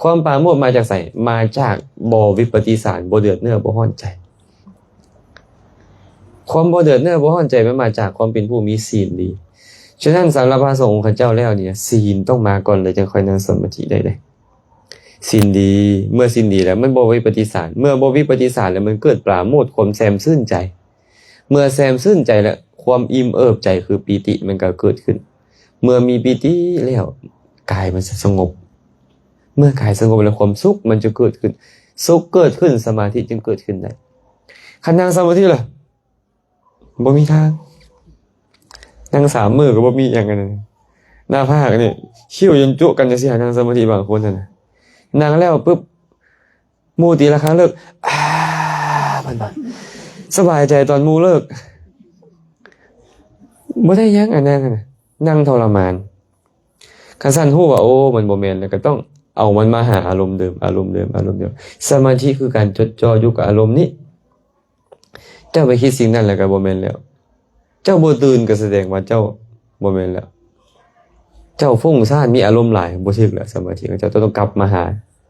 ความปราโมทย์มาจากไสมาจากบ่วิปฏิสารบ่เดือดเนื้อบ่ร้อนใจความบ่เดือดเนื้อบ่ร้อนใจมันมาจากความเป็นผู้มีศีลดีฉะนั้นสำหรับพระสงฆ์ของเจ้าแล้วเนี่ยศีลต้องมาก่อนเลยจึงค่อยนั่งสมาธิได้ สิ้นดีเมื่อสิ้นดีแล้วมันบ่วิปฏิสารเมื่อบ่วิปฏิสารแล้วมันเกิดปราโมทย์ความแซมชื่นใจเมื่อแซมชื่นใจแล้วความอิ่มเอิบใจคือปีติมันก็เกิดขึ้นเมื่อมีปีติแล้วกายมันจะสงบเมื่อกายสงบแล้วความสุขมันจะเกิดขึ้นสุขเกิดขึ้นสมาธิจึงเกิดขึ้นได้คันนั่งสมาธิล่ะบ่มีทางนั่ง3 มื้อก็บ่มีหยังกันนะหน้าผากนี่คิ้วจนจุกันจังซี่นั่งสมาธิบางคนน่ะนะนั่งแล้วปึ๊บหมู่ตีละครั้งเลิกมันสบายใจตอนหมู่เลิกบ่ได้หยังอันนั้นน่ะนั่งทรมานคันซั่นฮู้ว่าโอ้มันบ่แม่นแล้วก็ต้องเอามันมาหาอารมณ์เดิมสมาธิคือการจดจ่ออยู่กับอารมณ์นี้เจ้าไปคิดสิ่งนั้นแล้วก็บ่แม่นแล้วเจ้าบ่ตื่นก็แสดงว่าเจ้าบ่แม่นแล้วเจ้าฟุ้งซ่านมีอารมณ์หลายบ่ถึกแล้วสมาธิของเจ้าต้องกลับมาหา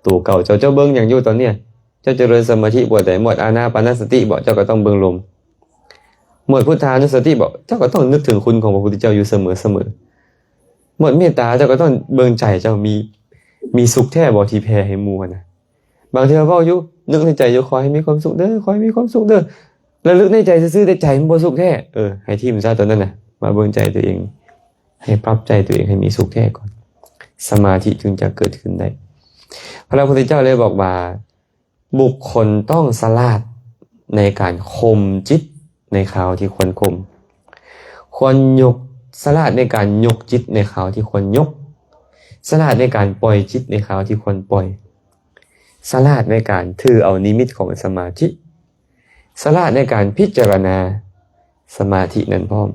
ตัวเก่าเจ้าเบิ่งหยังอยู่ตอนเนี้ยเจ้าเจริญสมาธิบ่ได้หมดอานาปานสติบ่เจ้าก็ต้องเบิ่งลมหมดพุทธานุสติบ่เจ้าก็ต้องนึกถึงคุณของพระพุทธเจ้าอยู่เสมอหมดเมตตาเจ้าก็ต้องเบิ่งใจเจ้ามีสุขแท้บ่ที่แผ่ให้หมู่นะบางเทื่อเว้าอยู่นึกในใจอยู่ขอให้มีความสุขเด้อขอให้มีความสุขเด้อแล้วลึกในใจซื่อๆแต่ใจมันบ่สุขแท้ให้ทิ่มซะตอนนั้นน่ะมาเบิ่งใจตัวเองให้ปรับใจตัวเองให้มีสุขแท้ก่อนสมาธิจึงจะเกิดขึ้นได้พระพุทธเจ้าเลยบอกว่าบุคคลต้องสลาดในการข่มจิตในคราวที่ควรข่มควรยกสลาดในการยกจิตในคราวที่ควรยกสลาดในการปล่อยจิตในคราวที่ควรปล่อยสลาดในการถือเอานิมิตของสมาธิสลาดในการพิจารณาสมาธินั้นพร้อม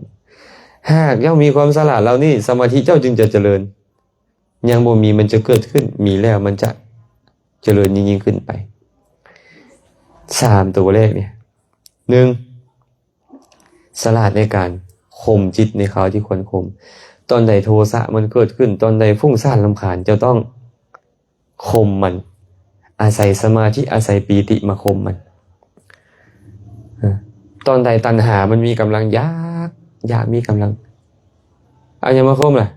หากยังมีความสลาดเหล่านี้สมาธิเจ้าจึงจะเจริญยังบ่มีมันจะเกิดขึ้นมีแล้วมันจะเจริญยิ่งขึ้นไป3ตัวแรกเนี่ย1สลาดในการข่มจิตในคราวที่ควรข่มตอนใดโทสะมันเกิดขึ้นตอนใดฟุ้งซ่านรำคาญจะต้องข่มมันอาศัยสมาธิอาศัยปีติมาข่มมันตอนใดตัณหามันมีกำลังอยากมีกำลังเอาอย่างมาข่มล่ะ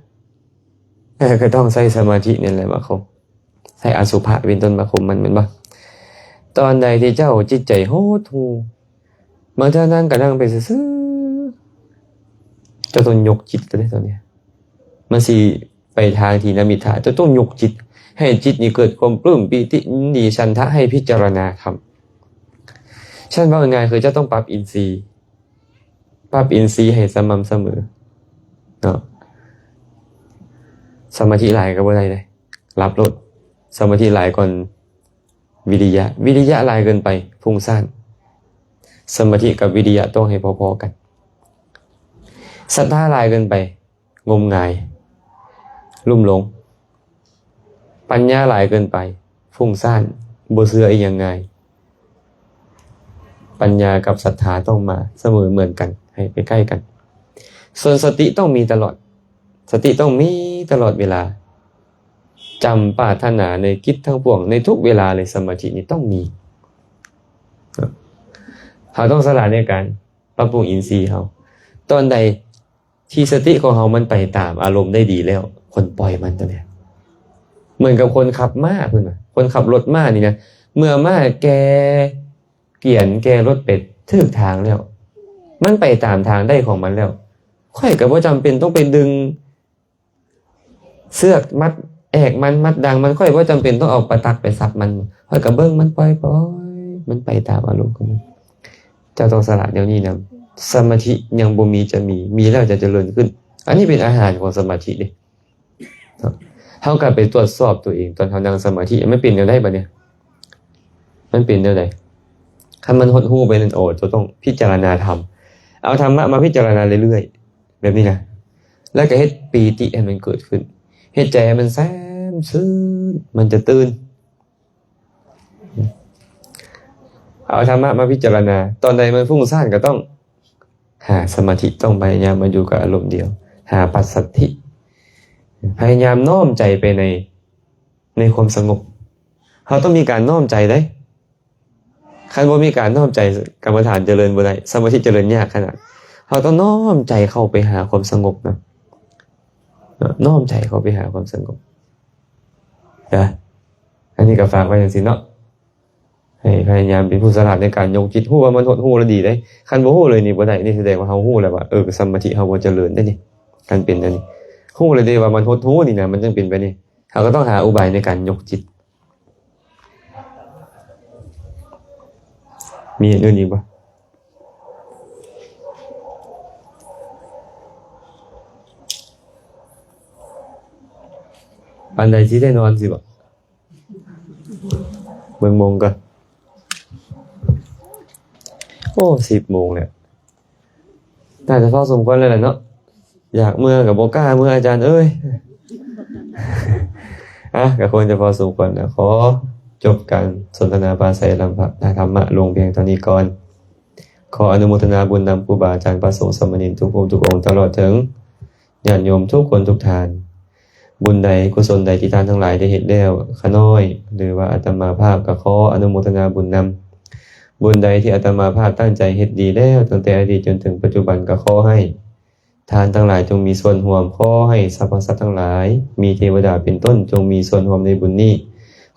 ก็ต้องใช้สมาธินี่แหละมาข่มใช้อสุภะเป็นต้นมาข่มมันแม่นบ่ตอนใดที่เจ้าจิตใจโหดหู่บางท่านนั่งก็นั่งไปซื่อๆเจ้าต้องยกจิตตัวนี้ตอนนี้มันสิไปทางที่นมิทธะจะต้องยกจิตให้จิตนี้เกิดความปลื้มปีติยินดีฉันทะให้พิจารณาธรรมฉันว่าง่ายคือเจ้าต้องปรับอินทรีย์ให้สม่ำเสมอเนาะสมาธิหลายก็บ่ได้เลยรับรสสมาธิหลายก่อนวิริยะหลายเกินไปฟุ้งซ่านสมาธิกับวิริยะต้องให้พอๆกันศรัทธาหลายเกินไปงมงายลุ่มหลงปัญญาหลายเกินไปฟุ้งซ่านบ่เชื่ออีหยังง่ายปัญญากับศรัทธาต้องมาเสมอเหมือนกันให้ไปใกล้กันส่วนสติต้องมีตลอดสติต้องมีตลอดเวลาจำปรารถนาในกิจทั้งปวงในทุกเวลาเลยสมาธินี้ต้องมีเราต้องสละในการปรับปรุงอินทรีย์เราตอนใดที่สติของเรามันไปตามอารมณ์ได้ดีแล้วคนปล่อยมันตัวเนี้ยเหมือนกับคนขับม้าเพิ่นน่ะคนขับรถม้านี่นะเมื่อม้าแกเกียนแกรถเป็ดถึกทางแล้วมันไปตามทางได้ของมันแล้วค่อยก็บ่จำเป็นต้องไปดึงเสือกมัดแอกมันมัดดังมันค่อยบ่จำเป็นต้องเอาประตักไปซับมันค่อยก็เบิ่งมันปล่อยมันไปตามอารมณ์ของมันเจ้าต้องสละเดี๋ยวนี้นะสมาธิยังบ่มีจะมีแล้วจะเจริญขึ้นอันนี้เป็นอาหารของสมาธิเด้เฮาก็ไปตรวจสอบตัวเองตอนเฮานั่งสมาธิมันเป็นแนวใดบัดเนี่ยมันเป็นแนวใดคันมันหดหู่ไปนั่นโอ้จะต้องพิจารณาธรรมเอาธรรมะมาพิจารณาเรื่อยๆแบบนี้นะแล้วก็เฮ็ดปีติให้มันเกิดขึ้นเฮ็ดใจให้มันแซมซื่นมันจะตื่นเอาธรรมะมาพิจารณาตอนใดมันฟุ้งซ่านก็ต้องหาสมาธิต้องพยายามมาอยู่กับอารมณ์เดียวหาปัสสัทธิพยายามน้อมใจไปในความสงบเราต้องมีการน้อมใจได้คันบ่มีการน้อมใจกรรมฐานเจริญบ่ได้สมาธิเจริญยากขนาดเราต้องน้อมใจเข้าไปหาความสงบนะน้อมใจเข้าไปหาความสงบนะ อันนี้ก็ฝากไว้จังซี่เนาะให้พยายามเป็นผู้ฉลาดในการยกจิตฮู้ว่ามันฮู้แล้วดีเด้คันบ่ฮู้เลยนี่บ่ได้นี่แสดงว่าเฮาฮู้แล้วว่าสมาธิเฮาบ่เจริญได้นี่การเป็นอันนี้ฮู้เลยเด้ว่ามันฮู้นี่นะมันจึงเป็นไปนี่เฮาก็ต้องหาอุบายในการยกจิตมีอย่างอื่นอีกบ่ปานใดสิได้นอนสิบ่เบิ่งโมงก่อนโอ้10 โมงแล้วน่าจะพอสมควรแล้วแหละเนาะอยากเมื่อกับบ่กล้าเมื่ออาจารย์เอ้ย ก็ควรจะพอสมควรแล้วขอจบการสนทนาปราศัยธรรมะลงเพียงเท่านี้ก่อนขออนุโมทนาบุญนำครูบาอาจารย์พระสงฆ์สามเณรทุกองค์ทุกองค์ตลอดถึงญาติโยมทุกคนทุกท่านบุญใดกุศลใดที่ท่านทั้งหลายได้เฮ็ดแล้วข้าน้อยหรือว่าอาตมาภาพก็ขออนุโมทนาบุญนำบุญใดที่อาตมาภาพตั้งใจเฮ็ดดีแล้วตั้งแต่อดีตจนถึงปัจจุบันก็ขอให้ทานทั้งหลายจงมีส่วนร่วมขอให้สรรพสัตว์ทั้งหลายมีเทวดาเป็นต้นจงมีส่วนร่วมในบุญนี้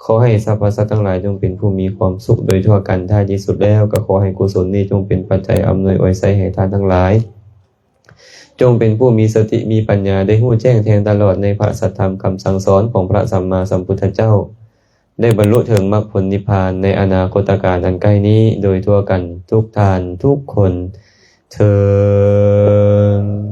ขอให้สรรพสัตว์ทั้งหลายจงเป็นผู้มีความสุขโดยทั่วกันท้ายที่สุดแล้วก็ขอให้กุศลนี้จงเป็นปัจจัยอำนวยอวยไสให้ทานทั้งหลายจงเป็นผู้มีสติมีปัญญาได้รู้แจ้งแทงตลอดในพระสัทธรรมคำสั่งสอนของพระสัมมาสัมพุทธเจ้าได้บรรลุถึงมรรคผลนิพพานในอนาคตการอันใกล้นี้โดยทั่วกันทุกท่านทุกคนเทอญ